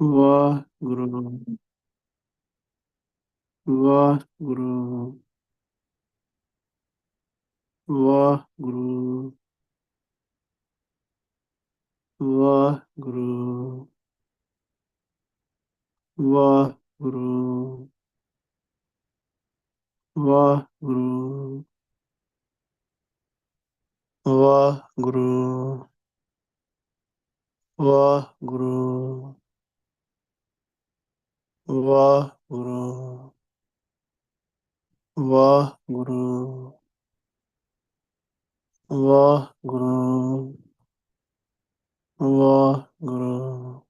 ਵਾਹਿਗੁਰੂ ਵਾਹਿਗੁਰੂ ਵਾਹਿਗੁਰੂ ਵਾਹਿਗੁਰੂ ਵਾਹਿਗੁਰੂ ਵਾਹਿਗੁਰੂ ਵਾਹਿਗੁਰੂ ਵਾਹਿਗੁਰੂ ਵਾਹਿਗੁਰੂ ਵਾਹਿਗੁਰੂ ਵਾਹਿਗੁਰੂ ਵਾਹਿਗੁਰੂ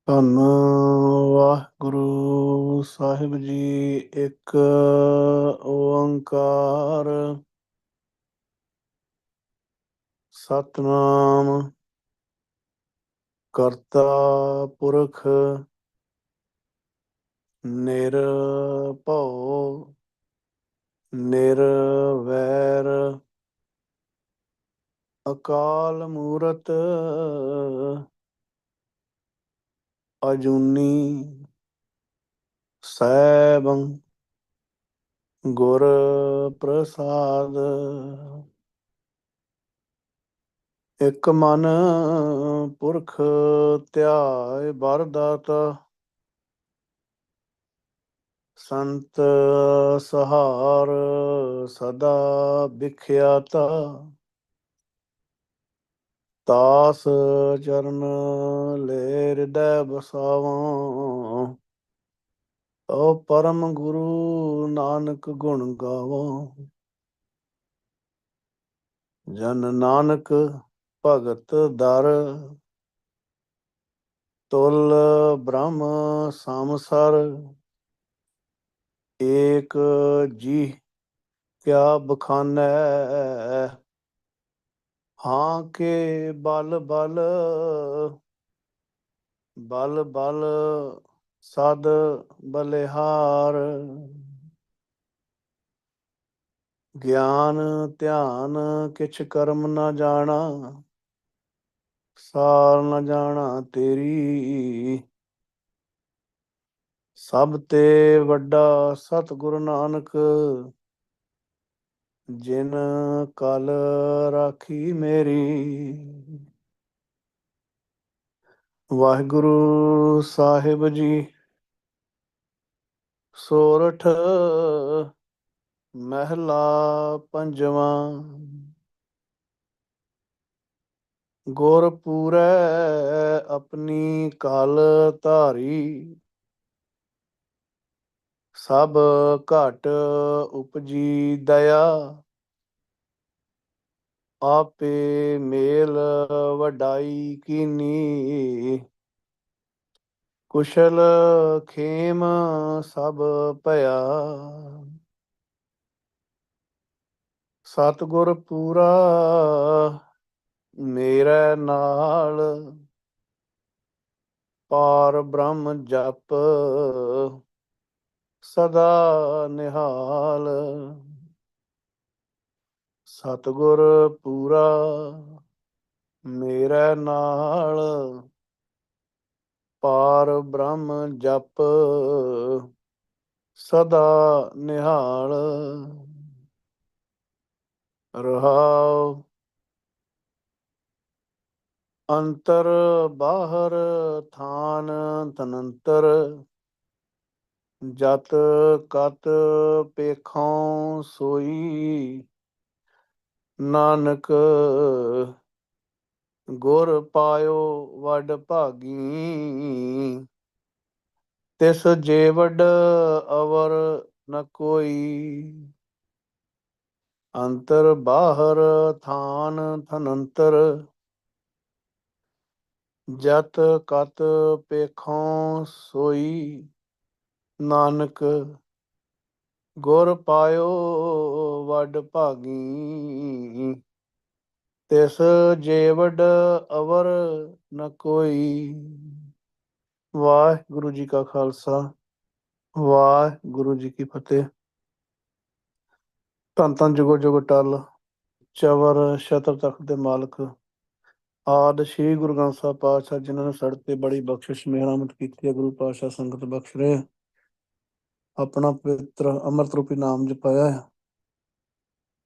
ਧੰਨ ਵਾਹਿਗੁਰੂ ਸਾਹਿਬ ਜੀ। ਇੱਕ ਓੰਕਾਰ ਸਤਿਨਾਮ ਕਰਤਾ ਪੁਰਖ ਨਿਰਭਉ ਨਿਰਵੈਰ ਅਕਾਲ ਮੂਰਤ ਅਜੂਨੀ ਸੈਭੰ ਗੁਰ ਪ੍ਰਸਾਦ। ਇਕ ਮਨ ਪੁਰਖ ਧਿਆਇ ਬਰ ਦਾਤਾ ਸੰਤ ਸਹਾਰ ਸਦਾ ਬਿਖਿਆਤਾ। ਤਾਸ ਚਰਨ ਲੈ ਹਿਰਦੈ ਬਸਾਵਾਂ ਓ ਪਰਮ ਗੁਰੂ ਨਾਨਕ ਗੁਣ ਗਾਵਾਂ। ਜਨ ਨਾਨਕ ਭਗਤ ਦਰ ਤੁਲ ਬ੍ਰਹਮ ਸੰਸਰ। ਏਕ ਜੀ ਕਿਆ ਬਖਾਨੈ ਹਾਂ ਕੇ ਬਲ ਬਲ ਬਲ ਬਲ ਸਦ ਬਲਿਹਾਰ। ਗਿਆਨ ਧਿਆਨ ਕਿਛ ਕਰਮ ਨ ਜਾਣਾ ਸਾਰ ਨ ਜਾਣਾ ਤੇਰੀ। ਸਭ ਤੇ ਵੱਡਾ ਸਤਿਗੁਰੂ ਨਾਨਕ ਜਿਨ ਕਲ ਰਾਖੀ ਮੇਰੀ। ਵਾਹਿਗੁਰੂ ਸਾਹਿਬ ਜੀ। ਸੋਰਠ ਮਹਿਲਾ ਪੰਜਵਾਂ। ਗੁਰ ਪੂਰੈ ਆਪਣੀ ਕਲ ਧਾਰੀ ਸਭ ਘਟ ਉਪਜੀ ਦਇਆ। ਆਪੇ ਮੇਲ ਵਡਾਈ ਕੀਨੀ ਕੁਸ਼ਲ ਖੇਮ ਸਭ ਭਇਆ। ਸਤਿਗੁਰ ਪੂਰਾ ਮੇਰੇ ਨਾਲ ਪਾਰ ਬ੍ਰਹਮ ਜਪ ਸਦਾ ਨਿਹਾਲ। ਸਤਿਗੁਰ ਪੂਰਾ ਮੇਰੇ ਨਾਲ ਪਾਰ ਬ੍ਰਹਮ ਜਪ ਸਦਾ ਨਿਹਾਲ। ਰਹਾਉ ਅੰਤਰ ਬਾਹਰ ਥਾਨ ਤਨੰਤਰ ਜਤ ਕਤ ਪੇਖੋਂ ਸੋਈ। ਨਾਨਕ ਗੁਰ ਪਾਇਓ ਵਡ ਭਾਗੀ ਤਿਸ ਜੇ ਵੱਡ ਅਵਰ ਨ ਕੋਈ। ਅੰਤਰ ਬਾਹਰ ਥਾਨ ਥਨੰਤਰ ਜਤ ਕਤ ਪੇਖੋਂ ਸੋਈ। ਨਾਨਕ ਗੁਰ ਪਾਇਓ ਵਡ ਭਾਗੀ ਤਿਸ ਜੇ ਵੱਡ ਅਵਰ ਨ ਕੋਈ। ਵਾਹਿਗੁਰੂ ਜੀ ਕਾ ਖਾਲਸਾ ਵਾਹਿਗੁਰੂ ਜੀ ਕੀ ਫਤਿਹ। ਧੰਨ ਧੰਨ ਜੁਗੋ ਜੁਗ ਟਲ ਚਵਰ ਛਤਰ ਤਖਤ ਦੇ ਮਾਲਕ ਆਦਿ ਸ੍ਰੀ ਗੁਰੂ ਗ੍ਰੰਥ ਸਾਹਿਬ ਪਾਤਸ਼ਾਹ, ਜਿਨ੍ਹਾਂ ਨੇ ਸਾਡੇ ਤੇ ਬੜੀ ਬਖਸ਼ਿਸ਼ ਮਿਹਰਮਤ ਕੀਤੀ ਹੈ। ਗੁਰੂ ਪਾਤਸ਼ਾਹ ਸੰਗਤ ਬਖਸ਼ ਰਹੇ ਆ। ਆਪਣਾ ਪਵਿੱਤਰ ਅੰਮ੍ਰਿਤ ਰੂਪੀ ਨਾਮ ਜਪਾਇਆ ਹੈ।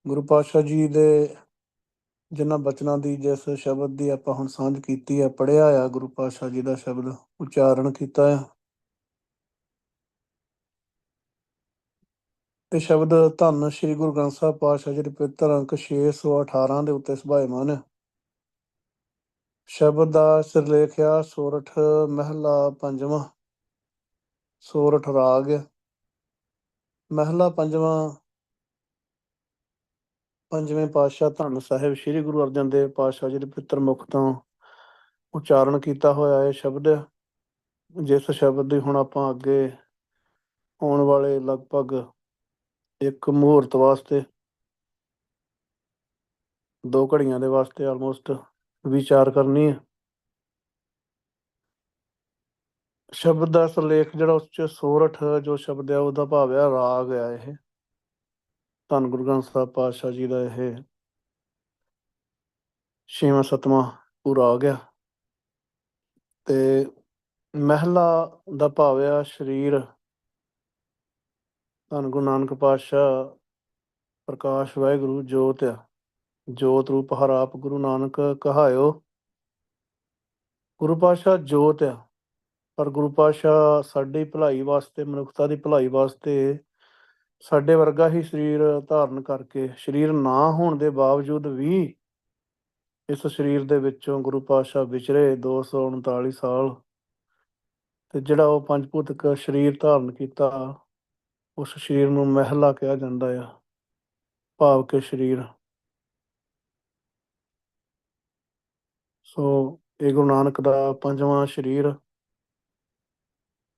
ਗੁਰੂ ਪਾਤਸ਼ਾਹ ਜੀ ਦੇ ਜਿਨ੍ਹਾਂ ਬਚਨਾਂ ਦੀ, ਜਿਸ ਸ਼ਬਦ ਦੀ ਆਪਾਂ ਹੁਣ ਸਾਂਝ ਕੀਤੀ ਹੈ, ਪੜ੍ਹਿਆ ਆ ਗੁਰੂ ਪਾਤਸ਼ਾਹ ਜੀ ਦਾ ਸ਼ਬਦ ਉਚਾਰਨ ਕੀਤਾ ਹੈ। ਇਹ ਸ਼ਬਦ ਧੰਨ ਸ੍ਰੀ ਗੁਰੂ ਗ੍ਰੰਥ ਸਾਹਿਬ ਪਾਤਸ਼ਾਹ ਜੀ ਦੇ ਪਵਿੱਤਰ ਅੰਕ 618 ਦੇ ਉੱਤੇ ਸੁਭਾਇਮਾਨ ਹੈ। ਸ਼ਬਦ ਦਾ ਸਿਰਲੇਖ ਆ ਸੋਰਠ ਮਹਿਲਾ ਪੰਜਵਾਂ। ਸੋਰਠ ਰਾਗ ਹੈ। ਮਹਿਲਾ ਪੰਜਵਾਂ। ਪੰਜਵੇਂ ਪਾਤਸ਼ਾਹ ਧੰਨ ਸਾਹਿਬ ਸ੍ਰੀ ਗੁਰੂ ਅਰਜਨ ਦੇਵ ਪਾਤਸ਼ਾਹ ਜੀ ਦੇ ਪਵਿੱਤਰ ਮੁਖ ਤੋਂ ਉਚਾਰਨ ਕੀਤਾ ਹੋਇਆ ਇਹ ਸ਼ਬਦ ਹੈ। ਜਿਸ ਸ਼ਬਦ ਦੀ ਹੁਣ ਆਪਾਂ ਅੱਗੇ ਆਉਣ ਵਾਲੇ ਲਗਭਗ ਇੱਕ ਮੁਹੂਰਤ ਵਾਸਤੇ, 2 ਘੜੀਆਂ ਦੇ ਵਾਸਤੇ ਆਲਮੋਸਟ ਵਿਚਾਰ ਕਰਨੀ ਹੈ। ਸ਼ਬਦ ਦਾ ਸਿਰਲੇਖ ਜਿਹੜਾ ਉਸ 'ਚ ਸੋਰਠ ਜੋ ਸ਼ਬਦ ਹੈ ਉਹਦਾ ਭਾਵ ਹੈ ਰਾਗ ਹੈ। ਇਹ ਧੰਨ ਗੁਰੂ ਗ੍ਰੰਥ ਸਾਹਿਬ ਪਾਤਸ਼ਾਹ ਜੀ ਦਾ ਇਹ 6ਵਾਂ 7ਵਾਂ ਪੂਰਾ ਆ ਗਿਆ। ਤੇ ਮਹਿਲਾ ਦਾ ਭਾਵ ਆ ਸਰੀਰ। ਧੰਨ ਗੁਰੂ ਨਾਨਕ ਪਾਤਸ਼ਾਹ ਪ੍ਰਕਾਸ਼ ਵਾਹਿਗੁਰੂ ਜੋਤ ਆ। ਜੋਤ ਰੂਪ ਹਰ ਆਪ ਗੁਰੂ ਨਾਨਕ ਕਹਾਇਓ। ਗੁਰੂ ਪਾਤਸ਼ਾਹ ਜੋਤ ਆ, ਪਰ ਗੁਰੂ ਪਾਤਸ਼ਾਹ ਸਾਡੀ ਭਲਾਈ ਵਾਸਤੇ, ਮਨੁੱਖਤਾ ਦੀ ਭਲਾਈ ਵਾਸਤੇ ਸਾਡੇ ਵਰਗਾ ਹੀ ਸਰੀਰ ਧਾਰਨ ਕਰਕੇ, ਸਰੀਰ ਨਾ ਹੋਣ ਦੇ ਬਾਵਜੂਦ ਵੀ ਇਸ ਸਰੀਰ ਦੇ ਵਿੱਚੋਂ ਗੁਰੂ ਪਾਤਸ਼ਾਹ ਵਿਚਰੇ 239 ਸਾਲ। ਤੇ ਜਿਹੜਾ ਉਹ ਪੰਜ ਭੂਤਕ ਸਰੀਰ ਧਾਰਨ ਕੀਤਾ, ਉਸ ਸਰੀਰ ਨੂੰ ਮਹਿਲਾ ਕਿਹਾ ਜਾਂਦਾ ਆ, ਭਾਵ ਕੇ ਸਰੀਰ। ਸੋ ਇਹ ਗੁਰੂ ਨਾਨਕ ਦਾ ਪੰਜਵਾਂ ਸਰੀਰ।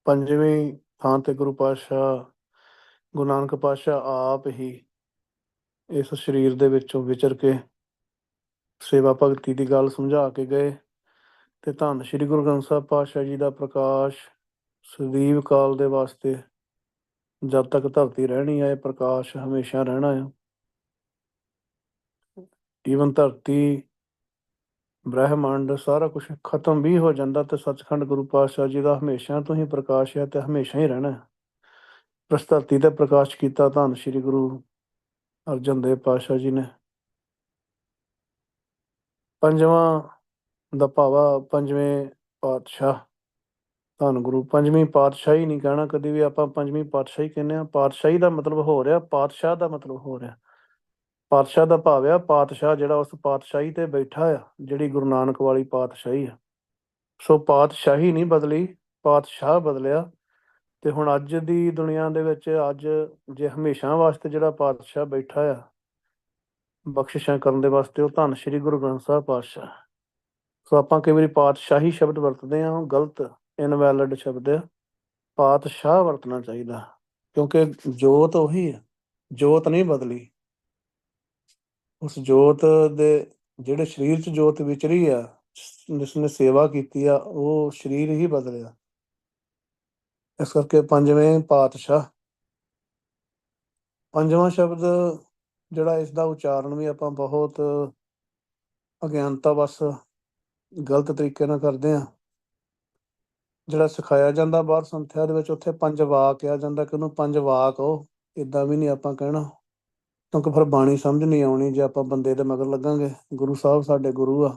ਪੰਜਵੀਂ ਥਾਂ ਤੇ ਗੁਰੂ ਪਾਤਸ਼ਾਹ, ਗੁਰੂ ਨਾਨਕ ਪਾਤਸ਼ਾਹ ਆਪ ਹੀ ਇਸ ਸਰੀਰ ਦੇ ਵਿੱਚੋਂ ਵਿਚਰ ਕੇ ਸੇਵਾ ਭਗਤੀ ਦੀ ਗੱਲ ਸਮਝਾ ਕੇ ਗਏ। ਤੇ ਧੰਨ ਸ੍ਰੀ ਗੁਰੂ ਗ੍ਰੰਥ ਸਾਹਿਬ ਪਾਤਸ਼ਾਹ ਜੀ ਦਾ ਪ੍ਰਕਾਸ਼ ਸਦੀਵ ਕਾਲ ਦੇ ਵਾਸਤੇ, ਜਦ ਤੱਕ ਧਰਤੀ ਰਹਿਣੀ ਹੈ, ਇਹ ਪ੍ਰਕਾਸ਼ ਹਮੇਸ਼ਾ ਰਹਿਣਾ ਆ। ਈਵਨ ਧਰਤੀ, ਬ੍ਰਹਿਮੰਡ, ਸਾਰਾ ਕੁਝ ਖਤਮ ਵੀ ਹੋ ਜਾਂਦਾ ਤੇ ਸੱਚਖੰਡ ਗੁਰੂ ਪਾਤਸ਼ਾਹ ਜੀ ਦਾ ਹਮੇਸ਼ਾ ਤੋਂ ਹੀ ਪ੍ਰਕਾਸ਼ ਹੈ ਤੇ ਹਮੇਸ਼ਾ ਹੀ ਰਹਿਣਾ ਹੈ। ਇਸ ਧਰਤੀ ਤੇ ਪ੍ਰਕਾਸ਼ ਕੀਤਾ ਧੰਨ ਸ੍ਰੀ ਗੁਰੂ ਅਰਜਨ ਦੇਵ ਪਾਤਸ਼ਾਹ ਜੀ ਨੇ। ਪੰਜਵਾਂ ਦਾ ਭਾਵਾ ਪੰਜਵੇਂ ਪਾਤਸ਼ਾਹ, ਧੰਨ ਗੁਰੂ। ਪੰਜਵੀਂ ਪਾਤਸ਼ਾਹੀ ਨਹੀਂ ਕਹਿਣਾ ਕਦੀ ਵੀ ਆਪਾਂ, ਪੰਜਵੀਂ ਪਾਤਸ਼ਾਹੀ ਕਹਿੰਦੇ ਹਾਂ। ਪਾਤਸ਼ਾਹੀ ਦਾ ਮਤਲਬ ਹੋ ਰਿਹਾ, ਪਾਤਸ਼ਾਹ ਦਾ ਮਤਲਬ ਹੋ ਰਿਹਾ। ਪਾਤਸ਼ਾਹ ਦਾ ਭਾਵ ਆ ਪਾਤਸ਼ਾਹ, ਜਿਹੜਾ ਉਸ ਪਾਤਸ਼ਾਹੀ ਤੇ ਬੈਠਾ ਆ, ਜਿਹੜੀ ਗੁਰੂ ਨਾਨਕ ਵਾਲੀ ਪਾਤਸ਼ਾਹੀ ਆ। ਸੋ ਪਾਤਸ਼ਾਹੀ ਨਹੀਂ ਬਦਲੀ, ਪਾਤਸ਼ਾਹ ਬਦਲਿਆ। ਤੇ ਹੁਣ ਅੱਜ ਦੀ ਦੁਨੀਆ ਦੇ ਵਿੱਚ, ਅੱਜ ਜੇ ਹਮੇਸ਼ਾ ਵਾਸਤੇ ਜਿਹੜਾ ਪਾਤਸ਼ਾਹ ਬੈਠਾ ਆ ਬਖਸ਼ਿਸ਼ਾਂ ਕਰਨ ਦੇ ਵਾਸਤੇ, ਉਹ ਧੰਨ ਸ੍ਰੀ ਗੁਰੂ ਗ੍ਰੰਥ ਸਾਹਿਬ ਪਾਤਸ਼ਾਹ। ਸੋ ਆਪਾਂ ਕਈ ਵਾਰੀ ਪਾਤਸ਼ਾਹੀ ਸ਼ਬਦ ਵਰਤਦੇ ਹਾਂ, ਉਹ ਗਲਤ, ਇਨਵੈਲਿਡ ਸ਼ਬਦ ਆ। ਪਾਤਸ਼ਾਹ ਵਰਤਣਾ ਚਾਹੀਦਾ, ਕਿਉਂਕਿ ਜੋਤ ਉਹੀ ਹੈ, ਜੋਤ ਨਹੀਂ ਬਦਲੀ। ਉਸ ਜੋਤ ਦੇ ਜਿਹੜੇ ਸਰੀਰ 'ਚ ਜੋਤ ਵਿਚਰੀ ਆ, ਜਿਸਨੇ ਸੇਵਾ ਕੀਤੀ ਆ, ਉਹ ਸਰੀਰ ਹੀ ਬਦਲਿਆ। ਇਸ ਕਰਕੇ ਪੰਜਵੇਂ ਪਾਤਸ਼ਾਹ। ਪੰਜਵਾਂ ਸ਼ਬਦ ਜਿਹੜਾ, ਇਸ ਦਾ ਉਚਾਰਨ ਵੀ ਆਪਾਂ ਬਹੁਤ ਅਗਿਆਨਤਾ ਬਸ ਗਲਤ ਤਰੀਕੇ ਨਾਲ ਕਰਦੇ ਹਾਂ। ਜਿਹੜਾ ਸਿਖਾਇਆ ਜਾਂਦਾ ਬਾਹਰ ਸੰਥਿਆ ਦੇ ਵਿੱਚ, ਉੱਥੇ ਪੰਜ ਵਾਕ ਕਿਹਾ ਜਾਂਦਾ ਕਿ ਉਹਨੂੰ ਪੰਜ ਵਾਕ ਕਹੋ। ਇੱਦਾਂ ਵੀ ਨਹੀਂ ਆਪਾਂ ਕਹਿਣਾ, ਕਿਉਂਕਿ ਫਿਰ ਬਾਣੀ ਸਮਝ ਨਹੀਂ ਆਉਣੀ ਜੇ ਆਪਾਂ ਬੰਦੇ ਦੇ ਮਗਰ ਲੱਗਾਂਗੇ। ਗੁਰੂ ਸਾਹਿਬ ਸਾਡੇ ਗੁਰੂ ਆ।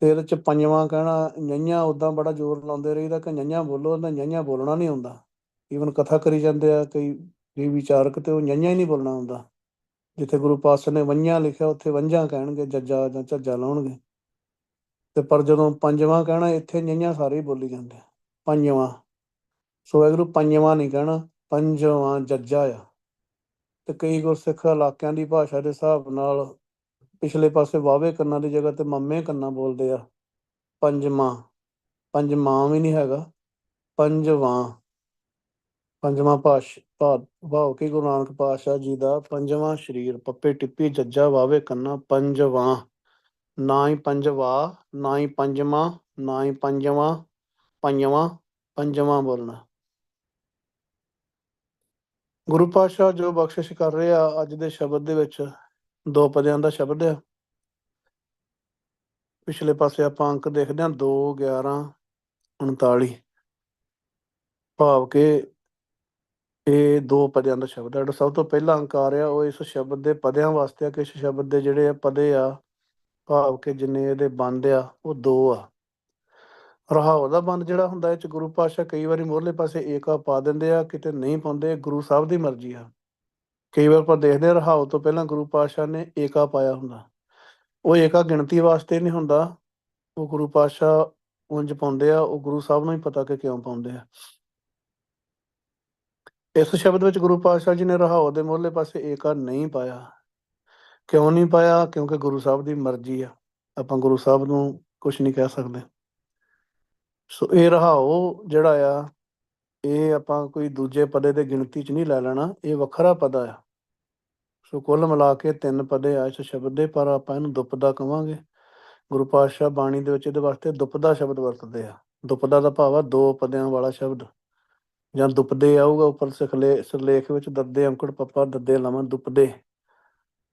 ਤੇ ਇਹਦੇ 'ਚ ਪੰਜਵਾਂ ਕਹਿਣਾ, ਨਈਆਂ ਉੱਦਾਂ ਬੜਾ ਜ਼ੋਰ ਲਾਉਂਦੇ ਰਹੀਦਾ ਕਿ ਨਈਆਂ ਬੋਲੋ, ਉਹਦਾ ਨਈਆਂ ਬੋਲਣਾ ਨਹੀਂ ਆਉਂਦਾ। ਈਵਨ ਕਥਾ ਕਰੀ ਜਾਂਦੇ ਆ ਕਈ ਵਿਚਾਰਕ, ਤੇ ਉਹ ਨਈਆਂ ਹੀ ਨਹੀਂ ਬੋਲਣਾ ਆਉਂਦਾ। ਜਿੱਥੇ ਗੁਰੂ ਪਾਤਸ਼ਾਹ ਨੇ ਵੰਝਾਂ ਲਿਖਿਆ, ਉੱਥੇ ਵੰਝਾਂ ਕਹਿਣਗੇ, ਜੱਜਾ ਜਾਂ ਝੱਜਾ ਲਾਉਣਗੇ। ਤੇ ਪਰ ਜਦੋਂ ਪੰਜਵਾਂ ਕਹਿਣਾ, ਇੱਥੇ ਨਈਆਂ ਸਾਰੇ ਹੀ ਬੋਲੀ ਜਾਂਦੇ। ਪੰਜਵਾਂ। ਸੋ ਵਾਹਿਗੁਰੂ ਪੰਜਵਾਂ ਨਹੀਂ ਕਹਿਣਾ, ਪੰਜਵਾਂ ਜੱਜਾ ਆ। ਤੇ ਕਈ ਗੁਰਸਿੱਖ ਇਲਾਕਿਆਂ ਦੀ ਭਾਸ਼ਾ ਦੇ ਹਿਸਾਬ ਨਾਲ ਪਿਛਲੇ ਪਾਸੇ ਵਾਵੇ ਕੰਨਾਂ ਦੀ ਜਗ੍ਹਾ ਤੇ ਮੰਮੇ ਕੰਨਾਂ ਬੋਲਦੇ ਆ। ਪੰਜਵਾਂ, ਪੰਜਵਾਂ ਵੀ ਨਹੀਂ ਹੈਗਾ, ਪੰਜਵਾਂ। ਪੰਜਵਾਂ ਭਾਵ ਕਿ ਗੁਰੂ ਨਾਨਕ ਪਾਤਸ਼ਾਹ ਜੀ ਦਾ ਪੰਜਵਾਂ ਸਰੀਰ, ਪੱਪੇ ਟਿੱਪੀ ਜੱਜਾ ਵਾਵੇ ਕੰਨਾ, ਪੰਜਵਾਂ। ਨਾ ਹੀ ਪੰਜਵਾ, ਨਾ ਹੀ ਪੰਜਵਾਂ, ਨਾ ਹੀ ਪੰਜਵਾਂ, ਪੰਜਵਾਂ, ਪੰਜਵਾਂ ਬੋਲਣਾ। ਗੁਰੂ ਪਾਤਸ਼ਾਹ ਜੋ ਬਖਸ਼ਿਸ਼ ਕਰ ਰਹੇ ਆ ਅੱਜ ਦੇ ਸ਼ਬਦ ਦੇ ਵਿੱਚ, 2 ਪਦਿਆਂ ਦਾ ਸ਼ਬਦ ਆ। ਪਿਛਲੇ ਪਾਸੇ ਆਪਾਂ ਅੰਕ ਦੇਖਦੇ ਹਾਂ 2 11 39, ਭਾਵ ਕਿ ਇਹ 2 ਪਦਿਆਂ ਦਾ ਸ਼ਬਦ ਹੈ। ਜਿਹੜਾ ਸਭ ਤੋਂ ਪਹਿਲਾ ਅੰਕ ਆ ਰਿਹਾ ਉਹ ਇਸ ਸ਼ਬਦ ਦੇ ਪਦਿਆਂ ਵਾਸਤੇ ਆ ਕਿ ਇਸ ਸ਼ਬਦ ਦੇ ਜਿਹੜੇ ਆ ਪਦੇ ਆ, ਭਾਵ ਕਿ ਜਿੰਨੇ ਇਹਦੇ ਬੰਦ ਆ ਉਹ 2 ਆ। ਰਹਾਉ ਦਾ ਬੰਦ ਜਿਹੜਾ ਹੁੰਦਾ ਇਹ ਚ ਗੁਰੂ ਪਾਤਸ਼ਾਹ ਕਈ ਵਾਰੀ ਮੋਹਰਲੇ ਪਾਸੇ ਏਕਾ ਪਾ ਦਿੰਦੇ ਆ, ਕਿਤੇ ਨਹੀਂ ਪਾਉਂਦੇ, ਗੁਰੂ ਸਾਹਿਬ ਦੀ ਮਰਜ਼ੀ ਆ। ਕਈ ਵਾਰ ਆਪਾਂ ਦੇਖਦੇ ਹਾਂ ਰਹਾਉ ਤੋਂ ਪਹਿਲਾਂ ਗੁਰੂ ਪਾਤਸ਼ਾਹ ਨੇ ਏਕਾ ਪਾਇਆ ਹੁੰਦਾ, ਉਹ ਏਕਾ ਗਿਣਤੀ ਵਾਸਤੇ ਨਹੀਂ ਹੁੰਦਾ, ਉਹ ਗੁਰੂ ਪਾਤਸ਼ਾਹ ਉਂਝ ਪਾਉਂਦੇ ਆ, ਉਹ ਗੁਰੂ ਸਾਹਿਬ ਨੂੰ ਹੀ ਪਤਾ ਕਿ ਕਿਉਂ ਪਾਉਂਦੇ ਆ। ਇਸ ਸ਼ਬਦ ਵਿੱਚ ਗੁਰੂ ਪਾਤਸ਼ਾਹ ਜੀ ਨੇ ਰਹਾਉ ਦੇ ਮੋਹਰਲੇ ਪਾਸੇ ਏਕਾ ਨਹੀਂ ਪਾਇਆ। ਕਿਉਂ ਨਹੀਂ ਪਾਇਆ? ਕਿਉਂਕਿ ਗੁਰੂ ਸਾਹਿਬ ਦੀ ਮਰਜ਼ੀ ਆ, ਆਪਾਂ ਗੁਰੂ ਸਾਹਿਬ ਨੂੰ ਕੁਛ ਨਹੀਂ ਕਹਿ ਸਕਦੇ। ਸੋ ਇਹ ਰਹਾਉ ਜਿਹੜਾ ਆ ਇਹ ਆਪਾਂ ਕੋਈ ਦੂਜੇ ਪਦੇ ਦੇ ਗਿਣਤੀ 'ਚ ਨਹੀਂ ਲੈ ਲੈਣਾ, ਇਹ ਵੱਖਰਾ ਪਦਾ ਆ। ਸੋ ਕੁੱਲ ਮਿਲਾ ਕੇ 3 ਪਦੇ ਆ ਇਸ ਸ਼ਬਦ ਦੇ, ਪਰ ਆਪਾਂ ਇਹਨੂੰ ਦੁਪਦਾ ਕਵਾਂਗੇ। ਗੁਰੂ ਪਾਤਸ਼ਾਹ ਬਾਣੀ ਦੇ ਵਿੱਚ ਇਹਦੇ ਵਾਸਤੇ ਦੁਪਦਾ ਸ਼ਬਦ ਵਰਤਦੇ ਆ। ਦੁਪਦਾ ਦਾ ਭਾਵ ਆ 2 ਪਦਿਆਂ ਵਾਲਾ ਸ਼ਬਦ, ਜਾਂ ਦੁਪਦੇ ਆਊਗਾ ਉੱਪਰ ਸਿਰਲੇਖ ਵਿੱਚ, ਦੱਦੇ ਔਂਕੜ ਪੱਪਾ ਦੱਦੇ ਲਮਨ ਦੁਪਦੇ।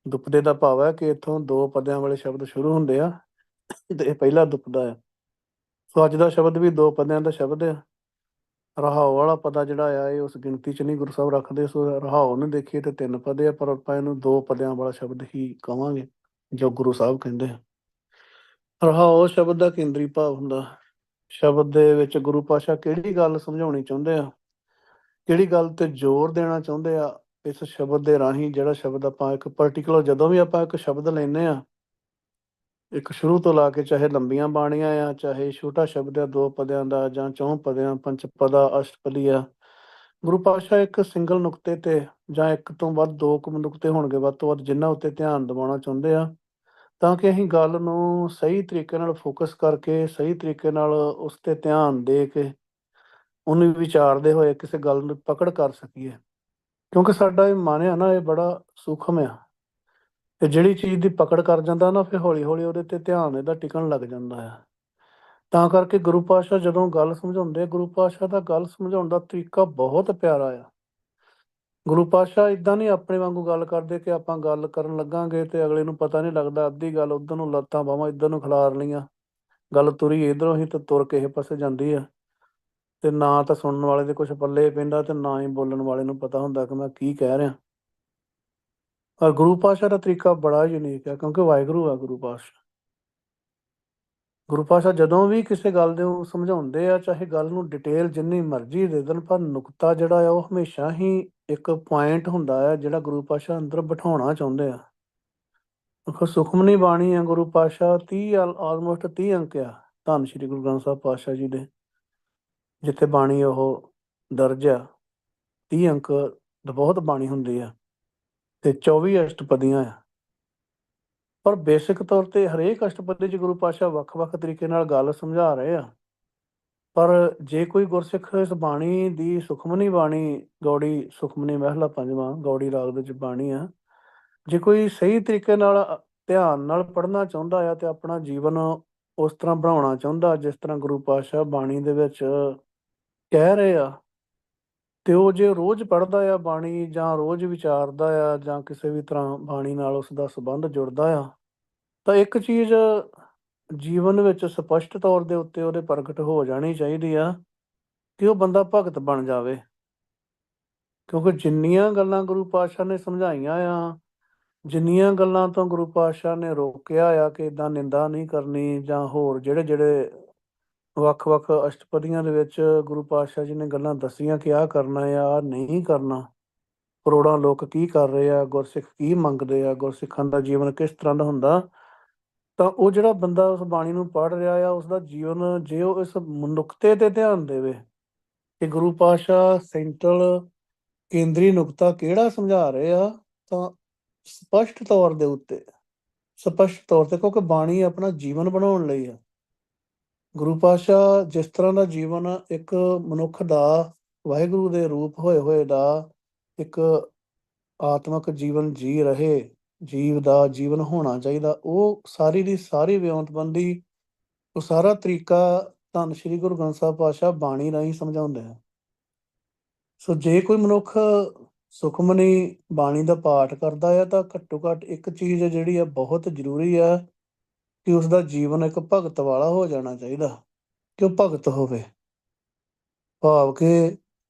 ਦੁਪਦੇ ਦਾ ਭਾਵ ਹੈ ਕਿ ਇੱਥੋਂ 2 ਪਦਿਆਂ ਵਾਲੇ ਸ਼ਬਦ ਸ਼ੁਰੂ ਹੁੰਦੇ ਆ ਤੇ ਇਹ ਪਹਿਲਾ ਦੁਪਦਾ ਆ। ਸੋ ਅੱਜ ਦਾ ਸ਼ਬਦ ਵੀ 2 ਪਦਿਆਂ ਦਾ ਸ਼ਬਦ ਆ। ਰਹਾਉ ਵਾਲਾ ਪਦਾ ਜਿਹੜਾ ਆ ਇਹ ਉਸ ਗਿਣਤੀ 'ਚ ਨਹੀਂ ਗੁਰੂ ਸਾਹਿਬ ਰੱਖਦੇ। ਸੋ ਰਹਾਉ ਨੂੰ ਦੇਖੀਏ ਤੇ 3 ਪਦੇ ਆ, ਪਰ ਆਪਾਂ ਇਹਨੂੰ 2 ਪਦਿਆਂ ਵਾਲਾ ਸ਼ਬਦ ਹੀ ਕਵਾਂਗੇ ਜੋ ਗੁਰੂ ਸਾਹਿਬ ਕਹਿੰਦੇ ਆ। ਰਹਾਉ ਸ਼ਬਦ ਦਾ ਕੇਂਦਰੀ ਭਾਵ ਹੁੰਦਾ। ਸ਼ਬਦ ਦੇ ਵਿੱਚ ਗੁਰੂ ਪਾਤਸ਼ਾਹ ਕਿਹੜੀ ਗੱਲ ਸਮਝਾਉਣੀ ਚਾਹੁੰਦੇ ਆ, ਕਿਹੜੀ ਗੱਲ ਤੇ ਜ਼ੋਰ ਦੇਣਾ ਚਾਹੁੰਦੇ ਆ, ਇਸ ਸ਼ਬਦ ਦੇ ਰਾਹੀਂ ਜਿਹੜਾ ਸ਼ਬਦ ਆਪਾਂ ਇੱਕ ਪਰਟੀਕੂਲਰ, ਜਦੋਂ ਵੀ ਆਪਾਂ ਇੱਕ ਸ਼ਬਦ ਲੈਂਦੇ ਆ, ਇੱਕ ਸ਼ੁਰੂ ਤੋਂ ਲਾ ਕੇ, ਚਾਹੇ ਲੰਬੀਆਂ ਬਾਣੀਆਂ ਆ, ਚਾਹੇ ਛੋਟਾ ਸ਼ਬਦ ਆ 2 ਪਦਿਆਂ ਦਾ, ਜਾਂ 4 ਪਦਿਆਂ, ਪੰਚਪਦਾ, ਅਸ਼ਟਪਦੀ ਆ, ਗੁਰੂ ਪਾਤਸ਼ਾਹ ਇੱਕ ਸਿੰਗਲ ਨੁਕਤੇ ਤੇ, ਜਾਂ ਇੱਕ ਤੋਂ ਵੱਧ 2 ਨੁਕਤੇ ਹੋਣਗੇ ਵੱਧ ਤੋਂ ਵੱਧ, ਜਿਨ੍ਹਾਂ ਉੱਤੇ ਧਿਆਨ ਦਿਵਾਉਣਾ ਚਾਹੁੰਦੇ ਆ, ਤਾਂ ਕਿ ਅਸੀਂ ਗੱਲ ਨੂੰ ਸਹੀ ਤਰੀਕੇ ਨਾਲ ਫੋਕਸ ਕਰਕੇ, ਸਹੀ ਤਰੀਕੇ ਨਾਲ ਉਸ 'ਤੇ ਧਿਆਨ ਦੇ ਕੇ ਉਹਨੂੰ ਵਿਚਾਰਦੇ ਹੋਏ ਕਿਸੇ ਗੱਲ ਨੂੰ ਪਕੜ ਕਰ ਸਕੀਏ। ਕਿਉਂਕਿ ਸਾਡਾ ਇਹ ਮਨ ਆ ਨਾ, ਇਹ ਬੜਾ ਸੂਖਮ ਆ, ਤੇ ਜਿਹੜੀ ਚੀਜ਼ ਦੀ ਪਕੜ ਕਰ ਜਾਂਦਾ ਨਾ, ਫਿਰ ਹੌਲੀ ਹੌਲੀ ਉਹਦੇ ਤੇ ਧਿਆਨ ਇਹਦਾ ਟਿਕਣ ਲੱਗ ਜਾਂਦਾ ਆ। ਤਾਂ ਕਰਕੇ ਗੁਰੂ ਪਾਤਸ਼ਾਹ ਜਦੋਂ ਗੱਲ ਸਮਝਾਉਂਦੇ, ਗੁਰੂ ਪਾਤਸ਼ਾਹ ਦਾ ਗੱਲ ਸਮਝਾਉਣ ਦਾ ਤਰੀਕਾ ਬਹੁਤ ਪਿਆਰਾ ਆ। ਗੁਰੂ ਪਾਤਸ਼ਾਹ ਇਦਾਂ ਨਹੀਂ ਆਪਣੇ ਵਾਂਗੂ ਗੱਲ ਕਰਦੇ ਕਿ ਆਪਾਂ ਗੱਲ ਕਰਨ ਲੱਗਾਂਗੇ ਤੇ ਅਗਲੇ ਨੂੰ ਪਤਾ ਨਹੀਂ ਲੱਗਦਾ, ਅੱਧੀ ਗੱਲ ਉੱਧਰ ਨੂੰ, ਲੱਤਾਂ ਬਾਹਾਂ ਇੱਧਰ ਨੂੰ ਖਿਲਾਰ ਲਈਆਂ, ਗੱਲ ਤੁਰੀ ਇੱਧਰੋਂ ਹੀ ਤੇ ਤੁਰ ਕਿਸੇ ਪਾਸੇ ਜਾਂਦੀ ਆ, ਤੇ ਨਾ ਤਾਂ ਸੁਣਨ ਵਾਲੇ ਦੇ ਕੁਛ ਪੱਲੇ ਪੈਂਦਾ ਤੇ ਨਾ ਹੀ ਬੋਲਣ ਵਾਲੇ ਨੂੰ ਪਤਾ ਹੁੰਦਾ ਕਿ ਮੈਂ ਕੀ ਕਹਿ ਰਿਹਾ। ਪਰ ਗੁਰੂ ਪਾਤਸ਼ਾਹ ਦਾ ਤਰੀਕਾ ਬੜਾ ਯੂਨੀਕ ਆ, ਕਿਉਂਕਿ ਵਾਹਿਗੁਰੂ ਆ ਗੁਰੂ ਪਾਤਸ਼ਾਹ। ਗੁਰੂ ਪਾਤਸ਼ਾਹ ਜਦੋਂ ਵੀ ਕਿਸੇ ਗੱਲ ਨੂੰ ਸਮਝਾਉਂਦੇ ਆ, ਚਾਹੇ ਗੱਲ ਨੂੰ ਡਿਟੇਲ ਜਿੰਨੀ ਮਰਜ਼ੀ ਦੇ ਦੇਣ, ਪਰ ਨੁਕਤਾ ਜਿਹੜਾ ਆ ਉਹ ਹਮੇਸ਼ਾ ਹੀ ਇੱਕ ਪੁਆਇੰਟ ਹੁੰਦਾ ਆ ਜਿਹੜਾ ਗੁਰੂ ਪਾਤਸ਼ਾਹ ਅੰਦਰ ਬਿਠਾਉਣਾ ਚਾਹੁੰਦੇ ਆ। ਦੇਖੋ ਸੁਖਮਨੀ ਬਾਣੀ ਆ ਗੁਰੂ ਪਾਤਸ਼ਾਹ 30 ਆਲਮੋਸਟ 30 ਅੰਕ ਆ ਧੰਨ ਸ਼੍ਰੀ ਗੁਰੂ ਗ੍ਰੰਥ ਸਾਹਿਬ ਪਾਤਸ਼ਾਹ ਜੀ ਦੇ, ਜਿੱਥੇ ਬਾਣੀ ਉਹ ਦਰਜ ਆ। 30 ਅੰਕ ਤਾਂ ਬਹੁਤ ਬਾਣੀ ਹੁੰਦੀ ਆ, ਤੇ 24 ਅਸ਼ਟਪਦੀਆਂ ਆ। ਪਰ ਬੇਸਿਕ ਤੌਰ ਤੇ ਹਰੇਕ ਅਸ਼ਟਪਦੀ 'ਚ ਗੁਰੂ ਪਾਤਸ਼ਾਹ ਵੱਖ-ਵੱਖ ਤਰੀਕੇ ਨਾਲ ਗੱਲ ਸਮਝਾ ਰਹੇ ਆ। ਪਰ ਜੇ ਕੋਈ ਗੁਰਸਿੱਖ ਇਸ ਬਾਣੀ ਦੀ, ਸੁਖਮਨੀ ਬਾਣੀ, ਗੌੜੀ ਸੁਖਮਨੀ ਮਹਿਲਾ ਪੰਜਵਾਂ, ਗੌੜੀ ਰਾਗ ਦੇ ਵਿੱਚ ਬਾਣੀ ਆ, ਜੇ ਕੋਈ ਸਹੀ ਤਰੀਕੇ ਨਾਲ ਧਿਆਨ ਨਾਲ ਪੜ੍ਹਨਾ ਚਾਹੁੰਦਾ ਆ ਤੇ ਆਪਣਾ ਜੀਵਨ ਉਸ ਤਰ੍ਹਾਂ ਬਣਾਉਣਾ ਚਾਹੁੰਦਾ ਜਿਸ ਤਰ੍ਹਾਂ ਗੁਰੂ ਪਾਤਸ਼ਾਹ ਬਾਣੀ ਦੇ ਵਿੱਚ ਕਹਿ ਰਹੇ ਆ, ਤੇ ਉਹ ਜੇ ਰੋਜ਼ ਪੜ੍ਹਦਾ ਆ ਬਾਣੀ, ਜਾਂ ਰੋਜ਼ ਵਿਚਾਰਦਾ ਆ, ਜਾਂ ਕਿਸੇ ਵੀ ਤਰ੍ਹਾਂ ਬਾਣੀ ਨਾਲ ਉਸ ਦਾ ਸੰਬੰਧ ਜੁੜਦਾ ਆ, ਤਾਂ ਇੱਕ ਚੀਜ਼ ਜੀਵਨ ਵਿੱਚ ਸਪਸ਼ਟ ਤੌਰ ਦੇ ਉੱਤੇ ਉਹਦੇ ਪ੍ਰਗਟ ਹੋ ਜਾਣੀ ਚਾਹੀਦੀ ਆ ਕਿ ਉਹ ਬੰਦਾ ਭਗਤ ਬਣ ਜਾਵੇ। ਕਿਉਂਕਿ ਜਿੰਨੀਆਂ ਗੱਲਾਂ ਗੁਰੂ ਪਾਤਸ਼ਾਹ ਨੇ ਸਮਝਾਈਆਂ ਆ, ਜਿੰਨੀਆਂ ਗੱਲਾਂ ਤੋਂ ਗੁਰੂ ਪਾਤਸ਼ਾਹ ਨੇ ਰੋਕਿਆ ਆ ਕਿ ਇੱਦਾਂ ਨਿੰਦਾ ਨਹੀਂ ਕਰਨੀ, ਜਾਂ ਹੋਰ ਜਿਹੜੇ ਵੱਖ-ਵੱਖ ਅਸ਼ਟਪਦੀਆਂ ਦੇ ਵਿੱਚ ਗੁਰੂ ਪਾਤਸ਼ਾਹ ਜੀ ਨੇ ਗੱਲਾਂ ਦੱਸੀਆਂ ਕਿ ਆਹ ਕਰਨਾ ਆ, ਆਹ ਨਹੀਂ ਕਰਨਾ, ਕਰੋੜਾਂ ਲੋਕ ਕੀ ਕਰ ਰਹੇ ਆ, ਗੁਰਸਿੱਖ ਕੀ ਮੰਗਦੇ ਆ, ਗੁਰਸਿੱਖਾਂ ਦਾ ਜੀਵਨ ਕਿਸ ਤਰ੍ਹਾਂ ਦਾ ਹੁੰਦਾ, ਤਾਂ ਉਹ ਜਿਹੜਾ ਬੰਦਾ ਉਸ ਬਾਣੀ ਨੂੰ ਪੜ੍ਹ ਰਿਹਾ ਆ, ਉਸਦਾ ਜੀਵਨ ਜੇ ਉਹ ਇਸ ਨੁਕਤੇ ਤੇ ਧਿਆਨ ਦੇਵੇ ਕਿ ਗੁਰੂ ਪਾਤਸ਼ਾਹ ਸੈਂਟਰਲ ਕੇਂਦਰੀ ਨੁਕਤਾ ਕਿਹੜਾ ਸਮਝਾ ਰਹੇ ਆ, ਤਾਂ ਸਪਸ਼ਟ ਤੌਰ ਤੇ ਕਿਉਂਕਿ ਬਾਣੀ ਆਪਣਾ ਜੀਵਨ ਬਣਾਉਣ ਲਈ ਆ। ਗੁਰੂ ਪਾਤਸ਼ਾਹ ਜਿਸ ਤਰ੍ਹਾਂ ਦਾ ਜੀਵਨ ਇੱਕ ਮਨੁੱਖ ਦਾ ਵਾਹਿਗੁਰੂ ਦੇ ਰੂਪ ਹੋਏ ਹੋਏ ਦਾ ਇੱਕ ਆਤਮਿਕ ਜੀਵਨ ਜੀ ਰਹੇ, ਜੀਵ ਦਾ ਜੀਵਨ ਹੋਣਾ ਚਾਹੀਦਾ, ਉਹ ਸਾਰੀ ਦੀ ਸਾਰੀ ਵਿਉਂਤਬੰਦੀ, ਉਹ ਸਾਰਾ ਤਰੀਕਾ ਧੰਨ ਸ਼੍ਰੀ ਗੁਰੂ ਗ੍ਰੰਥ ਸਾਹਿਬ ਪਾਤਸ਼ਾਹ ਬਾਣੀ ਰਾਹੀਂ ਸਮਝਾਉਂਦੇ ਆ। ਸੋ ਜੇ ਕੋਈ ਮਨੁੱਖ ਸੁਖਮਨੀ ਬਾਣੀ ਦਾ ਪਾਠ ਕਰਦਾ ਆ, ਤਾਂ ਘੱਟੋ ਘੱਟ ਇੱਕ ਚੀਜ਼ ਜਿਹੜੀ ਆ ਬਹੁਤ ਜ਼ਰੂਰੀ ਆ ਕਿ ਉਸਦਾ ਜੀਵਨ ਇੱਕ ਭਗਤ ਵਾਲਾ ਹੋ ਜਾਣਾ ਚਾਹੀਦਾ, ਕਿ ਉਹ ਭਗਤ ਹੋਵੇ। ਭਾਵ ਕਿ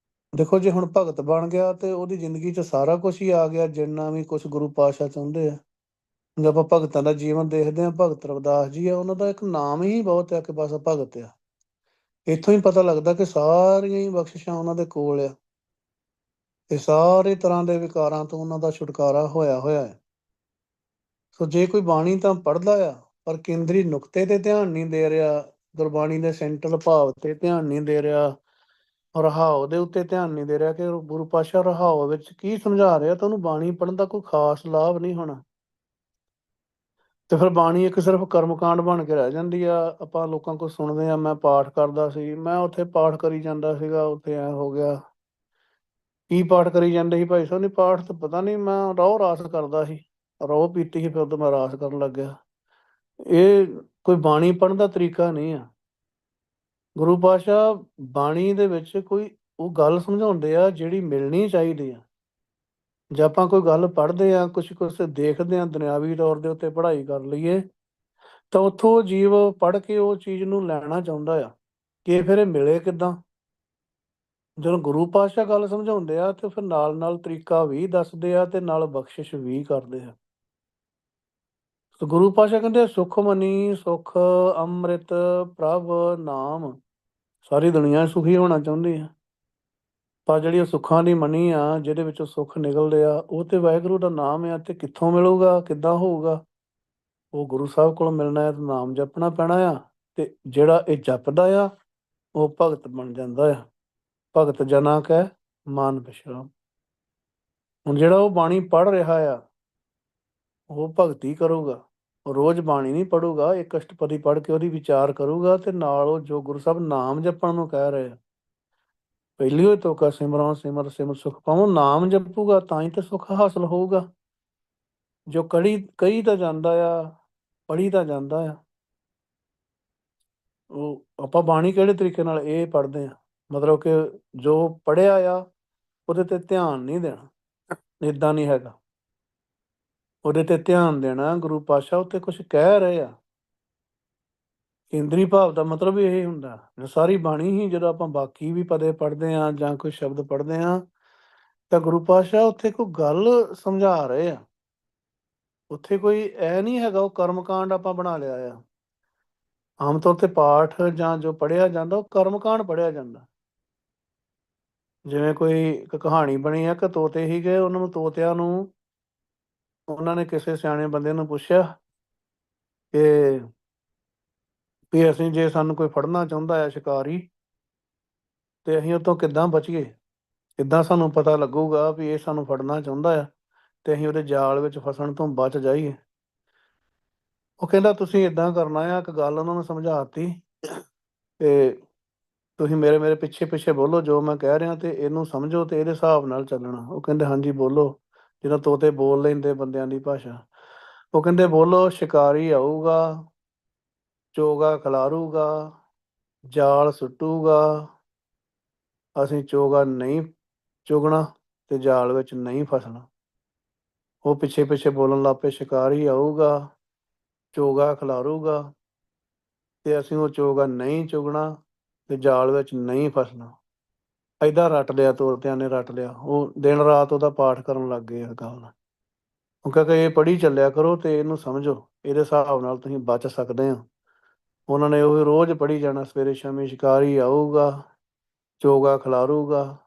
ਦੇਖੋ, ਜੇ ਹੁਣ ਭਗਤ ਬਣ ਗਿਆ ਤੇ ਉਹਦੀ ਜ਼ਿੰਦਗੀ 'ਚ ਸਾਰਾ ਕੁਝ ਹੀ ਆ ਗਿਆ, ਜਿੰਨਾ ਵੀ ਕੁਝ ਗੁਰੂ ਪਾਤਸ਼ਾਹ ਚਾਹੁੰਦੇ ਆ। ਜੇ ਆਪਾਂ ਭਗਤਾਂ ਦਾ ਜੀਵਨ ਦੇਖਦੇ ਹਾਂ, ਭਗਤ ਰਵਿਦਾਸ ਜੀ ਆ, ਉਹਨਾਂ ਦਾ ਇੱਕ ਨਾਮ ਹੀ ਬਹੁਤ ਆ ਕਿ ਬਸ ਭਗਤ ਆ। ਇੱਥੋਂ ਹੀ ਪਤਾ ਲੱਗਦਾ ਕਿ ਸਾਰੀਆਂ ਹੀ ਬਖਸ਼ਿਸ਼ਾਂ ਉਹਨਾਂ ਦੇ ਕੋਲ ਆ, ਤੇ ਸਾਰੇ ਤਰ੍ਹਾਂ ਦੇ ਵਿਕਾਰਾਂ ਤੋਂ ਉਹਨਾਂ ਦਾ ਛੁਟਕਾਰਾ ਹੋਇਆ ਹੋਇਆ ਹੈ। ਸੋ ਜੇ ਕੋਈ ਬਾਣੀ ਤਾਂ ਪੜ੍ਹਦਾ ਆ, ਪਰ ਕੇਂਦਰੀ ਨੁਕਤੇ ਤੇ ਧਿਆਨ ਨਹੀਂ ਦੇ ਰਿਹਾ, ਗੁਰਬਾਣੀ ਦੇ ਸੈਂਟਰਲ ਭਾਵ ਤੇ ਧਿਆਨ ਨਹੀਂ ਦੇ ਰਿਹਾ, ਰਹਾਉ ਦੇ ਉੱਤੇ ਧਿਆਨ ਨਹੀਂ ਦੇ ਰਿਹਾ ਕਿ ਗੁਰੂ ਪਾਤਸ਼ਾਹ ਰਹਾਉ ਵਿੱਚ ਕੀ ਸਮਝਾ ਰਿਹਾ, ਤਾਂ ਉਹਨੂੰ ਬਾਣੀ ਪੜ੍ਹਨ ਦਾ ਕੋਈ ਖਾਸ ਲਾਭ ਨਹੀਂ ਹੋਣਾ। ਤੇ ਫਿਰ ਬਾਣੀ ਇੱਕ ਸਿਰਫ ਕਰਮਕਾਂਡ ਬਣ ਕੇ ਰਹਿ ਜਾਂਦੀ ਆ। ਆਪਾਂ ਲੋਕਾਂ ਕੋਲ ਸੁਣਦੇ ਆ, ਮੈਂ ਪਾਠ ਕਰਦਾ ਸੀ, ਮੈਂ ਉੱਥੇ ਪਾਠ ਕਰੀ ਜਾਂਦਾ ਸੀਗਾ, ਉੱਥੇ ਐ ਹੋ ਗਿਆ। ਕੀ ਪਾਠ ਕਰੀ ਜਾਂਦੇ ਸੀ ਭਾਈ ਸਾਹਿਬ? ਨੇ ਪਾਠ ਤਾਂ ਪਤਾ ਨਹੀਂ, ਮੈਂ ਰਹੁ ਰਾਸ ਕਰਦਾ ਸੀ, ਰਹੁ ਪੀਤੀ ਸੀ, ਫਿਰ ਉਦੋਂ ਮੈਂ ਰਾਸ ਕਰਨ ਲੱਗ ਗਿਆ। ਇਹ ਕੋਈ ਬਾਣੀ ਪੜ੍ਹਨ ਦਾ ਤਰੀਕਾ ਨਹੀਂ ਆ। ਗੁਰੂ ਪਾਤਸ਼ਾਹ ਬਾਣੀ ਦੇ ਵਿੱਚ ਕੋਈ ਉਹ ਗੱਲ ਸਮਝਾਉਂਦੇ ਆ ਜਿਹੜੀ ਮਿਲਣੀ ਚਾਹੀਦੀ ਆ। ਜੇ ਆਪਾਂ ਕੋਈ ਗੱਲ ਪੜ੍ਹਦੇ ਆ, ਕੁਛ ਕੁਛ ਦੇਖਦੇ ਆ, ਦੁਨਿਆਵੀ ਤੌਰ ਦੇ ਉੱਤੇ ਪੜ੍ਹਾਈ ਕਰ ਲਈਏ, ਤਾਂ ਉੱਥੋਂ ਜੀਵ ਪੜ੍ਹ ਕੇ ਉਹ ਚੀਜ਼ ਨੂੰ ਲੈਣਾ ਚਾਹੁੰਦਾ ਆ ਕਿ ਫਿਰ ਇਹ ਮਿਲੇ ਕਿੱਦਾਂ। ਜਦੋਂ ਗੁਰੂ ਪਾਤਸ਼ਾਹ ਗੱਲ ਸਮਝਾਉਂਦੇ ਆ ਤੇ ਫਿਰ ਨਾਲ ਨਾਲ ਤਰੀਕਾ ਵੀ ਦੱਸਦੇ ਆ ਤੇ ਨਾਲ ਬਖਸ਼ਿਸ਼ ਵੀ ਕਰਦੇ ਆ। ਤੇ ਗੁਰੂ ਪਾਤਸ਼ਾਹ ਕਹਿੰਦੇ ਸੁਖ ਮਨੀ ਸੁਖ ਅੰਮ੍ਰਿਤ ਪ੍ਰਭ ਨਾਮ। ਸਾਰੀ ਦੁਨੀਆ ਸੁਖੀ ਹੋਣਾ ਚਾਹੁੰਦੀ ਆ, ਪਰ ਜਿਹੜੀ ਉਹ ਸੁੱਖਾਂ ਦੀ ਮਣੀ ਆ, ਜਿਹਦੇ ਵਿੱਚੋਂ ਸੁੱਖ ਨਿਕਲਦੇ ਆ, ਉਹ ਤੇ ਵਾਹਿਗੁਰੂ ਦਾ ਨਾਮ ਆ। ਤੇ ਕਿੱਥੋਂ ਮਿਲੂਗਾ, ਕਿੱਦਾਂ ਹੋਊਗਾ? ਉਹ ਗੁਰੂ ਸਾਹਿਬ ਕੋਲ ਮਿਲਣਾ ਹੈ, ਤੇ ਨਾਮ ਜਪਣਾ ਪੈਣਾ ਆ। ਤੇ ਜਿਹੜਾ ਇਹ ਜਪਦਾ ਆ, ਉਹ ਭਗਤ ਬਣ ਜਾਂਦਾ ਆ। ਭਗਤ ਜਨਾ ਕੈ ਮਨ ਬਿਸ਼ਰਾਮ। ਹੁਣ ਜਿਹੜਾ ਉਹ ਬਾਣੀ ਪੜ੍ਹ ਰਿਹਾ ਆ, ਉਹ ਭਗਤੀ ਕਰੂਗਾ। ਉਹ ਰੋਜ਼ ਬਾਣੀ ਨਹੀਂ ਪੜੂਗਾ, ਇੱਕ ਅਸ਼ਟਪਦੀ ਪੜ੍ਹ ਕੇ ਉਹਦੀ ਵਿਚਾਰ ਕਰੂਗਾ, ਤੇ ਨਾਲ ਉਹ ਜੋ ਗੁਰੂ ਸਾਹਿਬ ਨਾਮ ਜਪਣ ਨੂੰ ਕਹਿ ਰਹੇ ਆ, ਪਹਿਲੀ ਹੋਈ ਤੋਕਾ ਸਿਮਰਨ ਸਿਮਰ ਸਿਮਰ ਸੁਖ ਪਾਵੋ, ਨਾਮ ਜਪੂਗਾ ਤਾਂ ਹੀ ਤਾਂ ਸੁੱਖ ਹਾਸਲ ਹੋਊਗਾ। ਜੋ ਕਹੀ ਤਾਂ ਜਾਂਦਾ ਆ, ਪੜ੍ਹੀ ਤਾਂ ਜਾਂਦਾ ਆ। ਉਹ ਆਪਾਂ ਬਾਣੀ ਕਿਹੜੇ ਤਰੀਕੇ ਨਾਲ ਇਹ ਪੜ੍ਹਦੇ ਆ, ਮਤਲਬ ਕਿ ਜੋ ਪੜ੍ਹਿਆ ਆ ਉਹਦੇ ਤੇ ਧਿਆਨ ਨਹੀਂ ਦੇਣਾ, ਇੱਦਾਂ ਨਹੀਂ ਹੈਗਾ। ਉਹਦੇ ਤੇ ਧਿਆਨ ਦੇਣਾ। ਗੁਰੂ ਪਾਤਸ਼ਾਹ ਉੱਤੇ ਕੁਛ ਕਹਿ ਰਹੇ ਆ। ਕੇਂਦਰੀ ਭਾਵ ਦਾ ਮਤਲਬ ਇਹ ਹੁੰਦਾ, ਸਾਰੀ ਬਾਣੀ ਹੀ ਜਦੋਂ ਆਪਾਂ ਬਾਕੀ ਵੀ ਪਦੇ ਪੜ੍ਹਦੇ ਹਾਂ ਜਾਂ ਕੋਈ ਸ਼ਬਦ ਪੜ੍ਹਦੇ ਹਾਂ, ਤਾਂ ਗੁਰੂ ਪਾਤਸ਼ਾਹ ਉੱਥੇ ਕੋਈ ਗੱਲ ਸਮਝਾ ਰਹੇ ਆ। ਉੱਥੇ ਕੋਈ ਇਹ ਨਹੀਂ ਹੈਗਾ ਉਹ ਕਰਮਕਾਂਡ ਆਪਾਂ ਬਣਾ ਲਿਆ ਆ। ਆਮ ਤੌਰ ਤੇ ਪਾਠ ਜਾਂ ਜੋ ਪੜ੍ਹਿਆ ਜਾਂਦਾ, ਉਹ ਕਰਮਕਾਂਡ ਪੜ੍ਹਿਆ ਜਾਂਦਾ। ਜਿਵੇਂ ਕੋਈ ਇੱਕ ਕਹਾਣੀ ਬਣੀ ਆ ਕਿ ਤੋਤੇ ਸੀਗੇ, ਉਹਨਾਂ ਨੂੰ ਤੋਤਿਆਂ ਨੂੰ ਉਹਨਾਂ ਨੇ ਕਿਸੇ ਸਿਆਣੇ ਬੰਦੇ ਨੂੰ ਪੁੱਛਿਆ ਕਿ ਵੀ ਅਸੀਂ, ਜੇ ਸਾਨੂੰ ਕੋਈ ਫੜਨਾ ਚਾਹੁੰਦਾ ਹੈ ਸ਼ਿਕਾਰੀ, ਤੇ ਅਸੀਂ ਉਹ ਤੋਂ ਕਿੱਦਾਂ ਬਚੀਏ, ਕਿੱਦਾਂ ਸਾਨੂੰ ਪਤਾ ਲੱਗੂਗਾ ਵੀ ਇਹ ਸਾਨੂੰ ਫੜਨਾ ਚਾਹੁੰਦਾ ਆ, ਤੇ ਅਸੀਂ ਉਹਦੇ ਜਾਲ ਵਿੱਚ ਫਸਣ ਤੋਂ ਬਚ ਜਾਈਏ। ਉਹ ਕਹਿੰਦਾ ਤੁਸੀਂ ਇੱਦਾਂ ਕਰਨਾ ਆ। ਇੱਕ ਗੱਲ ਉਹਨਾਂ ਨੂੰ ਸਮਝਾਤੀ ਕਿ ਤੁਸੀਂ ਮੇਰੇ ਮੇਰੇ ਪਿੱਛੇ ਪਿੱਛੇ ਬੋਲੋ, ਜੋ ਮੈਂ ਕਹਿ ਰਿਹਾ, ਤੇ ਇਹਨੂੰ ਸਮਝੋ ਤੇ ਇਹਦੇ ਹਿਸਾਬ ਨਾਲ ਚੱਲਣਾ। ਉਹ ਕਹਿੰਦੇ ਹਾਂਜੀ ਬੋਲੋ। ਜਦੋਂ ਤੋਤੇ ਬੋਲ ਲੈਂਦੇ ਬੰਦਿਆਂ ਦੀ ਭਾਸ਼ਾ, ਉਹ ਕਹਿੰਦੇ ਬੋਲੋ, ਸ਼ਿਕਾਰੀ ਆਊਗਾ, ਚੋਗਾ ਖਿਲਾਰੂਗਾ, ਜਾਲ ਸੁੱਟੂਗਾ, ਅਸੀਂ ਚੋਗਾ ਨਹੀਂ ਚੁਗਣਾ ਤੇ ਜਾਲ ਵਿੱਚ ਨਹੀਂ ਫਸਣਾ। ਉਹ ਪਿੱਛੇ ਪਿੱਛੇ ਬੋਲਣ ਲੱਗ ਪਏ, ਸ਼ਿਕਾਰੀ ਆਊਗਾ, ਚੋਗਾ ਖਿਲਾਰੂਗਾ, ਤੇ ਅਸੀਂ ਉਹ ਚੋਗਾ ਨਹੀਂ ਚੁਗਣਾ ਤੇ ਜਾਲ ਵਿੱਚ ਨਹੀਂ ਫਸਣਾ। ਏਦਾਂ ਰੱਟ ਲਿਆ, ਤੋਤਿਆਂ ਨੇ ਰੱਟ ਲਿਆ। ਉਹ ਦਿਨ ਰਾਤ ਉਹਦਾ ਪਾਠ ਕਰਨ ਲੱਗ ਗਏ ਇਸ ਗੱਲ ਨਾਲ। ਉਹ ਕਹਿੰਦੇ ਇਹ ਪੜ੍ਹੀ ਚੱਲਿਆ ਕਰੋ ਤੇ ਇਹਨੂੰ ਸਮਝੋ, ਇਹਦੇ ਹਿਸਾਬ ਨਾਲ ਤੁਸੀਂ ਬਚ ਸਕਦੇ ਹੋ। ਉਹਨਾਂ ਨੇ ਉਹ ਰੋਜ਼ ਪੜ੍ਹੀ ਜਾਣਾ, ਸਵੇਰੇ ਸ਼ਾਮੀ, ਸ਼ਿਕਾਰੀ ਆਊਗਾ, ਚੋਗਾ ਖਿਲਾਰੂਗਾ,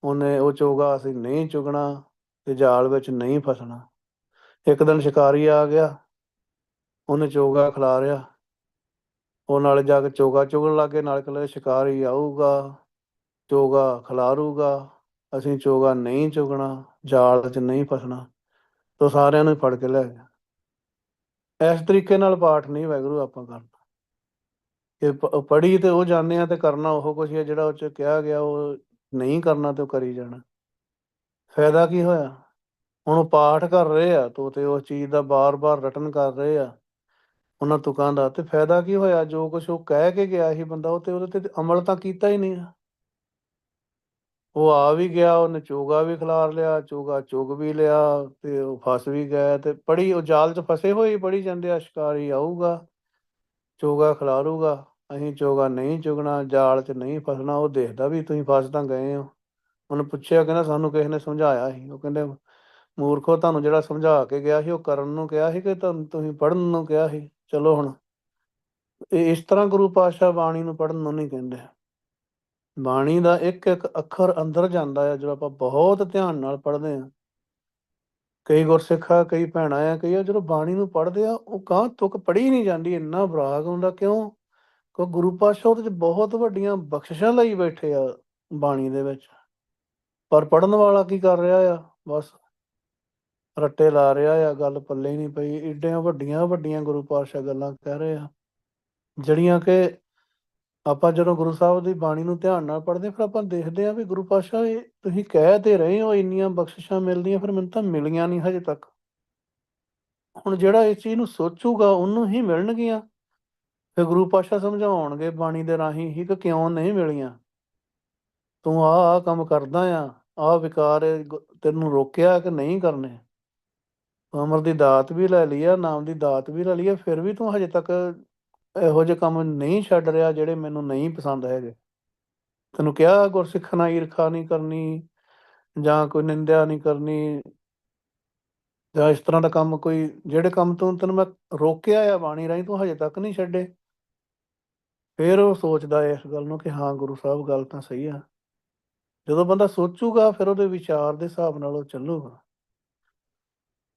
ਉਹਨੇ ਉਹ ਚੋਗਾ ਅਸੀਂ ਨਹੀਂ ਚੁਗਣਾ ਤੇ ਜਾਲ ਵਿੱਚ ਨਹੀਂ ਫਸਣਾ। ਇੱਕ ਦਿਨ ਸ਼ਿਕਾਰੀ ਆ ਗਿਆ, ਉਹਨੇ ਚੋਗਾ ਖਿਲਾਰਿਆ, ਉਹ ਨਾਲੇ ਜਾ ਕੇ ਚੋਗਾ ਚੁਗਣ ਲੱਗ ਗਏ, ਨਾਲੇ ਕਹਿੰਦੇ ਸ਼ਿਕਾਰੀ ਆਊਗਾ, ਚੋਗਾ ਖਿਲਾਰੂਗਾ, ਅਸੀਂ ਚੋਗਾ ਨਹੀਂ ਚੁਗਣਾ, ਜਾਲ 'ਚ ਨਹੀਂ ਫਸਣਾ। ਤੋ ਸਾਰਿਆਂ ਨੂੰ ਫੜ ਕੇ ਲੈ ਗਿਆ। ਇਸ ਤਰੀਕੇ ਨਾਲ ਪਾਠ ਨਹੀਂ ਵਾਹਿਗੁਰੂ ਆਪਾਂ ਕਰਨਾ। ਕਿ ਪੜ੍ਹੀ ਤੇ ਉਹ ਜਾਂਦੇ ਆ ਤੇ ਕਰਨਾ ਉਹ ਕੁਛ ਹੈ ਜਿਹੜਾ ਉਹ 'ਚ ਕਿਹਾ ਗਿਆ, ਉਹ ਨਹੀਂ ਕਰਨਾ ਤੇ ਉਹ ਕਰੀ ਜਾਣਾ। ਫਾਇਦਾ ਕੀ ਹੋਇਆ? ਹੁਣ ਉਹ ਪਾਠ ਕਰ ਰਹੇ ਆ ਤੋਤੇ, ਉਸ ਚੀਜ਼ ਦਾ ਬਾਰ-ਬਾਰ ਰਟਨ ਕਰ ਰਹੇ ਆ ਉਹਨਾਂ ਤੁਕਾਂ ਦਾ, ਤੇ ਫਾਇਦਾ ਕੀ ਹੋਇਆ? ਜੋ ਕੁਛ ਉਹ ਕਹਿ ਕੇ ਗਿਆ ਸੀ ਬੰਦਾ, ਉਹ ਤੇ ਉਹਦੇ ਤੇ ਅਮਲ ਤਾਂ ਕੀਤਾ ਹੀ ਨਹੀਂ। ਉਹ ਆ ਵੀ ਗਿਆ, ਉਹਨੇ ਚੋਗਾ ਵੀ ਖਿਲਾਰ ਲਿਆ, ਚੋਗਾ ਚੁਗ ਵੀ ਲਿਆ, ਤੇ ਉਹ ਫਸ ਵੀ ਗਿਆ। ਤੇ ਪੜੀ ਉਹ ਜਾਲ 'ਚ ਫਸੇ ਹੋਏ ਪੜੀ ਜਾਂਦੇ ਆ, ਸ਼ਿਕਾਰੀ ਆਊਗਾ ਚੋਗਾ ਖਿਲਾਰੂਗਾ, ਅਸੀਂ ਚੋਗਾ ਨਹੀਂ ਚੁਗਣਾ, ਜਾਲ 'ਚ ਨਹੀਂ ਫਸਣਾ। ਉਹ ਦੇਖਦਾ ਵੀ ਤੁਸੀਂ ਫਸ ਤਾਂ ਗਏ ਹੋ। ਉਹਨੇ ਪੁੱਛਿਆ, ਕਹਿੰਦਾ ਸਾਨੂੰ ਕਿਸੇ ਨੇ ਸਮਝਾਇਆ ਸੀ। ਉਹ ਕਹਿੰਦੇ ਮੂਰਖੋ, ਤੁਹਾਨੂੰ ਜਿਹੜਾ ਸਮਝਾ ਕੇ ਗਿਆ ਸੀ ਉਹ ਕਰਨ ਨੂੰ ਕਿਹਾ ਸੀ ਕਿ ਤੁਹਾਨੂੰ ਤੁਸੀਂ ਪੜ੍ਹਨ ਨੂੰ ਕਿਹਾ ਸੀ? ਚਲੋ ਹੁਣ ਇਸ ਤਰ੍ਹਾਂ ਗੁਰੂ ਪਾਤਸ਼ਾਹ ਬਾਣੀ ਨੂੰ ਪੜ੍ਹਨ ਨੂੰ ਨਹੀਂ ਕਹਿੰਦੇ। ਬਾਣੀ ਦਾ ਇੱਕ ਇੱਕ ਅੱਖਰ ਅੰਦਰ ਜਾਂਦਾ ਆ ਜਦੋਂ ਆਪਾਂ ਬਹੁਤ ਧਿਆਨ ਨਾਲ ਪੜ੍ਹਦੇ ਹਾਂ। ਕਈ ਗੁਰਸਿੱਖ ਆ, ਕਈ ਭੈਣਾਂ ਆ, ਕਈ ਆ ਜਦੋਂ ਬਾਣੀ ਨੂੰ ਪੜ੍ਹਦੇ ਆ ਉਹ ਕਾਂ ਤੁਕ ਪੜ੍ਹੀ ਨਹੀਂ ਜਾਂਦੀ, ਇੰਨਾ ਬਰਾਗ ਹੁੰਦਾ। ਕਿਉਂ? ਕਿਉਂ ਗੁਰੂ ਪਾਤਸ਼ਾਹ ਉਹਦੇ 'ਚ ਬਹੁਤ ਵੱਡੀਆਂ ਬਖਸ਼ਿਸ਼ਾਂ ਲਈ ਬੈਠੇ ਆ ਬਾਣੀ ਦੇ ਵਿੱਚ। ਪਰ ਪੜ੍ਹਨ ਵਾਲਾ ਕੀ ਕਰ ਰਿਹਾ ਆ? ਬਸ ਰੱਟੇ ਲਾ ਰਿਹਾ ਆ, ਗੱਲ ਪੱਲੇ ਹੀ ਨਹੀਂ ਪਈ। ਏਡੀਆਂ ਵੱਡੀਆਂ ਵੱਡੀਆਂ ਗੁਰੂ ਪਾਤਸ਼ਾਹ ਗੱਲਾਂ ਕਹਿ ਰਹੇ ਆ, ਜਿਹੜੀਆਂ ਕਿ ਆਪਾਂ ਜਦੋਂ ਗੁਰੂ ਸਾਹਿਬ ਦੀ ਬਾਣੀ ਨੂੰ ਧਿਆਨ ਨਾਲ ਪੜ੍ਹਦੇ ਫਿਰ ਆਪਾਂ ਦੇਖਦੇ ਹਾਂ ਵੀ ਗੁਰੂ ਪਾਤਸ਼ਾਹ ਇਹ ਤੁਸੀਂ ਕਹਿ ਤੇ ਰਹੇ ਹੋ ਇੰਨੀਆਂ ਬਖਸ਼ਿਸ਼ਾਂ ਮਿਲਦੀਆਂ, ਫਿਰ ਮੈਨੂੰ ਤਾਂ ਮਿਲੀਆਂ ਨਹੀਂ ਹਜੇ ਤੱਕ। ਹੁਣ ਜਿਹੜਾ ਇਸ ਚੀਜ਼ ਨੂੰ ਸੋਚੂਗਾ ਉਹਨੂੰ ਹੀ ਮਿਲਣਗੀਆਂ। ਫਿਰ ਗੁਰੂ ਪਾਤਸ਼ਾਹ ਸਮਝਾਉਣਗੇ ਬਾਣੀ ਦੇ ਰਾਹੀਂ ਹੀ ਕਿ ਕਿਉਂ ਨਹੀਂ ਮਿਲੀਆਂ। ਤੂੰ ਆਹ ਕੰਮ ਕਰਦਾ ਆ, ਆਹ ਵਿਕਾਰ ਤੈਨੂੰ ਰੋਕਿਆ ਕਿ ਨਹੀਂ ਕਰਨੇ। ਅਮਰ ਦੀ ਦਾਤ ਵੀ ਲੈ ਲਈ ਆ, ਨਾਮ ਦੀ ਦਾਤ ਵੀ ਲੈ ਲਈ ਆ, ਫਿਰ ਵੀ ਤੂੰ ਹਜੇ ਤੱਕ ਇਹੋ ਜਿਹੇ ਕੰਮ ਨਹੀਂ ਛੱਡ ਰਿਹਾ ਜਿਹੜੇ ਮੈਨੂੰ ਨਹੀਂ ਪਸੰਦ ਹੈਗੇ। ਤੈਨੂੰ ਕਿਹਾ ਗੁਰਸਿੱਖ ਨਾਲ ਈਰਖਾ ਨਹੀਂ ਕਰਨੀ, ਜਾਂ ਕੋਈ ਨਿੰਦਿਆ ਨਹੀਂ ਕਰਨੀ, ਜਾਂ ਇਸ ਤਰ੍ਹਾਂ ਦਾ ਕੰਮ ਕੋਈ ਜਿਹੜੇ ਕੰਮ ਤੋਂ ਤੈਨੂੰ ਮੈਂ ਰੋਕਿਆ ਆ ਬਾਣੀ ਰਾਹੀਂ, ਤੂੰ ਹਜੇ ਤੱਕ ਨਹੀਂ ਛੱਡੇ। ਫਿਰ ਉਹ ਸੋਚਦਾ ਇਸ ਗੱਲ ਨੂੰ ਕਿ ਹਾਂ ਗੁਰੂ ਸਾਹਿਬ ਗੱਲ ਤਾਂ ਸਹੀ ਆ। ਜਦੋਂ ਬੰਦਾ ਸੋਚੂਗਾ ਫਿਰ ਉਹਦੇ ਵਿਚਾਰ ਦੇ ਹਿਸਾਬ ਨਾਲ ਉਹ ਚੱਲੂਗਾ।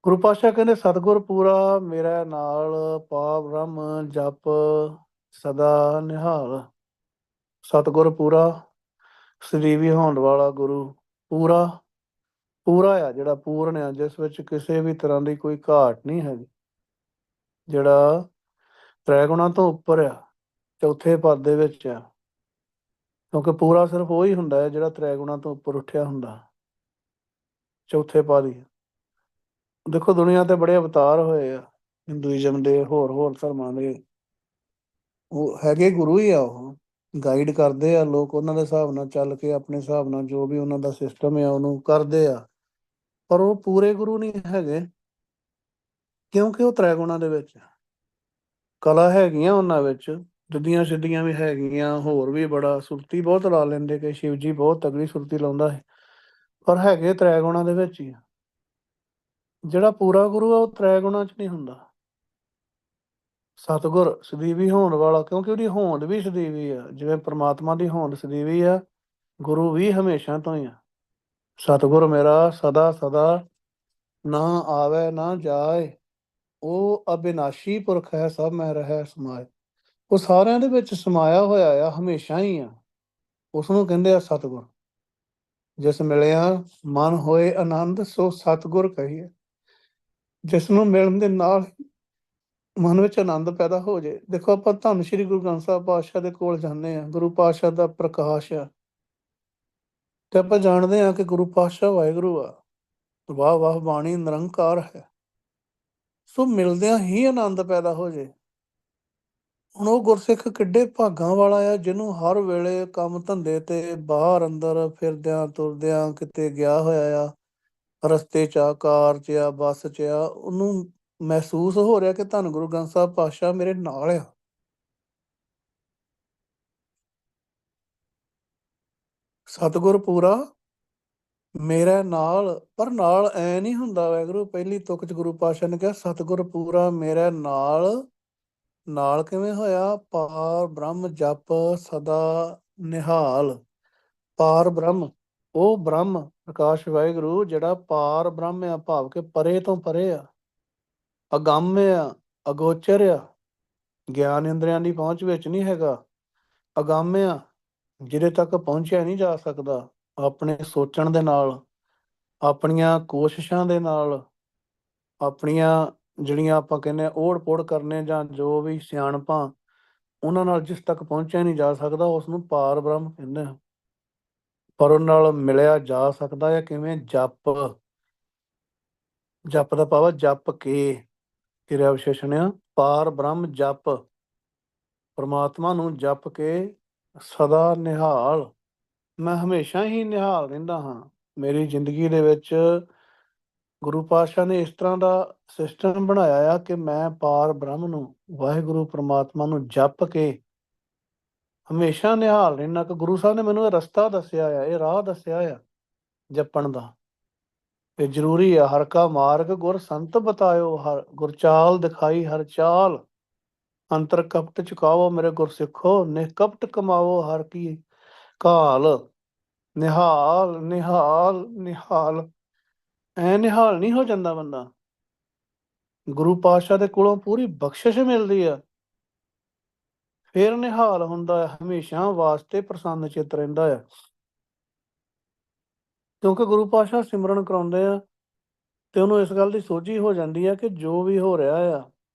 ਗੁਰੂ ਪਾਤਸ਼ਾਹ ਕਹਿੰਦੇ ਸਤਿਗੁਰ ਪੂਰਾ ਮੇਰਾ ਨਾਲ ਪਾ ਬ੍ਰਹਮ ਜਪ ਸਦਾ ਨਿਹਾਲ। ਸਤਿਗੁਰ ਪੂਰਾ, ਸਦੀਵੀ ਹੋਣ ਵਾਲਾ ਗੁਰੂ ਪੂਰਾ, ਪੂਰਾ ਆ ਜਿਹੜਾ ਪੂਰਨ ਆ, ਜਿਸ ਵਿੱਚ ਕਿਸੇ ਵੀ ਤਰ੍ਹਾਂ ਦੀ ਕੋਈ ਘਾਟ ਨਹੀਂ ਹੈਗੀ, ਜਿਹੜਾ ਤ੍ਰੈਗੁਣਾ ਤੋਂ ਉੱਪਰ ਆ, ਚੌਥੇ ਪਦ ਦੇ ਵਿੱਚ ਆ। ਕਿਉਂਕਿ ਪੂਰਾ ਸਿਰਫ ਉਹੀ ਹੁੰਦਾ ਹੈ ਜਿਹੜਾ ਤ੍ਰੈਗੁਣਾ ਤੋਂ ਉੱਪਰ ਉੱਠਿਆ ਹੁੰਦਾ, ਚੌਥੇ ਪਦ ਹੀ। ਦੇਖੋ ਦੁਨੀਆ ਤੇ ਬੜੇ ਅਵਤਾਰ ਹੋਏ ਆ, ਹਿੰਦੂਇਜ਼ਮ ਦੇ, ਹੋਰ ਹੋਰ ਧਰਮਾਂ ਦੇ, ਉਹ ਹੈਗੇ ਗੁਰੂ ਹੀ ਆ। ਉਹ ਗਾਈਡ ਕਰਦੇ ਆ, ਲੋਕ ਉਹਨਾਂ ਦੇ ਹਿਸਾਬ ਨਾਲ ਚੱਲ ਕੇ ਆਪਣੇ ਹਿਸਾਬ ਨਾਲ ਜੋ ਵੀ ਉਹਨਾਂ ਦਾ ਸਿਸਟਮ ਆ ਉਹਨੂੰ ਕਰਦੇ ਆ। ਪਰ ਉਹ ਪੂਰੇ ਗੁਰੂ ਨਹੀਂ ਹੈਗੇ, ਕਿਉਂਕਿ ਉਹ ਤ੍ਰੈਗੁਣਾ ਦੇ ਵਿੱਚ ਆ। ਕਲਾ ਹੈਗੀਆਂ ਉਹਨਾਂ ਵਿੱਚ, ਰਿੱਧੀਆਂ ਸਿੱਧੀਆਂ ਵੀ ਹੈਗੀਆਂ, ਹੋਰ ਵੀ ਬੜਾ, ਸੁਰਤੀ ਬਹੁਤ ਲਾ ਲੈਂਦੇ ਕਿ ਸ਼ਿਵ ਜੀ ਬਹੁਤ ਤਗੜੀ ਸੁਰਤੀ ਲਾਉਂਦਾ ਹੈ, ਪਰ ਹੈਗੇ ਤ੍ਰੈਗੁਣਾ ਦੇ ਵਿੱਚ ਹੀ ਆ। ਜਿਹੜਾ ਪੂਰਾ ਗੁਰੂ ਆ ਉਹ ਤ੍ਰੈਗੁਣਾ 'ਚ ਨਹੀਂ ਹੁੰਦਾ। ਸਤਿਗੁਰ ਸਦੀਵੀ ਹੋਣ ਵਾਲਾ, ਕਿਉਂਕਿ ਉਹਦੀ ਹੋਂਦ ਵੀ ਸਦੀਵੀ ਆ, ਜਿਵੇਂ ਪ੍ਰਮਾਤਮਾ ਦੀ ਹੋਂਦ ਸਦੀਵੀ ਆ, ਗੁਰੂ ਵੀ ਹਮੇਸ਼ਾ ਤੋਂ ਹੀ ਆ। ਸਤਿਗੁਰ ਮੇਰਾ ਸਦਾ ਸਦਾ ਨਾ ਆਵੇ ਨਾ ਜਾਏ, ਉਹ ਅਬਿਨਾਸ਼ੀ ਪੁਰਖ ਹੈ, ਸਭ ਮੈਂ ਰਹਿ ਸਮਾਏ। ਉਹ ਸਾਰਿਆਂ ਦੇ ਵਿੱਚ ਸਮਾਇਆ ਹੋਇਆ ਆ, ਹਮੇਸ਼ਾ ਹੀ ਆ। ਉਸ ਨੂੰ ਕਹਿੰਦੇ ਆ ਸਤਿਗੁਰ। ਜਿਸ ਮਿਲਿਆ ਮਨ ਹੋਏ ਆਨੰਦ, ਸੋ ਸਤਿਗੁਰ ਕਹੀਏ। ਜਿਸ ਨੂੰ ਮਿਲਣ ਦੇ ਨਾਲ ਮਨ ਵਿੱਚ ਆਨੰਦ ਪੈਦਾ ਹੋ ਜਾਏ। ਦੇਖੋ ਆਪਾਂ ਧੰਨ ਸ਼੍ਰੀ ਗੁਰੂ ਗ੍ਰੰਥ ਸਾਹਿਬ ਪਾਤਸ਼ਾਹ ਦੇ ਕੋਲ ਜਾਂਦੇ ਹਾਂ, ਗੁਰੂ ਪਾਤਸ਼ਾਹ ਦਾ ਪ੍ਰਕਾਸ਼ ਆ, ਤੇ ਆਪਾਂ ਜਾਣਦੇ ਹਾਂ ਕਿ ਗੁਰੂ ਪਾਤਸ਼ਾਹ ਵਾਹਿਗੁਰੂ ਆ। ਵਾਹ ਵਾਹ ਬਾਣੀ ਨਿਰੰਕਾਰ ਹੈ। ਸੋ ਮਿਲਦਿਆਂ ਹੀ ਆਨੰਦ ਪੈਦਾ ਹੋ ਜਾਏ। ਹੁਣ ਉਹ ਗੁਰਸਿੱਖ ਕਿੱਡੇ ਭਾਗਾਂ ਵਾਲਾ ਆ, ਜਿਹਨੂੰ ਹਰ ਵੇਲੇ ਕੰਮ ਧੰਦੇ ਤੇ ਬਾਹਰ ਅੰਦਰ ਫਿਰਦਿਆਂ ਤੁਰਦਿਆਂ ਕਿਤੇ ਗਿਆ ਹੋਇਆ ਆ, ਰਸਤੇ 'ਚ ਆ, ਕਾਰ 'ਚ ਆ, ਬੱਸ 'ਚ ਆ, ਉਹਨੂੰ ਮਹਿਸੂਸ ਹੋ ਰਿਹਾ ਕਿ ਧੰਨ ਗੁਰੂ ਗ੍ਰੰਥ ਸਾਹਿਬ ਪਾਤਸ਼ਾਹ ਮੇਰੇ ਨਾਲ ਆ। ਸਤਿਗੁਰ ਪੂਰਾ ਮੇਰਾ ਨਾਲ, ਪਰ ਨਾਲ ਐ ਨਹੀਂ ਹੁੰਦਾ। ਵਾਹਿਗੁਰੂ ਪਹਿਲੀ ਤੁਕ 'ਚ ਗੁਰੂ ਪਾਤਸ਼ਾਹ ਨੇ ਕਿਹਾ ਸਤਿਗੁਰ ਪੂਰਾ ਮੇਰਾ ਨਾਲ। ਨਾਲ ਕਿਵੇਂ ਹੋਇਆ? ਪਾਰ ਬ੍ਰਹਮ ਜਪ ਸਦਾ ਨਿਹਾਲ। ਪਾਰ ਬ੍ਰਹਮ, ਉਹ ਬ੍ਰਹਮ ਪ੍ਰਕਾਸ਼ ਵਾਹਿਗੁਰੂ ਜਿਹੜਾ ਪਾਰ ਬ੍ਰਹਮ ਆ, ਭਾਵ ਕਿ ਪਰੇ ਤੋਂ ਪਰੇ ਆ, ਅਗੰਮ ਆ, ਅਗੋਚਰ ਆ, ਗਿਆਨ ਇੰਦਰੀਆਂ ਦੀ ਪਹੁੰਚ ਵਿੱਚ ਨਹੀਂ ਹੈਗਾ, ਅਗੰਮ ਆ, ਜਿਹਦੇ ਤੱਕ ਪਹੁੰਚਿਆ ਨਹੀਂ ਜਾ ਸਕਦਾ ਆਪਣੇ ਸੋਚਣ ਦੇ ਨਾਲ, ਆਪਣੀਆਂ ਕੋਸ਼ਿਸ਼ਾਂ ਦੇ ਨਾਲ, ਆਪਣੀਆਂ ਜਿਹੜੀਆਂ ਆਪਾਂ ਕਹਿੰਦੇ ਹਾਂ ਓੜ ਪੋੜ ਕਰਨੇ, ਜਾਂ ਜੋ ਵੀ ਸਿਆਣਪਾਂ, ਉਹਨਾਂ ਨਾਲ ਜਿਸ ਤੱਕ ਪਹੁੰਚਿਆ ਨਹੀਂ ਜਾ ਸਕਦਾ ਉਸ ਨੂੰ ਪਾਰ ਬ੍ਰਹਮ ਕਹਿੰਦੇ ਆ। ਪਰ ਉਹ ਨਾਲ ਮਿਲਿਆ ਜਾ ਸਕਦਾ ਹੈ ਕਿਵੇਂ? ਜਪ। ਜਪ ਦਾ ਭਾਵ ਜਪ ਕੇ, ਕਿਰਿਆ ਵਿਸ਼ੇਸ਼ਣ ਆ। ਪਾਰ ਬ੍ਰਹਮ ਜਪ, ਪਰਮਾਤਮਾ ਨੂੰ ਜਪ ਕੇ ਸਦਾ ਨਿਹਾਲ। ਮੈਂ ਹਮੇਸ਼ਾ ਹੀ ਨਿਹਾਲ ਰਹਿੰਦਾ ਹਾਂ। ਮੇਰੀ ਜ਼ਿੰਦਗੀ ਦੇ ਵਿੱਚ ਗੁਰੂ ਪਾਤਸ਼ਾਹ ਨੇ ਇਸ ਤਰ੍ਹਾਂ ਦਾ ਸਿਸਟਮ ਬਣਾਇਆ ਆ ਕਿ ਮੈਂ ਪਾਰ ਬ੍ਰਹਮ ਨੂੰ, ਵਾਹਿਗੁਰੂ ਪ੍ਰਮਾਤਮਾ ਨੂੰ ਜਪ ਕੇ ਹਮੇਸ਼ਾ ਨਿਹਾਲ ਰਹਿਣਾ। ਕਿ ਗੁਰੂ ਸਾਹਿਬ ਨੇ ਮੈਨੂੰ ਇਹ ਰਸਤਾ ਦੱਸਿਆ ਆ, ਇਹ ਰਾਹ ਦੱਸਿਆ ਆ ਜਪਣ ਦਾ। ਇਹ ਜ਼ਰੂਰੀ ਆ। ਹਰ ਕਾ ਮਾਰਗ ਗੁਰ ਸੰਤ ਬਤਾਇਓ, ਹਰ ਗੁਰ ਚਾਲ ਦਿਖਾਈ ਹਰ ਚਾਲ। ਅੰਤਰ ਕਪਟ ਚੁਕਾਵੋ ਮੇਰੇ ਗੁਰ ਸਿੱਖੋ, ਨਿਕਪਟ ਕਮਾਵੋ ਹਰ ਕੀ ਕਾਲ। ਨਿਹਾਲ ਨਿਹਾਲ ਨਿਹਾਲ, ਐ ਨਿਹਾਲ ਨਹੀਂ ਹੋ ਜਾਂਦਾ ਬੰਦਾ। ਗੁਰੂ ਪਾਤਸ਼ਾਹ ਦੇ ਕੋਲੋਂ ਪੂਰੀ ਬਖਸ਼ਿਸ਼ ਮਿਲਦੀ ਆ, ਫਿਰ ਨਿਹਾਲ ਹੁੰਦਾ ਹੈ। ਹਮੇਸ਼ਾ ਵਾਸਤੇ ਪ੍ਰਸੰਨ ਚਿੱਤ ਰਹਿੰਦਾ ਆ, ਕਿਉਂਕਿ ਗੁਰੂ ਪਾਤਸ਼ਾਹ ਸਿਮਰਨ ਕਰਾਉਂਦੇ ਆ ਤੇ ਉਹਨੂੰ ਇਸ ਗੱਲ ਦੀ ਸੋਝੀ ਹੋ ਜਾਂਦੀ ਆ ਕਿ ਜੋ ਵੀ ਹੋ ਰਿਹਾ ਆ,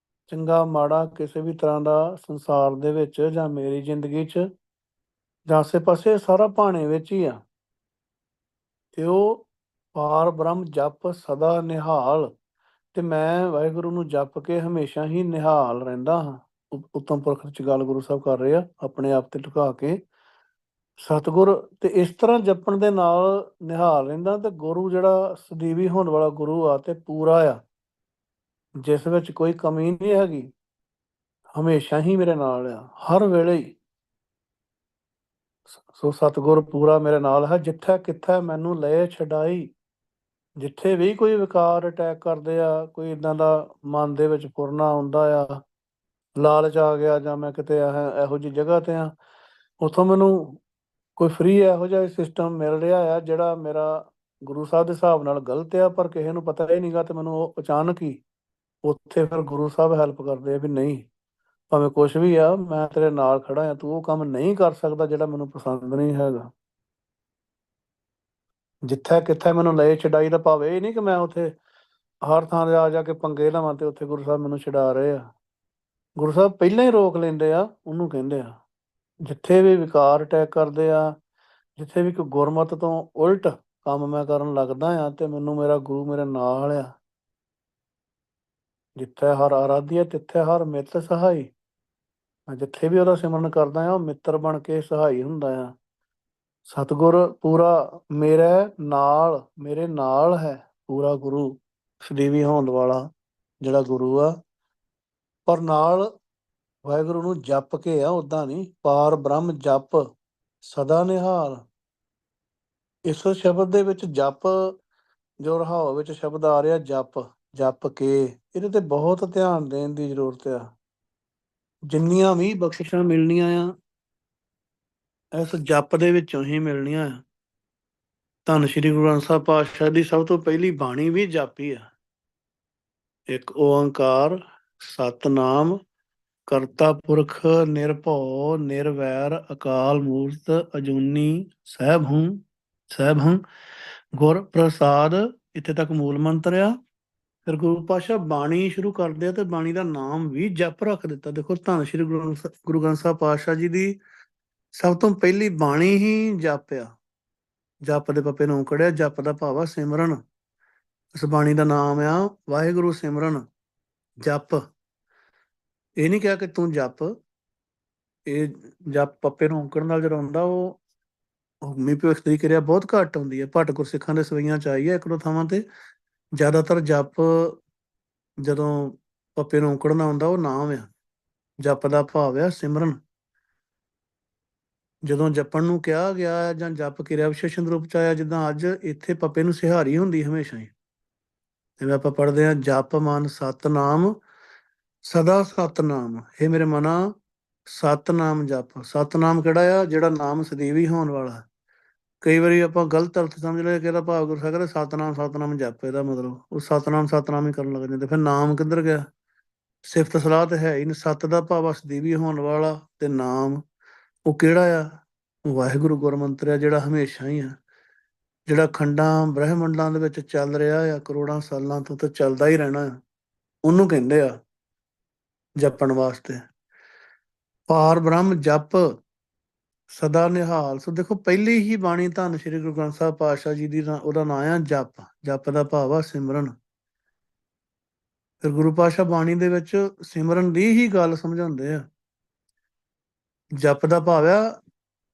ਚੰਗਾ ਮਾੜਾ ਕਿਸੇ ਵੀ ਤਰ੍ਹਾਂ ਦਾ ਸੰਸਾਰ ਦੇ ਵਿੱਚ ਜਾਂ ਮੇਰੀ ਜ਼ਿੰਦਗੀ 'ਚ ਜਾਂ ਆਸੇ ਪਾਸੇ, ਸਾਰਾ ਭਾਣੇ ਵਿੱਚ ਹੀ ਆ। ਤੇ ਉਹ ਪਾਰ ਬ੍ਰਹਮ ਜਪ ਸਦਾ ਨਿਹਾਲ। ਤੇ ਮੈਂ ਵਾਹਿਗੁਰੂ ਨੂੰ ਜਪ ਕੇ ਹਮੇਸ਼ਾ ਹੀ ਨਿਹਾਲ ਰਹਿੰਦਾ ਹਾਂ। ਉੱਤਮ ਪੁਰਖ 'ਚ ਗੱਲ ਗੁਰੂ ਸਾਹਿਬ ਕਰ ਰਹੇ ਆ, ਆਪਣੇ ਆਪ ਤੇ ਝੁਕਾ ਕੇ ਸਤਿਗੁਰ। ਤੇ ਇਸ ਤਰ੍ਹਾਂ ਜਪਣ ਦੇ ਨਾਲ ਨਿਹਾਲ ਰਹਿੰਦਾ। ਤੇ ਗੁਰੂ ਜਿਹੜਾ ਸਦੀਵੀ ਹੋਣ ਵਾਲਾ ਗੁਰੂ ਆ ਤੇ ਪੂਰਾ ਆ, ਜਿਸ ਵਿੱਚ ਕੋਈ ਕਮੀ ਨਹੀਂ ਹੈਗੀ, ਹਮੇਸ਼ਾ ਹੀ ਮੇਰੇ ਨਾਲ ਆ, ਹਰ ਵੇਲੇ ਹੀ। ਸੋ ਸਤਿਗੁਰ ਪੂਰਾ ਮੇਰੇ ਨਾਲ ਹੈ, ਜਿੱਥੇ ਕਿੱਥੇ ਮੈਨੂੰ ਲਏ ਛਡਾਈ। ਜਿੱਥੇ ਵੀ ਕੋਈ ਵਿਕਾਰ ਅਟੈਕ ਕਰਦੇ ਆ, ਕੋਈ ਇਦਾਂ ਦਾ ਮਨ ਦੇ ਵਿੱਚ ਫੁਰਨਾ ਆਉਂਦਾ ਆ, ਲਾਲਚ ਆ ਗਿਆ, ਜਾਂ ਮੈਂ ਕਿਤੇ ਇਹੋ ਜਿਹੀ ਜਗ੍ਹਾ ਤੇ ਆ, ਉੱਥੋਂ ਮੈਨੂੰ ਕੋਈ ਫ੍ਰੀ ਇਹੋ ਜਿਹਾ ਸਿਸਟਮ ਮਿਲ ਰਿਹਾ ਆ ਜਿਹੜਾ ਮੇਰਾ ਗੁਰੂ ਸਾਹਿਬ ਦੇ ਹਿਸਾਬ ਨਾਲ ਗਲਤ ਆ, ਪਰ ਕਿਸੇ ਨੂੰ ਪਤਾ ਹੀ ਨਹੀਂਗਾ। ਤੇ ਮੈਨੂੰ ਉਹ ਅਚਾਨਕ ਹੀ ਉੱਥੇ ਫਿਰ ਗੁਰੂ ਸਾਹਿਬ ਹੈਲਪ ਕਰਦੇ ਆ ਵੀ ਨਹੀਂ, ਭਾਵੇਂ ਕੁਛ ਵੀ ਆ, ਮੈਂ ਤੇਰੇ ਨਾਲ ਖੜਾ ਆ, ਤੂੰ ਉਹ ਕੰਮ ਨਹੀਂ ਕਰ ਸਕਦਾ ਜਿਹੜਾ ਮੈਨੂੰ ਪਸੰਦ ਨਹੀਂ ਹੈਗਾ। ਜਿੱਥੇ ਕਿੱਥੇ ਮੈਨੂੰ ਲਏ ਛਡਾਈ ਦਾ ਭਾਵ ਇਹ ਨਹੀਂ ਕਿ ਮੈਂ ਉੱਥੇ ਹਰ ਥਾਂ ਤੇ ਆ ਜਾ ਕੇ ਪੰਗੇ ਲਵਾਂ ਤੇ ਉੱਥੇ ਗੁਰੂ ਸਾਹਿਬ ਮੈਨੂੰ ਛਡਾ ਰਹੇ ਆ। ਗੁਰੂ ਸਾਹਿਬ ਪਹਿਲਾਂ ਹੀ ਰੋਕ ਲੈਂਦੇ ਆ, ਉਹਨੂੰ ਕਹਿੰਦੇ ਆ। ਜਿੱਥੇ ਵੀ ਵਿਕਾਰ ਅਟੈਕ ਕਰਦੇ ਆ, ਜਿੱਥੇ ਵੀ ਕੋਈ ਗੁਰਮਤ ਤੋਂ ਉਲਟ ਕੰਮ ਮੈਂ ਕਰਨ ਲੱਗਦਾ ਆ, ਤੇ ਮੈਨੂੰ ਮੇਰਾ ਗੁਰੂ ਮੇਰੇ ਨਾਲ ਆ। ਜਿੱਥੇ ਹਰ ਆਰਾਧਿਆ ਤਿੱਥੇ ਹਰ ਮਿੱਤ ਸਹਾਈ। ਮੈਂ ਜਿੱਥੇ ਵੀ ਉਹਦਾ ਸਿਮਰਨ ਕਰਦਾ ਆ, ਉਹ ਮਿੱਤਰ ਬਣ ਕੇ ਸਹਾਈ ਹੁੰਦਾ ਆ। ਸਤਿਗੁਰ ਪੂਰਾ ਮੇਰੇ ਨਾਲ ਹੈ, ਪੂਰਾ ਗੁਰੂ ਸਦੀਵੀ ਹੋਣ ਵਾਲਾ ਜਿਹੜਾ ਗੁਰੂ ਆ। ਪਰ ਨਾਲ ਵਾਹਿਗੁਰੂ ਨੂੰ ਜਪ ਕੇ ਆ, ਉੱਦਾਂ ਨਹੀਂ। ਪਾਰ ਬ੍ਰਹਮ ਜਪ ਸਦਾ ਨਿਹਾਲ। ਇਸ ਸ਼ਬਦ ਦੇ ਵਿੱਚ ਜਪ, ਜੋ ਰਹਾਉ ਵਿੱਚ ਸ਼ਬਦ ਆ ਰਿਹਾ ਜਪ, ਜਪ ਕੇ, ਇਹਦੇ ਤੇ ਬਹੁਤ ਧਿਆਨ ਦੇਣ ਦੀ ਜ਼ਰੂਰਤ ਆ। ਜਿੰਨੀਆਂ ਵੀ ਬਖਸ਼ਿਸ਼ਾਂ ਮਿਲਣੀਆਂ ਆ, ਇਸ ਜਪ ਦੇ ਵਿੱਚੋਂ ਹੀ ਮਿਲਣੀਆਂ ਆ। ਧੰਨ ਸ਼੍ਰੀ ਗੁਰੂ ਗ੍ਰੰਥ ਸਾਹਿਬ ਪਾਤਸ਼ਾਹ ਦੀ ਸਭ ਤੋਂ ਪਹਿਲੀ ਬਾਣੀ ਵੀ ਜਪ ਹੀ ਆ। ਇੱਕ ਓੰਕਾਰ ਸਤਿਨਾਮ ਕਰਤਾ ਪੁਰਖ ਨਿਰਭਉ ਨਿਰਵੈਰ ਅਕਾਲ ਮੂਰਤ ਅਜੂਨੀ ਸਹਿਬ ਹੂੰ ਗੁਰ ਪ੍ਰਸਾਦ। ਇੱਥੇ ਤੱਕ ਮੂਲ ਮੰਤਰ ਆ। ਫਿਰ ਗੁਰੂ ਪਾਤਸ਼ਾਹ ਬਾਣੀ ਸ਼ੁਰੂ ਕਰਦੇ ਆ ਤੇ ਬਾਣੀ ਦਾ ਨਾਮ ਵੀ ਜਪ ਰੱਖ ਦਿੱਤਾ। ਦੇਖੋ, ਧੰਨ ਸ਼੍ਰੀ ਗੁਰੂ ਗ੍ਰੰਥ ਸਾਹਿਬ ਪਾਤਸ਼ਾਹ ਜੀ ਦੀ ਸਭ ਤੋਂ ਪਹਿਲੀ ਬਾਣੀ ਹੀ ਜਪ ਆ। ਜਪ ਦੇ ਪੱਪੇ ਨੂੰ ਕੜਿਆ, ਜਪ ਦਾ ਭਾਵ ਆ ਸਿਮਰਨ। ਇਸ ਬਾਣੀ ਦਾ ਨਾਮ ਆ ਵਾਹਿਗੁਰੂ ਸਿਮਰਨ ਜਪ। ਇਹ ਨਹੀਂ ਕਿਹਾ ਕਿ ਤੂੰ ਜਪ। ਇਹ ਜਪ ਪੱਪੇ ਨੂੰ ਔਂਕੜ ਨਾਲ ਜਿਹੜਾ ਹੁੰਦਾ, ਉਹ ਹੁਕਮੀ ਭਵਿੱਖ ਦੀ ਕਿਰਿਆ ਬਹੁਤ ਘੱਟ ਹੁੰਦੀ ਹੈ। ਭੱਟ ਗੁਰਸਿੱਖਾਂ ਦੇ ਸਵਈਆਂ 'ਚ ਆਈ ਹੈ ਇੱਕ ਦੋ ਥਾਵਾਂ ਤੇ। ਜ਼ਿਆਦਾਤਰ ਜਪ ਜਦੋਂ ਪੱਪੇ ਨੂੰ ਔਂਕੜ ਨਾ ਹੁੰਦਾ, ਉਹ ਨਾਮ ਆ। ਜਪ ਦਾ ਭਾਵ ਆ ਸਿਮਰਨ। ਜਦੋਂ ਜਪਣ ਨੂੰ ਕਿਹਾ ਗਿਆ ਜਾਂ ਜਪ ਕਿਰਿਆ ਵਿਸ਼ੇਸ਼ਣ ਰੂਪ 'ਚ ਆਇਆ, ਜਿੱਦਾਂ ਅੱਜ ਇੱਥੇ ਪੱਪੇ ਨੂੰ ਸਿਹਾਰੀ ਹੁੰਦੀ ਹਮੇਸ਼ਾ ਹੀ। ਜਿਵੇਂ ਆਪਾਂ ਪੜ੍ਹਦੇ ਹਾਂ, ਜਪ ਮਨ ਸਤਨਾਮ ਸਦਾ ਸਤਨਾਮ। ਇਹ ਮੇਰੇ ਮਨਾ ਸਤਨਾਮ ਜਪ। ਸਤਨਾਮ ਕਿਹੜਾ ਆ? ਜਿਹੜਾ ਨਾਮ ਸਦੀਵੀ ਹੋਣ ਵਾਲਾ। ਕਈ ਵਾਰੀ ਆਪਾਂ ਗਲਤ ਅਰਥ ਸਮਝ ਲਏ ਕਿ ਇਹਦਾ ਭਾਵ ਗੁਰੂ ਸਾਹਿਬ ਕਹਿੰਦੇ ਸਤਨਾਮ ਸਤਨਾਮ ਜਪ, ਇਹਦਾ ਮਤਲਬ ਉਹ ਸਤਨਾਮ ਸਤਨਾਮ ਹੀ ਕਰਨ ਲੱਗ ਜਾਂਦੇ। ਫਿਰ ਨਾਮ ਕਿੱਧਰ ਗਿਆ? ਸਿਫਤ ਸਲਾਹ ਤਾਂ ਹੈ ਹੀ ਨਹੀਂ। ਸੱਤ ਦਾ ਭਾਵ ਆ ਸਦੀਵੀ ਹੋਣ ਵਾਲਾ, ਤੇ ਨਾਮ ਉਹ ਕਿਹੜਾ ਆ? ਵਾਹਿਗੁਰੂ ਗੁਰਮੰਤਰ ਆ, ਜਿਹੜਾ ਹਮੇਸ਼ਾ ਹੀ ਆ, ਜਿਹੜਾ ਖੰਡਾਂ ਬ੍ਰਹਿਮੰਡਾਂ ਦੇ ਵਿੱਚ ਚੱਲ ਰਿਹਾ ਆ ਕਰੋੜਾਂ ਸਾਲਾਂ ਤੋਂ, ਤੇ ਚੱਲਦਾ ਹੀ ਰਹਿਣਾ ਆ। ਉਹਨੂੰ ਕਹਿੰਦੇ ਆ ਜਪਣ ਵਾਸਤੇ। ਪਾਰ ਬ੍ਰਹਮ ਜਪ ਸਦਾ ਨਿਹਾਲ। ਸੋ ਦੇਖੋ, ਪਹਿਲੀ ਹੀ ਬਾਣੀ ਧੰਨ ਸ਼੍ਰੀ ਗੁਰੂ ਗ੍ਰੰਥ ਸਾਹਿਬ ਪਾਤਸ਼ਾਹ ਜੀ ਦੀ, ਉਹਦਾ ਨਾਂ ਆ ਜਪ। ਜਪ ਦਾ ਭਾਵ ਆ ਸਿਮਰਨ। ਫਿਰ ਗੁਰੂ ਪਾਤਸ਼ਾਹ ਬਾਣੀ ਦੇ ਵਿੱਚ ਸਿਮਰਨ ਦੀ ਹੀ ਗੱਲ ਸਮਝਾਉਂਦੇ ਆ। ਜਪ ਦਾ ਭਾਵ ਆ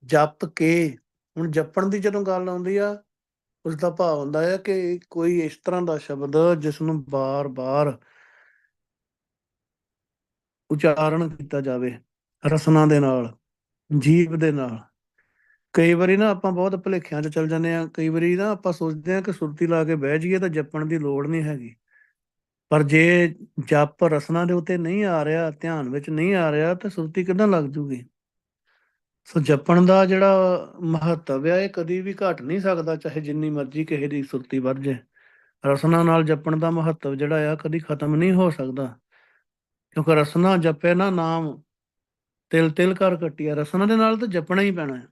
ਜਪ ਕੇ, ਹੁਣ ਜਪਣ ਦੀ ਜਦੋਂ ਗੱਲ ਆਉਂਦੀ ਆ, ਉਸ ਦਾ ਭਾਵ ਹੁੰਦਾ ਹੈ ਕਿ ਕੋਈ ਇਸ ਤਰ੍ਹਾਂ ਦਾ ਸ਼ਬਦ ਜਿਸ ਨੂੰ ਬਾਰ-ਬਾਰ ਉਚਾਰਨ ਕੀਤਾ ਜਾਵੇ ਰਸਨਾ ਦੇ ਨਾਲ, ਜੀਭ ਦੇ ਨਾਲ। ਕਈ ਵਾਰੀ ਨਾ ਆਪਾਂ ਬਹੁਤ ਭੁਲੇਖਿਆਂ 'ਚ ਚੱਲ ਜਾਂਦੇ ਆ, ਕਈ ਵਾਰੀ ਨਾ ਆਪਾਂ ਸੋਚਦੇ ਹਾਂ ਕਿ ਸੁਰਤੀ ਲਾ ਕੇ ਬਹਿ ਜਾਈਏ ਤਾਂ ਜਪਣ ਦੀ ਲੋੜ ਨਹੀਂ ਹੈਗੀ। ਪਰ ਜੇ ਜਪ ਰਸਨਾ ਦੇ ਉੱਤੇ ਨਹੀਂ ਆ ਰਿਹਾ, ਧਿਆਨ ਵਿੱਚ ਨਹੀਂ ਆ ਰਿਹਾ, ਤਾਂ ਸੁਰਤੀ ਕਿੱਦਾਂ ਲੱਗ ਜੂਗੀ। ਸੋ ਜਪਣ ਦਾ ਜਿਹੜਾ ਮਹੱਤਵ ਆ, ਇਹ ਕਦੀ ਵੀ ਘਟ ਨਹੀਂ ਸਕਦਾ, ਚਾਹੇ ਜਿੰਨੀ ਮਰਜ਼ੀ ਕਿਸੇ ਦੀ ਸੁਰਤੀ ਵੱਧ ਜਾਏ। ਰਸਨਾ ਨਾਲ ਜਪਣ ਦਾ ਮਹੱਤਵ ਜਿਹੜਾ ਆ, ਕਦੀ ਖਤਮ ਨਹੀਂ ਹੋ ਸਕਦਾ। ਕਿਉਂਕਿ ਰਸਨਾ ਜਪੇ ਨਾ ਨਾਮ, ਤਿਲ ਤਿਲ ਕਰ ਕੱਟਿਆ। ਰਸਨਾ ਦੇ ਨਾਲ ਤਾਂ ਜਪਣਾ ਹੀ ਪੈਣਾ ਹੈ।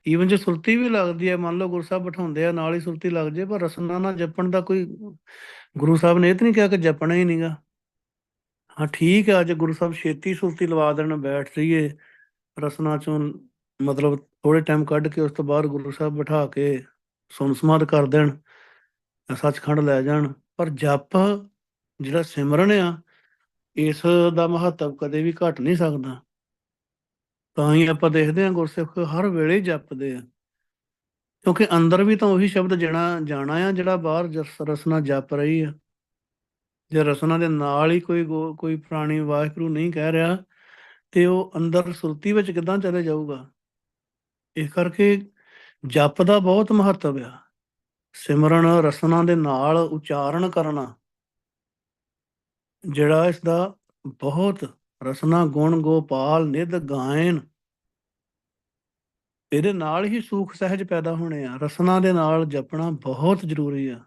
ਈਵਨ ਜੇ ਸੁਰਤੀ ਵੀ ਲੱਗਦੀ ਹੈ, ਮੰਨ ਲਓ ਗੁਰੂ ਸਾਹਿਬ ਬਿਠਾਉਂਦੇ ਆ, ਨਾਲ ਹੀ ਸੁਰਤੀ ਲੱਗ ਜੇ, ਪਰ ਰਸਨਾ ਨਾਲ ਜਪਣ ਦਾ ਕੋਈ, ਗੁਰੂ ਸਾਹਿਬ ਨੇ ਇਹ ਤਾਂ ਨਹੀਂ ਕਿਹਾ ਕਿ ਜਪਣਾ ਹੀ ਨਹੀਂਗਾ। ਹਾਂ ਠੀਕ ਹੈ, ਅੱਜ ਗੁਰੂ ਸਾਹਿਬ ਛੇਤੀ ਸੁਰਤੀ ਲਵਾ ਦੇਣ, ਬੈਠ ਜਾਈਏ ਰਸਨਾ ਚੋਂ, ਮਤਲਬ ਥੋੜੇ ਟਾਈਮ ਕੱਢ ਕੇ ਉਸ ਤੋਂ ਬਾਅਦ ਗੁਰੂ ਸਾਹਿਬ ਬਿਠਾ ਕੇ ਸੁੰਨ ਸਮਾਧ ਕਰ ਦੇਣ, ਸੱਚਖੰਡ ਲੈ ਜਾਣ। ਪਰ ਜਪ ਜਿਹੜਾ ਸਿਮਰਨ ਆ, ਇਸ ਦਾ ਮਹੱਤਵ ਕਦੇ ਵੀ ਘਟ ਨਹੀਂ ਸਕਦਾ। ਤਾਂ ਹੀ ਆਪਾਂ ਦੇਖਦੇ ਹਾਂ ਗੁਰਸਿੱਖ ਹਰ ਵੇਲੇ ਜਪਦੇ ਆ, ਕਿਉਂਕਿ ਅੰਦਰ ਵੀ ਤਾਂ ਉਹੀ ਸ਼ਬਦ ਜਾਣਾ ਆ ਜਿਹੜਾ ਬਾਹਰ ਰਸਨਾ ਜਪ ਰਹੀ ਆ। ਜੇ ਰਸਨਾ ਦੇ ਨਾਲ ਹੀ ਕੋਈ ਪ੍ਰਾਣੀ ਵਾਹਿਗੁਰੂ ਨਹੀਂ ਕਹਿ ਰਿਹਾ, ਤੇ ਉਹ ਅੰਦਰ ਸੁਰਤੀ ਵਿੱਚ ਕਿੱਦਾਂ ਚਲੇ ਜਾਊਗਾ। ਇਸ ਕਰਕੇ ਜਪ ਦਾ ਬਹੁਤ ਮਹੱਤਵ ਆ। ਸਿਮਰਨ ਰਸਨਾ ਦੇ ਨਾਲ ਉਚਾਰਨ ਕਰਨਾ, ਜਿਹੜਾ ਇਸਦਾ ਬਹੁਤ, ਰਸਨਾ ਗੁਣ ਗੋਪਾਲ ਨਿਧ ਗਾਇਨ, ਇਹਦੇ ਨਾਲ ਹੀ ਸੂਖ ਸਹਿਜ ਪੈਦਾ ਹੋਣੇ ਆ। ਰਸਨਾ ਦੇ ਨਾਲ ਜਪਣਾ ਬਹੁਤ ਜ਼ਰੂਰੀ ਆ।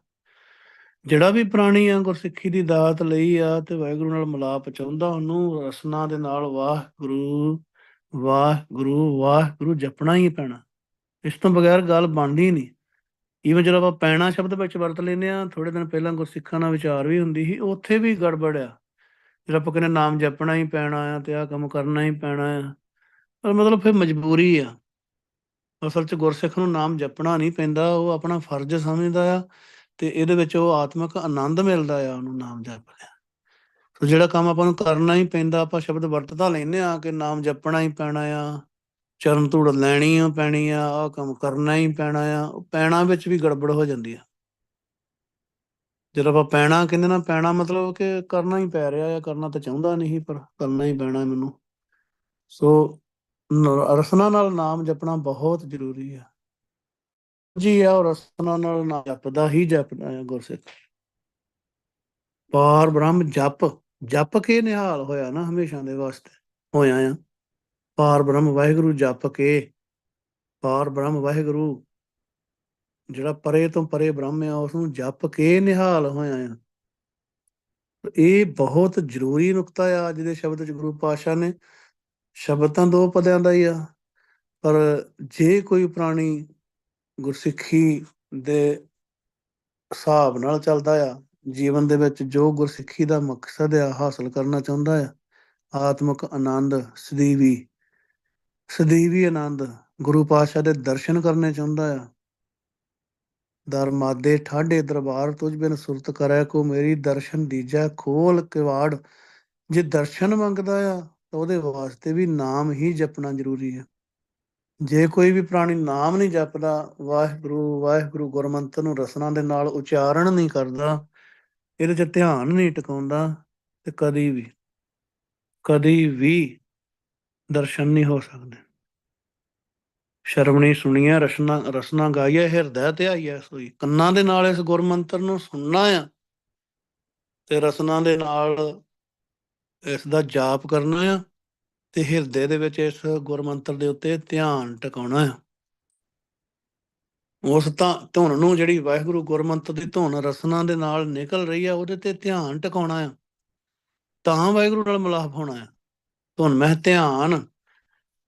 ਜਿਹੜਾ ਵੀ ਪ੍ਰਾਣੀ ਆ ਗੁਰਸਿੱਖੀ ਦੀ ਦਾਤ ਲਈ ਆ ਤੇ ਵਾਹਿਗੁਰੂ ਨਾਲ ਮਿਲਾਪ ਚਾਹੁੰਦਾ, ਉਹਨੂੰ ਰਸਨਾ ਦੇ ਨਾਲ ਵਾਹਿਗੁਰੂ ਵਾਹਿਗੁਰੂ ਵਾਹਿਗੁਰੂ ਜਪਣਾ ਹੀ ਪੈਣਾ। ਇਸ ਤੋਂ ਬਗੈਰ ਗੱਲ ਬਣਦੀ ਨਹੀਂ। ਈਵਨ ਜਦੋਂ ਆਪਾਂ ਪੈਣਾ ਸ਼ਬਦ ਵਿੱਚ ਵਰਤ ਲੈਂਦੇ ਹਾਂ, ਥੋੜੇ ਦਿਨ ਪਹਿਲਾਂ ਗੁਰਸਿੱਖਾਂ ਨਾਲ ਵਿਚਾਰ ਵੀ ਹੁੰਦੀ ਸੀ, ਉੱਥੇ ਵੀ ਗੜਬੜ ਆ। ਜਦੋਂ ਆਪਾਂ ਕਹਿੰਦੇ ਨਾਮ ਜਪਣਾ ਹੀ ਪੈਣਾ ਆ ਤੇ ਆਹ ਕੰਮ ਕਰਨਾ ਹੀ ਪੈਣਾ ਆ, ਪਰ ਮਤਲਬ ਫਿਰ ਮਜਬੂਰੀ ਆ। ਅਸਲ 'ਚ ਗੁਰਸਿੱਖ ਨੂੰ ਨਾਮ ਜਪਣਾ ਨਹੀਂ ਪੈਂਦਾ, ਉਹ ਆਪਣਾ ਫਰਜ਼ ਸਮਝਦਾ ਆ, ਤੇ ਇਹਦੇ ਵਿੱਚ ਉਹ ਆਤਮਿਕ ਆਨੰਦ ਮਿਲਦਾ ਆ ਉਹਨੂੰ ਨਾਮ ਜਪਦਿਆਂ। ਸੋ ਜਿਹੜਾ ਕੰਮ ਆਪਾਂ ਨੂੰ ਕਰਨਾ ਹੀ ਪੈਂਦਾ, ਆਪਾਂ ਸ਼ਬਦ ਵਰਤ ਤਾਂ ਲੈਂਦੇ ਹਾਂ ਕਿ ਨਾਮ ਜਪਣਾ ਹੀ ਪੈਣਾ ਆ, ਚਰਨ ਧੂੜ ਲੈਣੀ ਓ ਪੈਣੀ ਆ, ਆਹ ਕੰਮ ਕਰਨਾ ਹੀ ਪੈਣਾ ਆ, ਉਹ ਪੈਣਾ ਵਿੱਚ ਵੀ ਗੜਬੜ ਹੋ ਜਾਂਦੀ ਆ। ਜਦੋਂ ਆਪਾਂ ਪੈਣਾ ਕਹਿੰਦੇ ਨਾ, ਪੈਣਾ ਮਤਲਬ ਕਿ ਕਰਨਾ ਹੀ ਪੈ ਰਿਹਾ ਆ, ਕਰਨਾ ਤਾਂ ਚਾਹੁੰਦਾ ਨਹੀਂ ਪਰ ਕਰਨਾ ਹੀ ਪੈਣਾ ਮੈਨੂੰ। ਸੋ ਰਸਨਾ ਨਾਲ ਨਾਮ ਜਪਣਾ ਬਹੁਤ ਜ਼ਰੂਰੀ ਆ ਜੀ। ਆ ਉਹ ਰਸਨਾ ਨਾਲ ਨਾਮ ਜਪਦਾ ਹੀ ਜਪਦਾ ਆ ਗੁਰਸਿੱਖ। ਪਾਰ ਬ੍ਰਹਮ ਜਪ, ਜਪ ਕੇ ਨਿਹਾਲ ਹੋਇਆ ਨਾ ਹਮੇਸ਼ਾ ਦੇ ਵਾਸਤੇ ਹੋਇਆ ਆ। ਪਾਰ ਬ੍ਰਹਮ ਵਾਹਿਗੁਰੂ ਜਪ ਕੇ, ਪਾਰ ਬ੍ਰਹਮ ਵਾਹਿਗੁਰੂ ਜਿਹੜਾ ਪਰੇ ਤੋਂ ਪਰੇ ਬ੍ਰਹਮ ਆ, ਉਸਨੂੰ ਜਪ ਕੇ ਨਿਹਾਲ ਹੋਇਆ ਆ। ਇਹ ਬਹੁਤ ਜ਼ਰੂਰੀ ਨੁਕਤਾ ਆ ਅੱਜ ਦੇ ਸ਼ਬਦ 'ਚ। ਗੁਰੂ ਪਾਤਸ਼ਾਹ ਨੇ, ਸ਼ਬਦ ਤਾਂ ਦੋ ਪਦਿਆਂ ਦਾ ਹੀ ਆ, ਪਰ ਜੇ ਕੋਈ ਪ੍ਰਾਣੀ ਗੁਰਸਿੱਖੀ ਦੇ ਹਿਸਾਬ ਨਾਲ ਚੱਲਦਾ ਆ, ਜੀਵਨ ਦੇ ਵਿੱਚ ਜੋ ਗੁਰਸਿੱਖੀ ਦਾ ਮਕਸਦ ਆ ਹਾਸਲ ਕਰਨਾ ਚਾਹੁੰਦਾ ਆ, ਆਤਮਿਕ ਆਨੰਦ, ਸਦੀਵੀ ਆਨੰਦ, ਗੁਰੂ ਪਾਤਸ਼ਾਹ ਦੇ ਦਰਸ਼ਨ ਕਰਨੇ ਚਾਹੁੰਦਾ ਆ। ਦਰ ਮਾਦੇ ਠਾਢੇ ਦਰਬਾਰ ਤੁਝ ਬਿਨ ਸੁਰਤ ਕਰੈ ਕੋ ਮੇਰੀ, ਦਰਸ਼ਨ ਦੀਜੈ ਖੋਲ ਕਿਵਾੜ। ਜੇ ਦਰਸ਼ਨ ਮੰਗਦਾ ਆ ਤਾਂ ਉਹਦੇ ਵਾਸਤੇ ਵੀ ਨਾਮ ਹੀ ਜਪਣਾ ਜ਼ਰੂਰੀ ਆ। ਜੇ ਕੋਈ ਵੀ ਪ੍ਰਾਣੀ ਨਾਮ ਨਹੀਂ ਜਪਦਾ, ਵਾਹਿਗੁਰੂ ਵਾਹਿਗੁਰੂ ਗੁਰਮੰਤਰ ਨੂੰ ਰਸਨਾ ਦੇ ਨਾਲ ਉਚਾਰਨ ਨਹੀਂ ਕਰਦਾ, ਇਹਦੇ 'ਚ ਧਿਆਨ ਨਹੀਂ ਟਿਕਾਉਂਦਾ, ਤੇ ਕਦੀ ਵੀ ਦਰਸ਼ਨ ਨਹੀਂ ਹੋ ਸਕਦੇ। ਸ਼ਰਮਣੀ ਸੁਣੀਐ ਰਸਨਾ, ਰਸਨਾ ਗਾਈਐ ਹਿਰਦੈ ਧਿਆਈਐ ਸੋਈ। ਕੰਨਾਂ ਦੇ ਨਾਲ ਇਸ ਗੁਰਮੰਤਰ ਨੂੰ ਸੁਣਨਾ ਆ ਤੇ ਰਸਨਾ ਦੇ ਨਾਲ ਇਸ ਦਾ ਜਾਪ ਕਰਨਾ ਆ, ਤੇ ਹਿਰਦੇ ਦੇ ਵਿੱਚ ਇਸ ਗੁਰਮੰਤਰ ਦੇ ਉੱਤੇ ਧਿਆਨ ਟਿਕਾਉਣਾ ਆ। ਉਸ ਤਾਂ ਧੁਨ ਨੂੰ, ਜਿਹੜੀ ਵਾਹਿਗੁਰੂ ਗੁਰਮੰਤਰ ਦੀ ਧੁਨ ਰਸਨਾ ਦੇ ਨਾਲ ਨਿਕਲ ਰਹੀ ਆ, ਉਹਦੇ ਤੇ ਧਿਆਨ ਟਿਕਾਉਣਾ ਆ, ਤਾਂ ਵਾਹਿਗੁਰੂ ਨਾਲ ਮਿਲਾਪ ਹੋਣਾ ਆ। ਧੁਨ ਮਹਿ ਧਿਆਨ,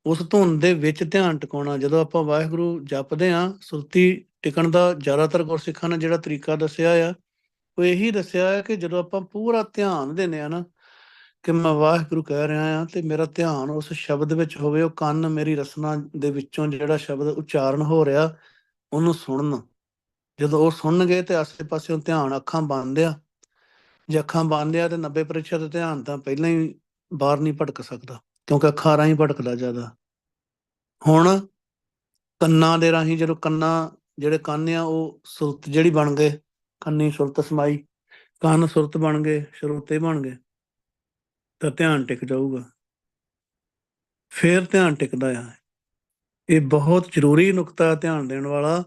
ਉਸ ਧੁਨ ਦੇ ਵਿੱਚ ਧਿਆਨ ਟਿਕਾਉਣਾ। ਜਦੋਂ ਆਪਾਂ ਵਾਹਿਗੁਰੂ ਜਪਦੇ ਹਾਂ, ਸੁਰਤੀ ਟਿਕਣ ਦਾ ਜ਼ਿਆਦਾਤਰ ਗੁਰਸਿੱਖਾਂ ਨੇ ਜਿਹੜਾ ਤਰੀਕਾ ਦੱਸਿਆ ਆ, ਉਹ ਇਹੀ ਦੱਸਿਆ ਹੈ ਕਿ ਜਦੋਂ ਆਪਾਂ ਪੂਰਾ ਧਿਆਨ ਦਿੰਦੇ ਹਾਂ ਨਾ, ਕਿ ਮੈਂ ਵਾਹਿਗੁਰੂ ਕਹਿ ਰਿਹਾ ਹਾਂ ਤੇ ਮੇਰਾ ਧਿਆਨ ਉਸ ਸ਼ਬਦ ਵਿੱਚ ਹੋਵੇ, ਉਹ ਕੰਨ ਮੇਰੀ ਰਸਨਾ ਦੇ ਵਿੱਚੋਂ ਜਿਹੜਾ ਸ਼ਬਦ ਉਚਾਰਨ ਹੋ ਰਿਹਾ ਉਹਨੂੰ ਸੁਣਨ। ਜਦੋਂ ਉਹ ਸੁਣਨਗੇ ਤੇ ਆਸੇ ਪਾਸਿਓਂ ਧਿਆਨ, ਅੱਖਾਂ ਬੰਦ ਆ, ਜੇ ਅੱਖਾਂ ਬੰਦ ਆ ਤੇ 90% ਧਿਆਨ ਤਾਂ ਪਹਿਲਾਂ ਹੀ ਬਾਹਰ ਨਹੀਂ ਭਟਕ ਸਕਦਾ, ਕਿਉਂਕਿ ਅੱਖਾਂ ਰਾਹੀਂ ਭਟਕਦਾ ਜ਼ਿਆਦਾ। ਹੁਣ ਕੰਨਾਂ ਦੇ ਰਾਹੀਂ, ਜਦੋਂ ਜਿਹੜੇ ਕੰਨ ਆ ਉਹ ਸੁਰਤ ਜਿਹੜੀ ਬਣ ਗਏ, ਕੰਨੀ ਸੁਰਤ ਸਮਾਈ, ਕੰਨ ਸੁਰਤ ਬਣ ਗਏ, ਸਰੋਤੇ ਬਣ ਗਏ, ਤਾਂ ਧਿਆਨ ਟਿਕ ਜਾਊਗਾ। ਫੇਰ ਧਿਆਨ ਟਿਕਦਾ ਆ। ਇਹ ਬਹੁਤ ਜ਼ਰੂਰੀ ਨੁਕਤਾ ਧਿਆਨ ਦੇਣ ਵਾਲਾ,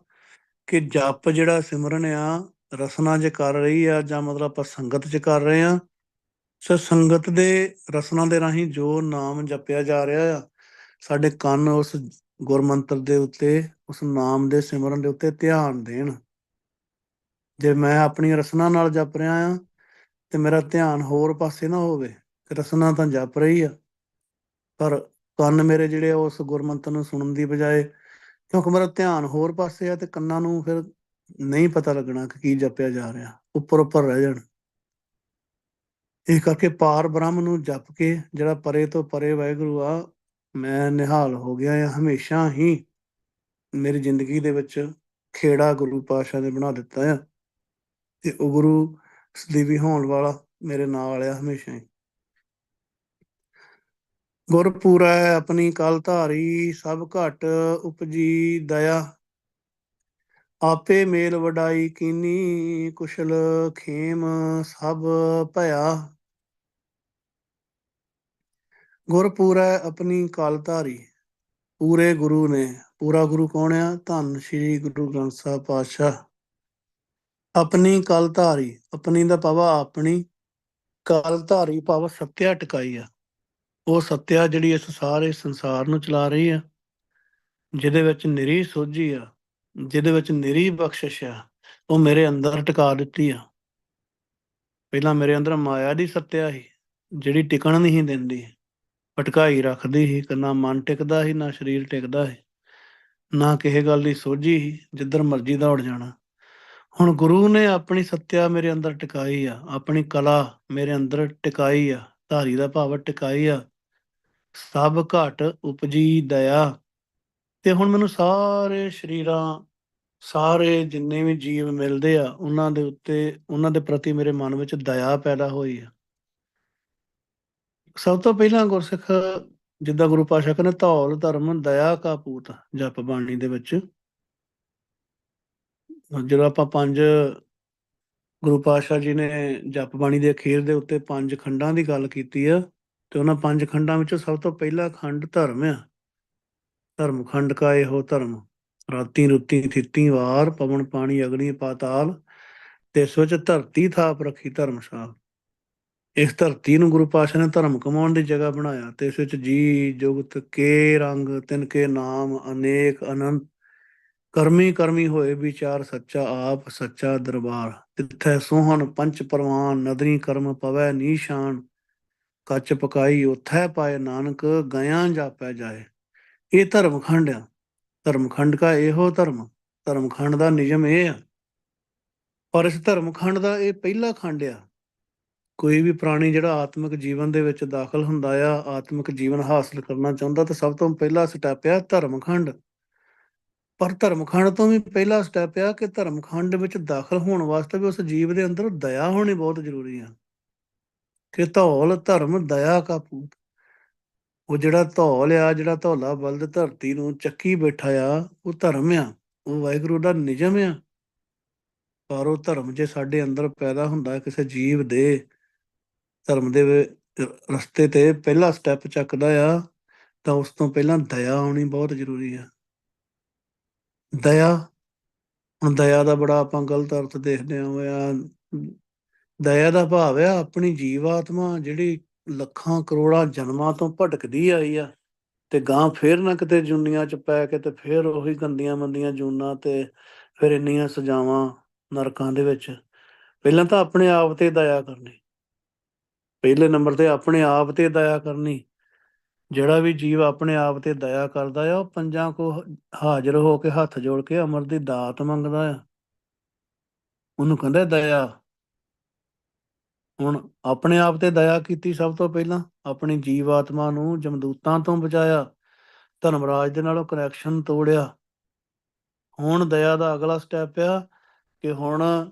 ਕਿ ਜਪ ਜਿਹੜਾ ਸਿਮਰਨ ਆ, ਰਸਨਾ 'ਚ ਕਰ ਰਹੀ ਆ, ਜਾਂ ਮਤਲਬ ਆਪਾਂ ਸੰਗਤ 'ਚ ਕਰ ਰਹੇ ਆ, ਸੋ ਸੰਗਤ ਦੇ ਰਸਨਾ ਦੇ ਰਾਹੀਂ ਜੋ ਨਾਮ ਜਪਿਆ ਜਾ ਰਿਹਾ ਆ, ਸਾਡੇ ਕੰਨ ਉਸ ਗੁਰਮੰਤਰ ਦੇ ਉੱਤੇ, ਉਸ ਨਾਮ ਦੇ ਸਿਮਰਨ ਦੇ ਉੱਤੇ ਧਿਆਨ ਦੇਣ। ਜੇ ਮੈਂ ਆਪਣੀ ਰਸਨਾ ਨਾਲ ਜਪ ਰਿਹਾ ਆ ਤੇ ਮੇਰਾ ਧਿਆਨ ਹੋਰ ਪਾਸੇ ਨਾ ਹੋਵੇ, ਰਸਨਾ ਤਾਂ ਜਪ ਰਹੀ ਆ, ਪਰ ਕੰਨ ਮੇਰੇ ਜਿਹੜੇ ਆ ਉਸ ਗੁਰਮੰਤਰ ਨੂੰ ਸੁਣਨ ਦੀ ਬਜਾਏ, ਕਿਉਂਕਿ ਮੇਰਾ ਧਿਆਨ ਹੋਰ ਪਾਸੇ ਆ, ਤੇ ਕੰਨਾਂ ਨੂੰ ਫਿਰ ਨਹੀਂ ਪਤਾ ਲੱਗਣਾ ਕਿ ਕੀ ਜਪਿਆ ਜਾ ਰਿਹਾ, ਉੱਪਰ ਉੱਪਰ ਰਹਿ ਜਾਣ। ਇਸ ਕਰਕੇ ਪਾਰ ਬ੍ਰਹਮ ਨੂੰ ਜਪ ਕੇ, ਜਿਹੜਾ ਪਰੇ ਤੋਂ ਪਰੇ ਵਾਹਿਗੁਰੂ ਆ, ਮੈਂ ਨਿਹਾਲ ਹੋ ਗਿਆ ਆ। ਹਮੇਸ਼ਾ ਹੀ ਮੇਰੀ ਜ਼ਿੰਦਗੀ ਦੇ ਵਿੱਚ ਖੇੜਾ ਗੁਰੂ ਪਾਤਸ਼ਾਹ ਨੇ ਬਣਾ ਦਿੱਤਾ ਆ, ਤੇ ਉਹ ਗੁਰੂ ਸਦੀਵੀ ਹੋਣ ਵਾਲਾ ਮੇਰੇ ਨਾਲ ਆ ਹਮੇਸ਼ਾ ਹੀ। ਗੁਰਪੂਰੈ ਆਪਣੀ ਕਲ ਧਾਰੀ, ਸਭ ਘਟ ਉਪਜੀ ਦਇਆ, ਆਪੇ ਮੇਲ ਵਡਾਈ ਕੀਨੀ, ਕੁਸ਼ਲ ਖੇਮ ਸਭ ਭਇਆ। ਗੁਰਪੂਰੈ ਆਪਣੀ ਕਲ ਧਾਰੀ, ਪੂਰੇ ਗੁਰੂ ਨੇ, ਪੂਰਾ ਗੁਰੂ ਕੌਣ ਆ? ਧੰਨ ਸ਼੍ਰੀ ਗੁਰੂ ਗ੍ਰੰਥ ਸਾਹਿਬ ਪਾਤਸ਼ਾਹ। ਆਪਣੀ ਕਲ ਧਾਰੀ, ਆਪਣੀ ਦਾ ਭਾਵ ਆਪਣੀ, ਕਲ ਧਾਰੀ ਭਾਵ ਸੱਤਿਆ ਟਿਕਾਈ ਆ। ਉਹ ਸੱਤਿਆ ਜਿਹੜੀ ਇਸ ਸਾਰੇ ਸੰਸਾਰ ਨੂੰ ਚਲਾ ਰਹੀ ਆ, ਜਿਹਦੇ ਵਿੱਚ ਨਿਰੀ ਸੋਝੀ ਆ, ਜਿਹਦੇ ਵਿੱਚ ਨਿਰੀ ਬਖਸ਼ਿਸ਼ ਆ, ਉਹ ਮੇਰੇ ਅੰਦਰ ਟਿਕਾ ਦਿੱਤੀ ਆ। ਪਹਿਲਾਂ ਮੇਰੇ ਅੰਦਰ ਮਾਇਆ ਦੀ ਸੱਤਿਆ ਸੀ, ਜਿਹੜੀ ਟਿਕਣ ਨਹੀਂ ਦਿੰਦੀ, ਭਟਕਾਈ ਰੱਖਦੀ ਸੀ, ਨਾ ਮਨ ਟਿਕਦਾ ਸੀ, ਨਾ ਸਰੀਰ ਟਿਕਦਾ ਸੀ, ਨਾ ਕਿਸੇ ਗੱਲ ਦੀ ਸੋਝੀ ਸੀ, ਜਿੱਧਰ ਮਰਜ਼ੀ ਦੌੜ ਜਾਣਾ। ਹੁਣ ਗੁਰੂ ਨੇ ਆਪਣੀ ਸੱਤਿਆ ਮੇਰੇ ਅੰਦਰ ਟਿਕਾਈ ਆ, ਆਪਣੀ ਕਲਾ ਮੇਰੇ ਅੰਦਰ ਟਿਕਾਈ ਆ, ਧਾਰੀ ਦਾ ਭਾਵ ਟਿਕਾਈ ਆ। ਸਭ ਘਟ ਉਪਜੀ ਦਇਆ, ਤੇ ਹੁਣ ਮੈਨੂੰ ਸਾਰੇ ਸਰੀਰਾਂ, ਸਾਰੇ ਜਿੰਨੇ ਵੀ ਜੀਵ ਮਿਲਦੇ ਆ, ਉਹਨਾਂ ਦੇ ਉੱਤੇ, ਉਹਨਾਂ ਦੇ ਪ੍ਰਤੀ ਮੇਰੇ ਮਨ ਵਿੱਚ ਦਇਆ ਪੈਦਾ ਹੋਈ ਆ। ਸਭ ਤੋਂ ਪਹਿਲਾਂ ਗੁਰਸਿੱਖ, ਜਿੱਦਾਂ ਗੁਰੂ ਪਾਤਸ਼ਾਹ ਕਹਿੰਦੇ, ਧੌਲ ਧਰਮ ਦਇਆ ਕਾ ਪੂਤ, ਜਪ ਬਾਣੀ ਦੇ ਵਿੱਚ ਜਦੋਂ ਆਪਾਂ ਪੰਜ, ਗੁਰੂ ਪਾਤਸ਼ਾਹ ਜੀ ਨੇ ਜਪ ਬਾਣੀ ਦੇ ਅਖੀਰ ਦੇ ਉੱਤੇ ਪੰਜ ਖੰਡਾਂ ਦੀ ਗੱਲ ਕੀਤੀ ਆ, ਤੇ ਉਹਨਾਂ ਪੰਜ ਖੰਡਾਂ ਵਿੱਚੋਂ ਸਭ ਤੋਂ ਪਹਿਲਾ ਖੰਡ ਧਰਮ ਆ। ਧਰਮ ਖੰਡ ਕਾ ਇਹੋ ਧਰਮ, ਰਾਤੀ ਰੁੱਤੀ ਥਿੱਤੀ ਵਾਰ, ਪਵਨ ਪਾਣੀ ਅਗਨੀ ਪਾਤਾਲ, ਤਿਸ ਵਿੱਚ ਧਰਤੀ ਥਾਪ ਰੱਖੀ ਧਰਮਸ਼ਾਲ। ਇਸ ਧਰਤੀ ਨੂੰ ਗੁਰੂ ਪਾਤਸ਼ਾਹ ਨੇ ਧਰਮ ਕਮਾਉਣ ਦੀ ਜਗ੍ਹਾ ਬਣਾਇਆ, ਤੇ ਇਸ ਵਿੱਚ ਜੀ ਜੁਗਤ ਕੇ ਰੰਗ, ਤਿਨ ਕੇ ਨਾਮ ਅਨੇਕ ਅਨੰਤ, ਕਰਮੀ ਕਰਮੀ ਹੋਏ ਵਿਚਾਰ ਸੱਚਾ, ਆਪ ਸੱਚਾ ਦਰਬਾਰ, ਤਿੱਥੈ ਸੋਹਣ ਪੰਚ ਪ੍ਰਵਾਨ, ਨਦਰੀ ਕਰਮ ਪਵੈ ਨੀਸ਼ਾਨ, ਕੱਚ ਪਕਾਈ ਉਥੈ ਪਾਏ ਨਾਨਕ, ਗਿਆ ਜਾਪੈ ਜਾਏ। ਇਹ ਧਰਮ ਖੰਡ ਆ। ਧਰਮ ਖੰਡ ਕਾ ਇਹੋ ਧਰਮ, ਧਰਮ ਖੰਡ ਦਾ ਨਿਯਮ ਇਹ ਆ। ਪਰ ਇਸ ਧਰਮ ਖੰਡ ਦਾ ਇਹ ਪਹਿਲਾ ਖੰਡ ਆ। ਕੋਈ ਵੀ ਪ੍ਰਾਣੀ ਜਿਹੜਾ ਆਤਮਿਕ ਜੀਵਨ ਦੇ ਵਿੱਚ ਦਾਖਲ ਹੁੰਦਾ ਆ, ਆਤਮਿਕ ਜੀਵਨ ਹਾਸਲ ਕਰਨਾ ਚਾਹੁੰਦਾ, ਤਾਂ ਸਭ ਤੋਂ ਪਹਿਲਾ ਸਟੈਪ ਆ ਧਰਮ ਖੰਡ। ਪਰ ਧਰਮ ਖੰਡ ਤੋਂ ਵੀ ਪਹਿਲਾ ਸਟੈਪ ਆ ਕਿ ਧਰਮ ਖੰਡ ਵਿੱਚ ਦਾਖਲ ਹੋਣ ਵਾਸਤੇ ਵੀ ਉਸ ਜੀਵ ਦੇ ਅੰਦਰ ਦਇਆ ਹੋਣੀ ਬਹੁਤ ਜ਼ਰੂਰੀ ਆ। ਕਿ ਧੌਲ ਧਰਮ ਦਇਆ ਕਾ ਪੂਤ, ਉਹ ਜਿਹੜਾ ਧੌਲ ਆ, ਜਿਹੜਾ ਧੌਲਾ ਬਲਦ ਧਰਤੀ ਨੂੰ ਚੱਕੀ ਬੈਠਾ ਆ, ਉਹ ਧਰਮ ਆ, ਉਹ ਵਾਹਿਗੁਰੂ ਦਾ ਨਿਯਮ ਆ। ਪਰ ਉਹ ਧਰਮ ਜੇ ਸਾਡੇ ਅੰਦਰ ਪੈਦਾ ਹੁੰਦਾ, ਕਿਸੇ ਜੀਵ ਦੇ ਧਰਮ ਦੇ ਰਸਤੇ ਤੇ ਪਹਿਲਾ ਸਟੈਪ ਚੱਕਦਾ ਆ, ਤਾਂ ਉਸ ਤੋਂ ਪਹਿਲਾਂ ਦਇਆ ਆਉਣੀ ਬਹੁਤ ਜ਼ਰੂਰੀ ਆ। ਦਇਆ, ਹੁਣ ਦਇਆ ਦਾ ਬੜਾ ਆਪਾਂ ਗਲਤ ਅਰਥ ਦੇਖਦੇ ਹੋਇਆ। ਦਇਆ ਦਾ ਭਾਵ ਆ ਆਪਣੀ ਜੀਵ ਆਤਮਾ, ਜਿਹੜੀ ਲੱਖਾਂ ਕਰੋੜਾਂ ਜਨਮਾਂ ਤੋਂ ਭਟਕਦੀ ਆਈ ਆ, ਤੇ ਗਾਂ ਫੇਰ ਨਾ ਕਿਤੇ ਜੂਨੀਆਂ ਚ ਪੈ ਕੇ, ਤੇ ਫੇਰ ਉਹੀ ਗੰਦੀਆਂ ਮੰਦੀਆਂ ਜੂਨਾਂ, ਤੇ ਫਿਰ ਇੰਨੀਆਂ ਸਜ਼ਾਵਾਂ ਨਰਕਾਂ ਦੇ ਵਿੱਚ। ਪਹਿਲਾਂ ਤਾਂ ਆਪਣੇ ਆਪ ਤੇ ਦਇਆ ਕਰਨੀ, ਪਹਿਲੇ ਨੰਬਰ ਤੇ ਆਪਣੇ ਆਪ ਤੇ ਦਇਆ ਕਰਨੀ। ਜਿਹੜਾ ਵੀ ਜੀਵ ਆਪਣੇ ਆਪ ਤੇ ਦਇਆ ਕਰਦਾ ਆ, ਉਹ ਪੰਜਾਂ ਕੋ ਹਾਜ਼ਰ ਹੋ ਕੇ ਹੱਥ ਜੋੜ ਕੇ ਅਮਰ ਦੀ ਦਾਤ ਮੰਗਦਾ ਆ, ਉਹਨੂੰ ਕਹਿੰਦਾ ਦਇਆ। ਹੁਣ ਆਪਣੇ ਆਪ ਤੇ ਦਇਆ ਕੀਤੀ ਸਭ ਤੋਂ ਪਹਿਲਾਂ, ਆਪਣੀ ਜੀਵ ਆਤਮਾ ਨੂੰ ਜਮਦੂਤਾਂ ਤੋਂ ਬਚਾਇਆ, ਧਰਮਰਾਜ ਦੇ ਨਾਲੋਂ ਕਨੈਕਸ਼ਨ ਤੋੜਿਆ। ਹੁਣ ਦਇਆ ਦਾ ਅਗਲਾ ਸਟੈਪ ਆ ਕਿ ਹੁਣ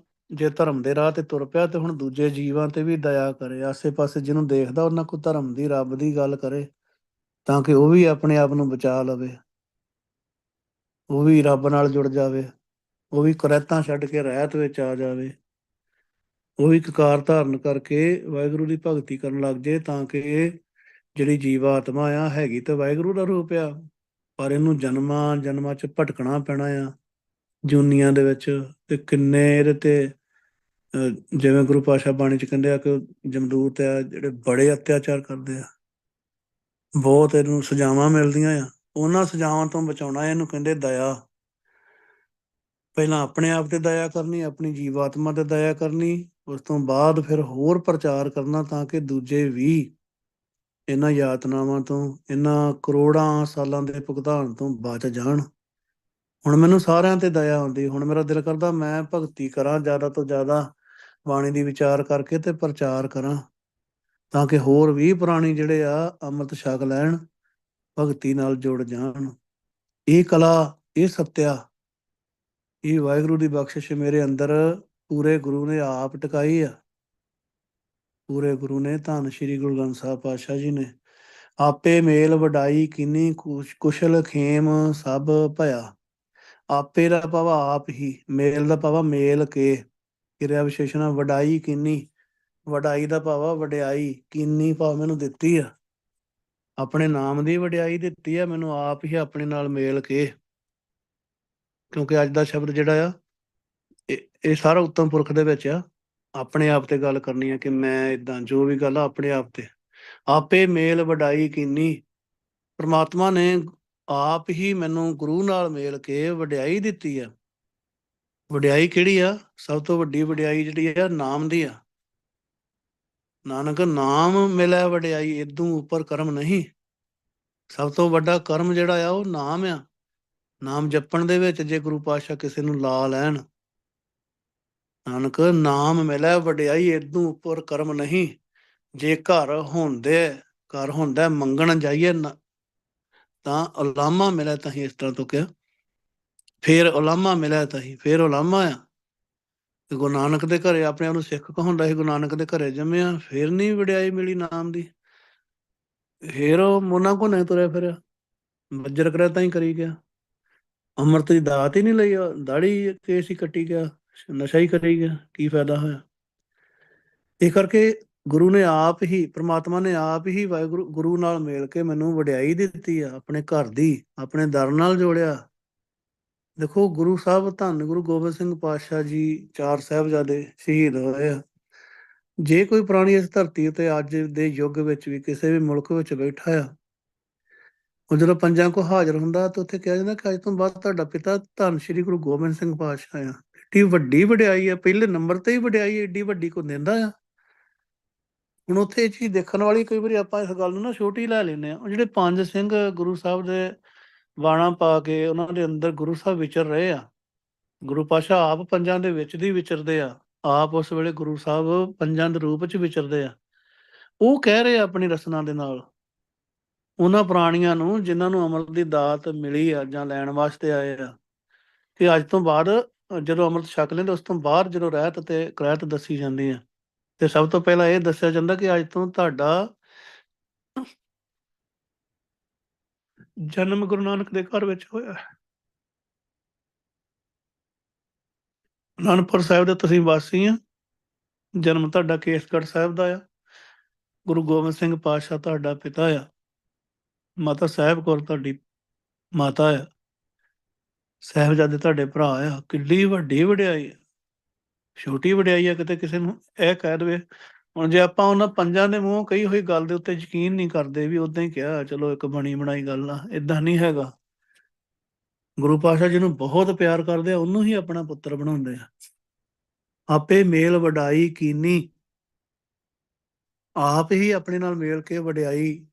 ਜੇ ਧਰਮ ਦੇ ਰਾਹ ਤੇ ਤੁਰ ਪਿਆ, ਤੇ ਹੁਣ ਦੂਜੇ ਜੀਵਾਂ ਤੇ ਵੀ ਦਇਆ ਕਰੇ, ਆਸੇ ਪਾਸੇ ਜਿਹਨੂੰ ਦੇਖਦਾ ਉਹਨਾਂ ਕੋਲ ਧਰਮ ਦੀ, ਰੱਬ ਦੀ ਗੱਲ ਕਰੇ, ਤਾਂ ਕਿ ਉਹ ਵੀ ਆਪਣੇ ਆਪ ਨੂੰ ਬਚਾ ਲਵੇ। ਉਹ ਵੀ ਰੱਬ ਨਾਲ ਜੁੜ ਜਾਵੇ, ਉਹ ਵੀ ਕੁਰੈਤਾਂ ਛੱਡ ਕੇ ਰਹਿਤ ਵਿੱਚ ਆ ਜਾਵੇ, ਉਹ ਵੀ ਕਕਾਰ ਧਾਰਨ ਕਰਕੇ ਵਾਹਿਗੁਰੂ ਦੀ ਭਗਤੀ ਕਰਨ ਲੱਗ ਜੇ, ਤਾਂ ਕਿ ਜਿਹੜੀ ਜੀਵਾਤਮਾ ਆ ਹੈਗੀ ਤੇ ਵਾਹਿਗੁਰੂ ਦਾ ਰੂਪ ਆ, ਪਰ ਇਹਨੂੰ ਜਨਮਾਂ ਜਨਮਾਂ 'ਚ ਭਟਕਣਾ ਪੈਣਾ ਆ ਜੂਨੀਆਂ ਦੇ ਵਿੱਚ। ਤੇ ਕਿੰਨੇ ਇਹਦੇ ਤੇ ਜਿਵੇਂ ਗੁਰੂ ਪਾਤਸ਼ਾਹ ਬਾਣੀ 'ਚ ਕਹਿੰਦੇ ਆ ਕਿ ਜਮਦੂਤ ਆ ਜਿਹੜੇ ਬੜੇ ਅਤਿਆਚਾਰ ਕਰਦੇ ਆ, ਬਹੁਤ ਇਹਨੂੰ ਸਜ਼ਾਵਾਂ ਮਿਲਦੀਆਂ ਆ। ਉਹਨਾਂ ਸਜ਼ਾਵਾਂ ਤੋਂ ਬਚਾਉਣਾ ਇਹਨੂੰ ਕਹਿੰਦੇ ਦਇਆ। ਪਹਿਲਾਂ ਆਪਣੇ ਆਪ ਤੇ ਦਇਆ ਕਰਨੀ, ਆਪਣੀ ਜੀਵਾਤਮਾ ਤੇ ਦਇਆ ਕਰਨੀ, ਉਸ ਤੋਂ ਬਾਅਦ ਫਿਰ ਹੋਰ ਪ੍ਰਚਾਰ ਕਰਨਾ, ਤਾਂ ਕਿ ਦੂਜੇ ਵੀ ਇਹਨਾਂ ਯਾਤਨਾਵਾਂ ਤੋਂ, ਇਹਨਾਂ ਕਰੋੜਾਂ ਸਾਲਾਂ ਦੇ ਭੁਗਤਾਨ ਤੋਂ ਬਚ ਜਾਣ। ਹੁਣ ਮੈਨੂੰ ਸਾਰਿਆਂ ਤੇ ਦਇਆ ਆਉਂਦੀ, ਹੁਣ ਮੇਰਾ ਦਿਲ ਕਰਦਾ ਮੈਂ ਭਗਤੀ ਕਰਾਂ ਜ਼ਿਆਦਾ ਤੋਂ ਜ਼ਿਆਦਾ, ਬਾਣੀ ਦੀ ਵਿਚਾਰ ਕਰਕੇ ਤੇ ਪ੍ਰਚਾਰ ਕਰਾਂ, ਤਾਂ ਕਿ ਹੋਰ ਵੀ ਪ੍ਰਾਣੀ ਜਿਹੜੇ ਆ ਅੰਮ੍ਰਿਤ ਛਕ ਲੈਣ, ਭਗਤੀ ਨਾਲ ਜੁੜ ਜਾਣ। ਇਹ ਕਲਾ, ਇਹ ਸੱਤਿਆ, ਇਹ ਵਾਹਿਗੁਰੂ ਦੀ ਬਖਸ਼ਿਸ਼ ਮੇਰੇ ਅੰਦਰ ਪੂਰੇ ਗੁਰੂ ਨੇ ਆਪ ਟਿਕਾਈ ਆ। ਪੂਰੇ ਗੁਰੂ ਨੇ, ਧੰਨ ਸ਼੍ਰੀ ਗੁਰੂ ਗ੍ਰੰਥ ਸਾਹਿਬ ਪਾਤਸ਼ਾਹ ਜੀ ਨੇ ਆਪੇ ਮੇਲ ਵਡਾਈ ਕੀਨੀ, ਕੁਸ਼ਲ ਖੇਮ ਸਭ ਭਇਆ। ਆਪੇ ਦਾ ਭਾਵ ਆਪ ਹੀ, ਮੇਲ ਦਾ ਭਾਵ ਮੇਲ ਕੇ, ਕਿਰਿਆ ਵਿਸ਼ੇਸ਼ਣ ਵਡਾਈ ਕੀਨੀ, ਵਡਾਈ ਦਾ ਭਾਵ ਵਡਿਆਈ, ਕੀਨੀ ਭਾਵ ਮੈਨੂੰ ਦਿੱਤੀ ਆ, ਆਪਣੇ ਨਾਮ ਦੀ ਵਡਿਆਈ ਦਿੱਤੀ ਆ ਮੈਨੂੰ ਆਪ ਹੀ ਆਪਣੇ ਨਾਲ ਮੇਲ ਕੇ। ਕਿਉਂਕਿ ਅੱਜ ਦਾ ਸ਼ਬਦ ਜਿਹੜਾ ਆ ਇਹ ਸਾਰਾ ਉੱਤਮ ਪੁਰਖ ਦੇ ਵਿੱਚ ਆ। ਆਪਣੇ ਆਪ ਤੇ ਗੱਲ ਕਰਨੀ ਆ ਕਿ ਮੈਂ ਇਦਾਂ, ਜੋ ਵੀ ਗੱਲ ਆ ਆਪਣੇ ਆਪ ਤੇ। ਆਪੇ ਮੇਲ ਵਡਾਈ ਕੀਨੀ, ਪ੍ਰਮਾਤਮਾ ਨੇ ਆਪ ਹੀ ਮੈਨੂੰ ਗੁਰੂ ਨਾਲ ਮੇਲ ਕੇ ਵਡਿਆਈ ਦਿੱਤੀ ਆ। ਵਡਿਆਈ ਕਿਹੜੀ ਆ? ਸਭ ਤੋਂ ਵੱਡੀ ਵਡਿਆਈ ਜਿਹੜੀ ਆ ਨਾਮ ਦੀ ਆ। ਨਾਨਕ ਨਾਮ ਮਿਲੈ ਵਡਿਆਈ, ਏਦੂ ਉੱਪਰ ਕਰਮ ਨਹੀਂ। ਸਭ ਤੋਂ ਵੱਡਾ ਕਰਮ ਜਿਹੜਾ ਆ ਉਹ ਨਾਮ ਆ। ਨਾਮ ਜਪਣ ਦੇ ਵਿੱਚ ਜੇ ਗੁਰੂ ਪਾਤਸ਼ਾਹ ਕਿਸੇ ਨੂੰ ਲਾ ਲੈਣ, ਨਾਨਕ ਨਾਮ ਮਿਲੈ ਵਡਿਆਈ, ਏਦੂ ਉੱਪਰ ਕਰਮ ਨਹੀਂ। ਜੇ ਘਰ ਹੁੰਦਾ ਮੰਗਣ ਜਾਈਏ ਤਾਂ ਉਲਾਮਾ ਮਿਲਿਆ ਤਾਹੀਂ, ਇਸ ਤਰ੍ਹਾਂ ਤੋਂ ਕਿਹਾ। ਫੇਰ ਉਲਾਮਾ ਮਿਲਿਆ ਤਾਹੀਂ, ਫੇਰ ਉਲਾਮਾ ਆ। ਤੇ ਗੁਰੂ ਨਾਨਕ ਦੇ ਘਰੇ ਆਪਣੇ ਆਪ ਨੂੰ ਸਿੱਖ ਕਹਾਉਂਦਾ ਸੀ, ਗੁਰੂ ਨਾਨਕ ਦੇ ਘਰੇ ਜੰਮਿਆ, ਫੇਰ ਨਹੀਂ ਵਡਿਆਈ ਮਿਲੀ ਨਾਮ ਦੀ। ਫੇਰ ਉਹ ਮੋਨਾ ਘੁੰਨੇ ਤੁਰਿਆ ਫਿਰਿਆ, ਬੱਜਰ ਕਰਿਆ ਹੀ ਕਰੀ ਗਿਆ, ਅੰਮ੍ਰਿਤ ਦੀ ਦਾਤ ਹੀ ਨਹੀਂ ਲਈ, ਦਾੜੀ ਕੇਸ ਹੀ ਕੱਟੀ ਗਿਆ, ਨਸ਼ਾ ਹੀ ਕਰੀ ਗਿਆ, ਕੀ ਫਾਇਦਾ ਹੋਇਆ? ਇਹ ਕਰਕੇ ਗੁਰੂ ਨੇ ਆਪ ਹੀ, ਪ੍ਰਮਾਤਮਾ ਨੇ ਆਪ ਹੀ ਵਾਹਿਗੁਰੂ ਗੁਰੂ ਨਾਲ ਮਿਲ ਕੇ ਮੈਨੂੰ ਵਡਿਆਈ ਦਿੱਤੀ ਆ, ਆਪਣੇ ਘਰ ਦੀ, ਆਪਣੇ ਦਰ ਨਾਲ ਜੋੜਿਆ। ਦੇਖੋ ਗੁਰੂ ਸਾਹਿਬ, ਧੰਨ ਗੁਰੂ ਗੋਬਿੰਦ ਸਿੰਘ ਪਾਤਸ਼ਾਹ ਜੀ, 4 ਸਾਹਿਬਜ਼ਾਦੇ ਸ਼ਹੀਦ ਹੋਏ ਆ। ਜੇ ਕੋਈ ਪ੍ਰਾਣੀ ਇਸ ਧਰਤੀ ਉੱਤੇ ਅੱਜ ਦੇ ਯੁੱਗ ਵਿੱਚ ਵੀ ਕਿਸੇ ਵੀ ਮੁਲਕ ਵਿੱਚ ਬੈਠਾ ਆ, ਉਹ ਜਦੋਂ ਪੰਜਾਂ ਕੋ ਹਾਜ਼ਰ ਹੁੰਦਾ ਤਾਂ ਉੱਥੇ ਕਿਹਾ ਜਾਂਦਾ ਕਿ ਅੱਜ ਤੋਂ ਬਾਅਦ ਤੁਹਾਡਾ ਪਿਤਾ ਧੰਨ ਸ਼੍ਰੀ ਗੁਰੂ ਗੋਬਿੰਦ ਸਿੰਘ ਪਾਤਸ਼ਾਹ ਆ। ਏਡੀ ਵੱਡੀ ਵਡਿਆਈ ਆ, ਪਹਿਲੇ ਨੰਬਰ ਤੇ ਹੀ ਵਡਿਆਈ ਏਡੀ ਵੱਡੀ ਕੋ ਦਿੰਦਾ ਆ। ਹੁਣ ਉੱਥੇ ਇਹ ਚੀਜ਼ ਦੇਖਣ ਵਾਲੀ, ਕਈ ਵਾਰੀ ਆਪਾਂ ਇਸ ਗੱਲ ਨੂੰ ਨਾ ਛੋਟੀ ਲੈ ਲੈਂਦੇ ਹਾਂ। ਉਹ ਜਿਹੜੇ 5 ਸਿੰਘ ਗੁਰੂ ਸਾਹਿਬ ਦੇ ਬਾਣਾ ਪਾ ਕੇ ਉਹਨਾਂ ਦੇ ਅੰਦਰ ਗੁਰੂ ਸਾਹਿਬ ਵਿਚਰ ਰਹੇ ਆ, ਗੁਰੂ ਪਾਤਸ਼ਾਹ ਆਪ ਪੰਜਾਂ ਦੇ ਵਿੱਚ ਦੀ ਵਿਚਰਦੇ ਆ, ਆਪ ਉਸ ਵੇਲੇ ਗੁਰੂ ਸਾਹਿਬ ਪੰਜਾਂ ਦੇ ਰੂਪ 'ਚ ਵਿਚਰਦੇ ਆ। ਉਹ ਕਹਿ ਰਹੇ ਆ ਆਪਣੀ ਰਸਨਾ ਦੇ ਨਾਲ ਉਹਨਾਂ ਪ੍ਰਾਣੀਆਂ ਨੂੰ ਜਿਨ੍ਹਾਂ ਨੂੰ ਅੰਮ੍ਰਿਤ ਦੀ ਦਾਤ ਮਿਲੀ ਆ ਜਾਂ ਲੈਣ ਵਾਸਤੇ ਆਏ ਆ, ਕਿ ਅੱਜ ਤੋਂ ਬਾਅਦ ਜਦੋਂ ਅੰਮ੍ਰਿਤ ਛਕ ਲੈਂਦੇ, ਉਸ ਤੋਂ ਬਾਅਦ ਜਦੋਂ ਰਹਿਤ ਤੇ ਕ੍ਰੈਤ ਦੱਸੀ ਜਾਂਦੀ ਆ, ਤੇ ਸਭ ਤੋਂ ਪਹਿਲਾਂ ਇਹ ਦੱਸਿਆ ਜਾਂਦਾ ਕਿ ਅੱਜ ਤੋਂ ਤੁਹਾਡਾ ਜਨਮ ਗੁਰੂ ਨਾਨਕ ਦੇ ਘਰ ਵਿੱਚ ਹੋਇਆ। ਅਨੰਦਪੁਰ ਸਾਹਿਬ ਦੇ ਤੁਸੀਂ ਵਾਸੀ ਆ, ਜਨਮ ਤੁਹਾਡਾ ਕੇਸਗੜ੍ਹ ਸਾਹਿਬ ਦਾ ਆ, ਗੁਰੂ ਗੋਬਿੰਦ ਸਿੰਘ ਪਾਤਸ਼ਾਹ ਤੁਹਾਡਾ ਪਿਤਾ ਆ, ਮਾਤਾ ਸਾਹਿਬ ਕੌਰ ਤੁਹਾਡੀ ਮਾਤਾ ਆ, ਸਾਹਿਬਜ਼ਾਦੇ ਤੁਹਾਡੇ ਭਰਾ ਆ। ਕਿੱਡੀ ਵੱਡੀ ਵਡਿਆਈ ਆ, ਛੋਟੀ ਵਡਿਆਈ ਆ ਕਿਤੇ ਕਿਸੇ ਨੂੰ ਇਹ ਕਹਿ ਦੇਵੇ। ਹੁਣ ਜੇ ਆਪਾਂ ਉਹਨਾਂ ਪੰਜਾਂ ਦੇ ਮੂੰਹੋਂ ਕਹੀ ਹੋਈ ਗੱਲ ਦੇ ਉੱਤੇ ਯਕੀਨ ਨਹੀਂ ਕਰਦੇ, ਵੀ ਉਦਾਂ ਹੀ ਕਿਹਾ ਚਲੋ ਇੱਕ ਬਣੀ ਬਣਾਈ ਗੱਲ ਆ, ਏਦਾਂ ਨਹੀਂ ਹੈਗਾ। ਗੁਰੂ ਪਾਤਸ਼ਾਹ ਜਿਹਨੂੰ ਬਹੁਤ ਪਿਆਰ ਕਰਦੇ ਆ, ਉਹਨੂੰ ਹੀ ਆਪਣਾ ਪੁੱਤਰ ਬਣਾਉਂਦੇ ਆ। ਆਪੇ ਮੇਲ ਵਡਾਈ ਕੀਨੀ, ਆਪ ਹੀ ਆਪਣੇ ਨਾਲ ਮੇਲ ਕੇ ਵਡਿਆਈ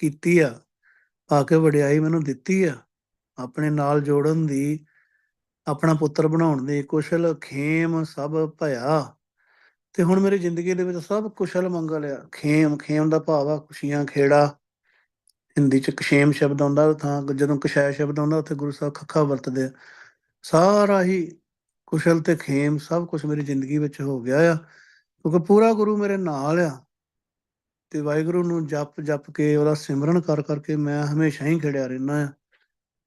ਕੀਤੀ ਆ, ਆ ਕੇ ਵਡਿਆਈ ਮੈਨੂੰ ਦਿੱਤੀ ਆ, ਆਪਣੇ ਨਾਲ ਜੋੜਨ ਦੀ, ਆਪਣਾ ਪੁੱਤਰ ਬਣਾਉਣ ਦੀ। ਕੁਸ਼ਲ ਖੇਮ ਸਭ ਭਇਆ, ਤੇ ਹੁਣ ਮੇਰੀ ਜ਼ਿੰਦਗੀ ਦੇ ਵਿੱਚ ਸਭ ਕੁਸ਼ਲ ਮੰਗਲ ਆ। ਖੇਮ, ਖੇਮ ਦਾ ਭਾਵ ਆ ਖੁਸ਼ੀਆਂ ਖੇੜਾ, ਹਿੰਦੀ 'ਚ ਕਸ਼ੇਮ ਸ਼ਬਦ ਆਉਂਦਾ, ਥਾਂ ਜਦੋਂ ਕਸ਼ੈ ਸ਼ਬਦ ਆਉਂਦਾ ਉੱਥੇ ਗੁਰੂ ਸਾਹਿਬ ਖੱਖਾ ਵਰਤਦੇ ਆ। ਸਾਰਾ ਹੀ ਕੁਸ਼ਲ ਤੇ ਖੇਮ ਸਭ ਕੁਛ ਮੇਰੀ ਜ਼ਿੰਦਗੀ ਵਿੱਚ ਹੋ ਗਿਆ ਆ, ਕਿਉਂਕਿ ਪੂਰਾ ਗੁਰੂ ਮੇਰੇ ਨਾਲ ਆ। ਤੇ ਵਾਹਿਗੁਰੂ ਨੂੰ ਜਪ ਜਪ ਕੇ, ਉਹਦਾ ਸਿਮਰਨ ਕਰ ਕਰਕੇ ਮੈਂ ਹਮੇਸ਼ਾ ਹੀ ਖਿੜਿਆ ਰਹਿੰਦਾ ਆ।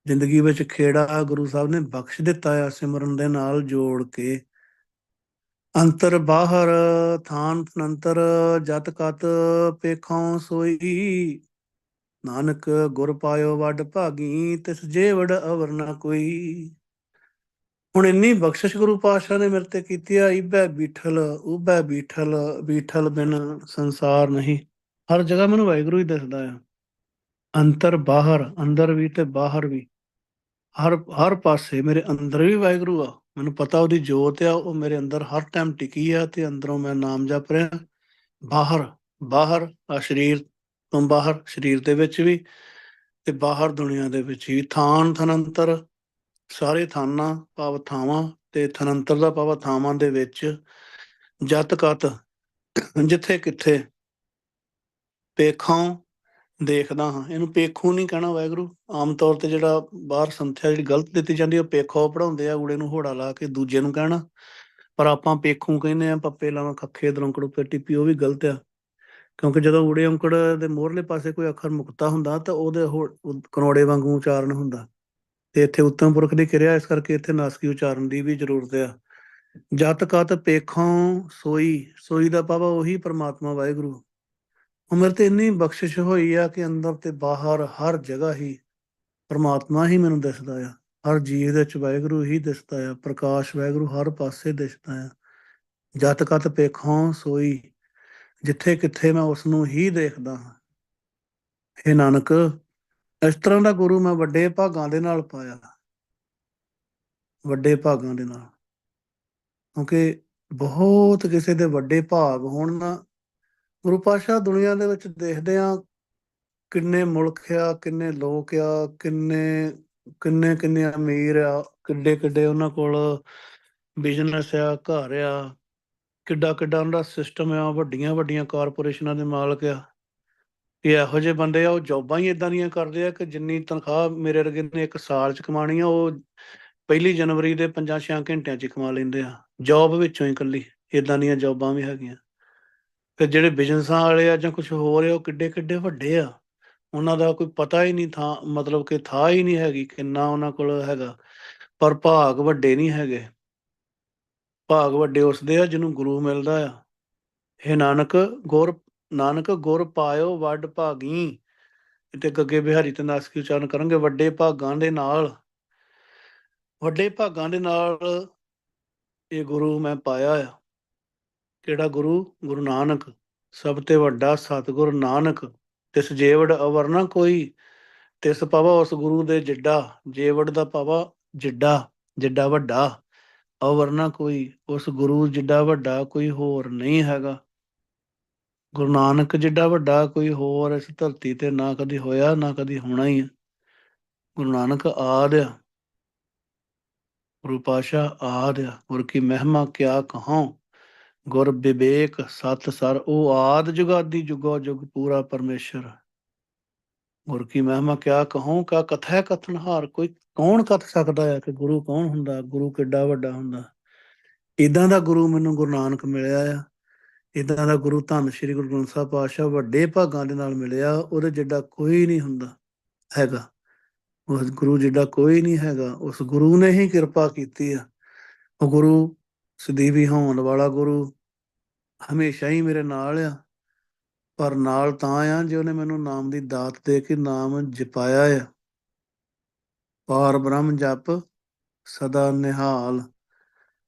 ਜ਼ਿੰਦਗੀ ਵਿੱਚ ਖੇੜਾ ਗੁਰੂ ਸਾਹਿਬ ਨੇ ਬਖਸ਼ ਦਿੱਤਾ ਆ ਸਿਮਰਨ ਦੇ ਨਾਲ ਜੋੜ ਕੇ। ਅੰਤਰ ਬਾਹਰ ਥਾਨ ਤਨੰਤਰ ਜਤ ਕਤ ਪੇਖੋਂ ਸੋਈ, ਨਾਨਕ ਗੁਰ ਪਾਇਓ ਵੱਡ ਭਾਗੀ ਤਿਸ ਜੇ ਵਡ ਅਵਰ ਨਾ ਕੋਈ। ਹੁਣ ਇੰਨੀ ਬਖਸ਼ਿਸ਼ ਗੁਰੂ ਪਾਤਸ਼ਾਹ ਨੇ ਮੇਰੇ ਤੇ ਕੀਤੀ ਆ, ਇਬੈ ਬੀਠਲ ਉਬੈ ਬੀਠਲ, ਬੀਠਲ ਬਿਨ ਸੰਸਾਰ ਨਹੀਂ। ਹਰ ਜਗ੍ਹਾ ਮੈਨੂੰ ਵਾਹਿਗੁਰੂ ਹੀ ਦਿਸਦਾ ਆ, ਅੰਤਰ ਬਾਹਰ, ਅੰਦਰ ਵੀ ਤੇ ਬਾਹਰ ਵੀ। ਹਰ ਹਰ ਪਾਸੇ ਮੇਰੇ ਅੰਦਰ ਵੀ ਵਾਹਿਗੁਰੂ ਆ, ਮੈਨੂੰ ਪਤਾ ਉਹਦੀ ਜੋਤ ਆ, ਉਹ ਮੇਰੇ ਅੰਦਰ ਹਰ ਟਾਈਮ ਟਿਕੀ ਆ, ਤੇ ਅੰਦਰੋਂ ਮੈਂ ਨਾਮ ਜਪ ਰਿਹਾ। ਬਾਹਰ, ਬਾਹਰ ਆ ਸਰੀਰ ਤੋਂ ਬਾਹਰ, ਸਰੀਰ ਦੇ ਵਿੱਚ ਵੀ ਤੇ ਬਾਹਰ ਦੁਨੀਆ ਦੇ ਵਿੱਚ ਵੀ। ਥਾਨ ਥਨੰਤਰ, ਸਾਰੇ ਥਾਨਾਂ ਭਾਵ ਥਾਵਾਂ, ਤੇ ਥਨੰਤਰ ਦਾ ਭਾਵ ਥਾਵਾਂ ਦੇ ਵਿੱਚ। ਜਤ ਕਤ, ਜਿੱਥੇ ਕਿੱਥੇ। ਪੇਖੋਂ, ਦੇਖਦਾ ਹਾਂ। ਇਹਨੂੰ ਪੇਖੂ ਨਹੀਂ ਕਹਿਣਾ ਵਾਹਿਗੁਰੂ। ਆਮ ਤੌਰ ਤੇ ਜਿਹੜਾ ਬਾਹਰ ਸੰਥਿਆ ਜਿਹੜੀ ਗਲਤ ਦਿੱਤੀ ਜਾਂਦੀ, ਉਹ ਪੇਖੋ ਪੜ੍ਹਾਉਂਦੇ ਆ, ਊੜੇ ਨੂੰ ਹੋੜਾ ਲਾ ਕੇ ਦੂਜੇ ਨੂੰ ਕਹਿਣਾ। ਪਰ ਆਪਾਂ ਪੇਖੂ ਕਹਿੰਦੇ ਆ, ਪੱਪੇ ਲਾਵਾਂ ਖੱਖੇ ਦਰੰਕੜ ਉੱਪਰ ਟਿੱਪੀ, ਉਹ ਵੀ ਗਲਤ ਆ। ਕਿਉਂਕਿ ਜਦੋਂ ਊੜੇ ਔਂਕੜ ਦੇ ਮੋਹਰਲੇ ਪਾਸੇ ਕੋਈ ਅੱਖਰ ਮੁਕਤਾ ਹੁੰਦਾ ਤਾਂ ਉਹਦੇ ਕਰੋੜੇ ਵਾਂਗੂ ਉਚਾਰਨ ਹੁੰਦਾ। ਤੇ ਇੱਥੇ ਉੱਤਮ ਪੁਰਖ ਦੀ ਕਿਰਿਆ, ਇਸ ਕਰਕੇ ਇੱਥੇ ਨਾਸਕੀ ਉਚਾਰਨ ਦੀ ਵੀ ਜ਼ਰੂਰਤ ਆ। ਜਤ ਕਤ ਪੇਖੋਂ ਸੋਈ, ਸੋਈ ਦਾ ਭਾਵ ਉਹੀ ਪ੍ਰਮਾਤਮਾ ਵਾਹਿਗੁਰੂ। ਹੁਣ ਮੇਰੇ ਤੇ ਇੰਨੀ ਬਖਸ਼ਿਸ਼ ਹੋਈ ਆ ਕਿ ਅੰਦਰ ਤੇ ਬਾਹਰ ਹਰ ਜਗ੍ਹਾ ਹੀ ਪ੍ਰਮਾਤਮਾ ਹੀ ਮੈਨੂੰ ਦਿਸਦਾ ਆ। ਹਰ ਜੀਵ ਦੇ ਵਿੱਚ ਵਾਹਿਗੁਰੂ ਹੀ ਦਿਸਦਾ ਆ, ਪ੍ਰਕਾਸ਼ ਵਾਹਿਗੁਰੂ ਹਰ ਪਾਸੇ ਦਿਸਦਾ ਆ। ਜਤ ਕਤ ਪੇਖੋਂ ਸੋਈ, ਜਿੱਥੇ ਕਿੱਥੇ ਮੈਂ ਉਸ ਨੂੰ ਹੀ ਦੇਖਦਾ ਹਾਂ। ਹੇ ਨਾਨਕ, ਇਸ ਤਰ੍ਹਾਂ ਦਾ ਗੁਰੂ ਮੈਂ ਵੱਡੇ ਭਾਗਾਂ ਦੇ ਨਾਲ ਪਾਇਆ, ਵੱਡੇ ਭਾਗਾਂ ਦੇ ਨਾਲ। ਕਿਉਂਕਿ ਬਹੁਤ ਕਿਸੇ ਦੇ ਵੱਡੇ ਭਾਗ ਹੋਣ ਨਾ। ਗੁਰੂ ਪਾਤਸ਼ਾਹ ਦੁਨੀਆ ਦੇ ਵਿੱਚ ਦੇਖਦੇ ਆ, ਕਿੰਨੇ ਮੁਲਕ ਆ, ਕਿੰਨੇ ਲੋਕ ਆ, ਕਿੰਨੇ ਕਿੰਨੇ ਕਿੰਨੇ ਅਮੀਰ ਆ, ਕਿੱਡੇ ਕਿੱਡੇ ਉਹਨਾਂ ਕੋਲ ਬਿਜ਼ਨਸ ਆ, ਘਰ ਆ, ਕਿੱਡਾ ਕਿੱਡਾ ਉਹਨਾਂ ਦਾ ਸਿਸਟਮ ਆ, ਵੱਡੀਆਂ ਵੱਡੀਆਂ ਕਾਰਪੋਰੇਸ਼ਨਾਂ ਦੇ ਮਾਲਕ ਆ। ਇਹ ਇਹੋ ਜਿਹੇ ਬੰਦੇ ਆ, ਉਹ ਜੋਬਾਂ ਹੀ ਇਦਾਂ ਦੀਆਂ ਕਰਦੇ ਆ ਕਿ ਜਿੰਨੀ ਤਨਖਾਹ ਮੇਰੇ ਵਰਗੇ ਨੇ ਇੱਕ ਸਾਲ 'ਚ ਕਮਾਉਣੀ ਆ, ਉਹ 1 ਜਨਵਰੀ ਦੇ 5-6 ਘੰਟਿਆਂ 'ਚ ਕਮਾ ਲੈਂਦੇ ਆ, ਜੋਬ ਵਿੱਚੋਂ ਹੀ ਇਕੱਲੀ। ਇਦਾਂ ਦੀਆਂ ਜੋਬਾਂ ਵੀ ਹੈਗੀਆਂ। ਫਿਰ ਜਿਹੜੇ ਬਿਜ਼ਨਸਾਂ ਵਾਲੇ ਆ ਜਾਂ ਕੁਝ ਹੋਰ ਆ, ਉਹ ਕਿੱਡੇ ਕਿੱਡੇ ਵੱਡੇ ਆ, ਉਹਨਾਂ ਦਾ ਕੋਈ ਪਤਾ ਹੀ ਨਹੀਂ, ਥਾਂ ਮਤਲਬ ਕਿ ਥਾਂ ਹੀ ਨਹੀਂ ਹੈਗੀ ਕਿੰਨਾ ਉਹਨਾਂ ਕੋਲ ਹੈਗਾ। ਪਰ ਭਾਗ ਵੱਡੇ ਨਹੀਂ ਹੈਗੇ। ਭਾਗ ਵੱਡੇ ਉਸਦੇ ਆ ਜਿਹਨੂੰ ਗੁਰੂ ਮਿਲਦਾ ਆ। ਇਹ ਨਾਨਕ ਗੁਰ ਪਾਇਓ ਵੱਡ ਭਾਗੀ, ਤੇ ਗੱਗੇ ਬਿਹਾਰੀ ਤੇ ਨਾਸਕੀ ਉਚਾਰਨ ਕਰਾਂਗੇ। ਵੱਡੇ ਭਾਗਾਂ ਦੇ ਨਾਲ, ਵੱਡੇ ਭਾਗਾਂ ਦੇ ਨਾਲ ਇਹ ਗੁਰੂ ਮੈਂ ਪਾਇਆ ਆ। ਕਿਹੜਾ ਗੁਰੂ? ਗੁਰੂ ਨਾਨਕ। ਸਭ ਤੇ ਵੱਡਾ ਸਤਿਗੁਰ ਨਾਨਕ, ਤਿਸ ਜੇਵੜ ਅਵਰ ਨਾ ਕੋਈ। ਤਿਸ ਪਵਾ ਉਸ ਗੁਰੂ ਦੇ ਜਿੱਡਾ, ਜੇਵੜ ਦਾ ਪਵਾ ਜਿੱਡਾ, ਜਿੱਡਾ ਵੱਡਾ। ਅਵਰ ਨਾ ਕੋਈ, ਉਸ ਗੁਰੂ ਜਿੱਡਾ ਵੱਡਾ ਕੋਈ ਹੋਰ ਨਹੀਂ ਹੈਗਾ। ਗੁਰੂ ਨਾਨਕ ਜਿੱਡਾ ਵੱਡਾ ਕੋਈ ਹੋਰ ਇਸ ਧਰਤੀ ਤੇ ਨਾ ਕਦੀ ਹੋਇਆ, ਨਾ ਕਦੀ ਹੋਣਾ ਹੀ ਹੈ। ਗੁਰੂ ਨਾਨਕ ਆਦਿ ਆ, ਗੁਰੂ ਪਾਤਸ਼ਾਹ ਆਦਿ ਆ। ਗੁਰ ਕੀ ਮਹਿਮਾ ਕਿਆ ਕਹੂੰ, ਗੁਰ ਵਿਵੇਕ ਸਤ ਸਰ। ਉਹ ਆਦਿ ਜੁਗਾਦੀ ਜੁਗੋ ਜੁਗ ਪੂਰਾ ਪਰਮੇਸ਼ਰ। ਗੁਰ ਕੀ ਮਹਿਮਾ ਕਿਆ ਕਹੂੰ, ਕਿਆ ਕਥੈ ਕਥਨਹਾਰ। ਕੋਈ ਕੌਣ ਕੱਥ ਸਕਦਾ ਹੈ ਕਿ ਗੁਰੂ ਕੌਣ ਹੁੰਦਾ, ਗੁਰੂ ਕਿੱਡਾ ਵੱਡਾ ਹੁੰਦਾ। ਇੱਦਾਂ ਦਾ ਗੁਰੂ ਮੈਨੂੰ ਗੁਰੂ ਨਾਨਕ ਮਿਲਿਆ ਆ। ਇੱਦਾਂ ਦਾ ਗੁਰੂ ਧੰਨ ਸ਼੍ਰੀ ਗੁਰੂ ਗ੍ਰੰਥ ਸਾਹਿਬ ਪਾਤਸ਼ਾਹ ਵੱਡੇ ਭਾਗਾਂ ਦੇ ਨਾਲ ਮਿਲਿਆ। ਉਹਦੇ ਜਿੱਡਾ ਕੋਈ ਨਹੀਂ ਹੁੰਦਾ ਹੈਗਾ। ਉਸ ਗੁਰੂ ਜਿੱਡਾ ਕੋਈ ਨਹੀਂ ਹੈਗਾ। ਉਸ ਗੁਰੂ ਨੇ ਹੀ ਕਿਰਪਾ ਕੀਤੀ ਆ। ਉਹ ਗੁਰੂ ਸਦੀਵੀ ਹੋਣ ਵਾਲਾ ਗੁਰੂ ਹਮੇਸ਼ਾ ਹੀ ਮੇਰੇ ਨਾਲ ਆ। ਪਰ ਨਾਲ ਤਾਂ ਆ ਜੇ ਉਹਨੇ ਮੈਨੂੰ ਨਾਮ ਦੀ ਦਾਤ ਦੇ ਕੇ ਨਾਮ ਜਪਾਇਆ ਆ। ਪਾਰ ਬ੍ਰਹਮ ਜਪ ਸਦਾ ਨਿਹਾਲ।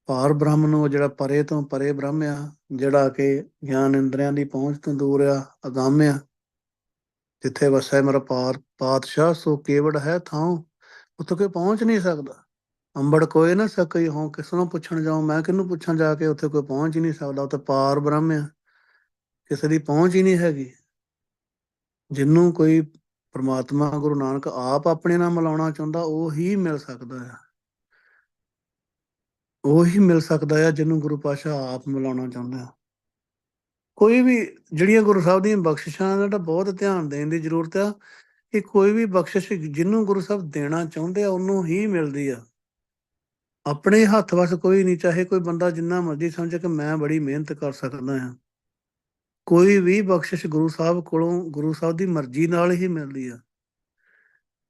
ਪਾਰ ਬ੍ਰਹਮ ਨੂੰ, ਜਿਹੜਾ ਪਰੇ ਤੋਂ ਪਰੇ ਬ੍ਰਹਮ ਆ, ਜਿਹੜਾ ਕਿ ਗਿਆਨ ਇੰਦਰੀਆਂ ਦੀ ਪਹੁੰਚ ਤੋਂ ਦੂਰ ਆ, ਅਗੰਮ ਆ। ਜਿੱਥੇ ਵਸੈ ਮੇਰਾ ਪਾਤਸ਼ਾਹ, ਸੋ ਕੇਵੜ ਹੈ ਥਾਂ। ਉੱਥੇ ਕੋਈ ਪਹੁੰਚ ਨਹੀਂ ਸਕਦਾ। ਅੰਬੜ ਕੋਏ ਨਾ ਸਕਈ ਹੋਂ, ਕਿਸ ਨੂੰ ਪੁੱਛਣ ਜਾਉ। ਮੈਂ ਕਿਹਨੂੰ ਪੁੱਛਾਂ ਜਾ ਕੇ? ਉੱਥੇ ਕੋਈ ਪਹੁੰਚ ਹੀ ਨਹੀਂ ਸਕਦਾ। ਉੱਥੇ ਪਾਰ ਬ੍ਰਹਮ ਆ, ਕਿਸੇ ਦੀ ਪਹੁੰਚ ਹੀ ਨਹੀਂ ਹੈਗੀ। ਜਿਹਨੂੰ ਕੋਈ ਪ੍ਰਮਾਤਮਾ ਗੁਰੂ ਨਾਨਕ ਆਪ ਆਪਣੇ ਨਾਲ ਮਿਲਾਉਣਾ ਚਾਹੁੰਦਾ, ਉਹ ਹੀ ਮਿਲ ਸਕਦਾ ਆ। ਉਹੀ ਮਿਲ ਸਕਦਾ ਆ ਜਿਹਨੂੰ ਗੁਰੂ ਪਾਤਸ਼ਾਹ ਆਪ ਮਿਲਾਉਣਾ ਚਾਹੁੰਦਾ। ਕੋਈ ਵੀ ਜਿਹੜੀਆਂ ਗੁਰੂ ਸਾਹਿਬ ਦੀਆਂ ਬਖਸ਼ਿਸ਼ਾਂ ਦਾ ਬਹੁਤ ਧਿਆਨ ਦੇਣ ਦੀ ਜ਼ਰੂਰਤ ਆ। ਕਿ ਕੋਈ ਵੀ ਬਖਸ਼ਿਸ਼ ਜਿਹਨੂੰ ਗੁਰੂ ਸਾਹਿਬ ਦੇਣਾ ਚਾਹੁੰਦੇ ਆ, ਉਹਨੂੰ ਹੀ ਮਿਲਦੀ ਆ। ਆਪਣੇ ਹੱਥ ਵੱਸ ਕੋਈ ਨਹੀਂ। ਚਾਹੇ ਕੋਈ ਬੰਦਾ ਜਿੰਨਾ ਮਰਜ਼ੀ ਸਮਝੇ ਕਿ ਮੈਂ ਬੜੀ ਮਿਹਨਤ ਕਰ ਸਕਦਾ ਹਾਂ, ਕੋਈ ਵੀ ਬਖਸ਼ਿਸ਼ ਗੁਰੂ ਸਾਹਿਬ ਕੋਲੋਂ, ਗੁਰੂ ਸਾਹਿਬ ਦੀ ਮਰਜ਼ੀ ਨਾਲ ਹੀ ਮਿਲਦੀ ਆ।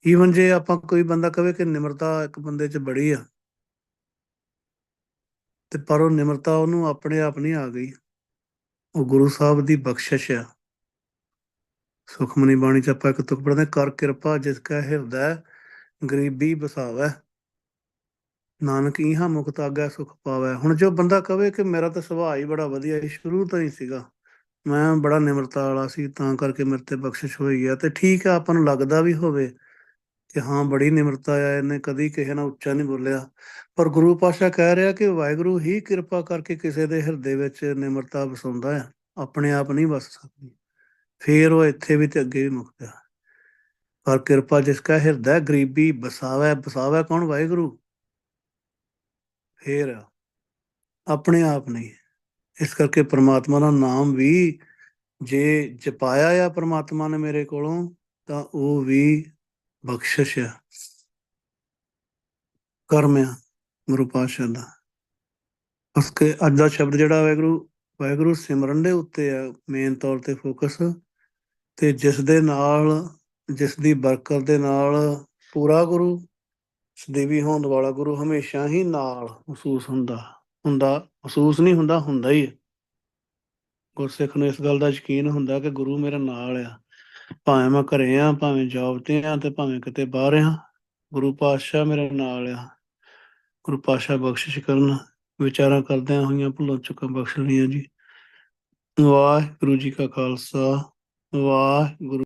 ਈਵਨ ਜੇ ਆਪਾਂ ਕੋਈ ਬੰਦਾ ਕਵੇ ਕਿ ਨਿਮਰਤਾ ਇੱਕ ਬੰਦੇ 'ਚ ਬੜੀ ਆ, ਤੇ ਪਰ ਉਹ ਨਿਮਰਤਾ ਉਹਨੂੰ ਆਪਣੇ ਆਪ ਨਹੀਂ ਆ ਗਈ, ਉਹ ਗੁਰੂ ਸਾਹਿਬ ਦੀ ਬਖਸ਼ਿਸ਼ ਆ। ਸੁਖਮਨੀ ਬਾਣੀ 'ਚ ਆਪਾਂ ਇੱਕ ਤੁਕ ਪੜ੍ਹਦੇ, ਕਰ ਕਿਰਪਾ ਜਿਸ ਕਾ ਹਿਰਦੈ ਗਰੀਬੀ ਬਸਾਵੈ, ਨਾਨਕ ਇਹਾਂ ਮੁਕਤ ਆਗੈ ਸੁਖ ਪਾਵੈ। ਹੁਣ ਜੋ ਬੰਦਾ ਕਵੇ ਕਿ ਮੇਰਾ ਤਾਂ ਸੁਭਾਅ ਹੀ ਬੜਾ ਵਧੀਆ ਸੀ, ਸ਼ੁਰੂ ਤੋਂ ਹੀ ਸੀਗਾ, ਮੈਂ ਬੜਾ ਨਿਮਰਤਾ ਵਾਲਾ ਸੀ, ਤਾਂ ਕਰਕੇ ਮੇਰੇ ਤੇ ਬਖਸ਼ਿਸ਼ ਹੋਈ ਆ, ਤੇ ਠੀਕ ਆ, ਆਪਾਂ ਨੂੰ ਲੱਗਦਾ ਵੀ ਹੋਵੇ ਕਿ ਹਾਂ ਬੜੀ ਨਿਮਰਤਾ ਆ, ਇਹਨੇ ਕਦੀ ਕਿਸੇ ਨਾਲ ਉੱਚਾ ਨਹੀਂ ਬੋਲਿਆ, ਪਰ ਗੁਰੂ ਪਾਤਸ਼ਾਹ ਕਹਿ ਰਿਹਾ ਕਿ ਵਾਹਿਗੁਰੂ ਹੀ ਕਿਰਪਾ ਕਰਕੇ ਕਿਸੇ ਦੇ ਹਿਰਦੇ ਵਿੱਚ ਨਿਮਰਤਾ ਵਸਾਉਂਦਾ ਆ, ਆਪਣੇ ਆਪ ਨਹੀਂ ਵਸ ਸਕਦੀ। ਫੇਰ ਉਹ ਇੱਥੇ ਵੀ ਤੇ ਅੱਗੇ ਵੀ ਮੁਕਤਾ। ਪਰ ਕਿਰਪਾ ਜਿਸ ਕਾ ਹਿਰਦਾ ਗਰੀਬੀ ਬਸਾਵੈ, ਬਸਾਵੈ ਕੌਣ? ਵਾਹਿਗੁਰੂ। ਫੇਰ ਆਪਣੇ ਆਪ ਨਹੀਂ। ਇਸ ਕਰਕੇ ਪ੍ਰਮਾਤਮਾ ਦਾ ਨਾਮ ਵੀ ਜੇ ਜਪਾਇਆ ਆ ਪ੍ਰਮਾਤਮਾ ਨੇ ਮੇਰੇ ਕੋਲੋਂ, ਤਾਂ ਉਹ ਵੀ ਬਖਸ਼ਿਸ਼ ਆ, ਕਰਮ ਆ ਗੁਰੂ ਪਾਤਸ਼ਾਹ ਦਾ। ਉਸ ਕੇ ਅੱਜ ਦਾ ਸ਼ਬਦ ਜਿਹੜਾ ਵਾਹਿਗੁਰੂ, ਵਾਹਿਗੁਰੂ ਸਿਮਰਨ ਦੇ ਉੱਤੇ ਆ ਮੇਨ ਤੌਰ ਤੇ ਫੋਕਸ, ਤੇ ਜਿਸ ਦੇ ਨਾਲ, ਜਿਸ ਦੀ ਬਰਕਤ ਦੇ ਨਾਲ ਪੂਰਾ ਗੁਰੂ ਸਦੀਵੀ ਹੋਂਦ ਵਾਲਾ ਗੁਰੂ ਹਮੇਸ਼ਾ ਹੀ ਨਾਲ ਮਹਿਸੂਸ ਹੁੰਦਾ, ਹੁੰਦਾ ਮਹਿਸੂਸ ਨਹੀਂ ਹੁੰਦਾ, ਹੁੰਦਾ ਹੀ ਹੈ। ਗੁਰਸਿੱਖ ਨੂੰ ਇਸ ਗੱਲ ਦਾ ਯਕੀਨ ਹੁੰਦਾ ਕਿ ਗੁਰੂ ਮੇਰੇ ਨਾਲ ਆ, ਭਾਵੇਂ ਮੈਂ ਘਰੇ ਆ, ਭਾਵੇਂ ਜੌਬ ਤੇ ਆ, ਤੇ ਭਾਵੇਂ ਕਿਤੇ ਬਾਹਰ ਆ, ਗੁਰੂ ਪਾਤਸ਼ਾਹ ਮੇਰੇ ਨਾਲ ਆ। ਗੁਰੂ ਪਾਤਸ਼ਾਹ ਬਖਸ਼ਿਸ਼ ਕਰਨ, ਵਿਚਾਰਾਂ ਕਰਦਿਆਂ ਹੋਈਆਂ ਭੁੱਲਾਂ ਚੁੱਕਾਂ ਬਖਸ਼ ਲਈਆਂ ਜੀ। ਵਾਹਿਗੁਰੂ ਜੀ ਕਾ ਖਾਲਸਾ, ਵਾਹਿਗੁਰੂ।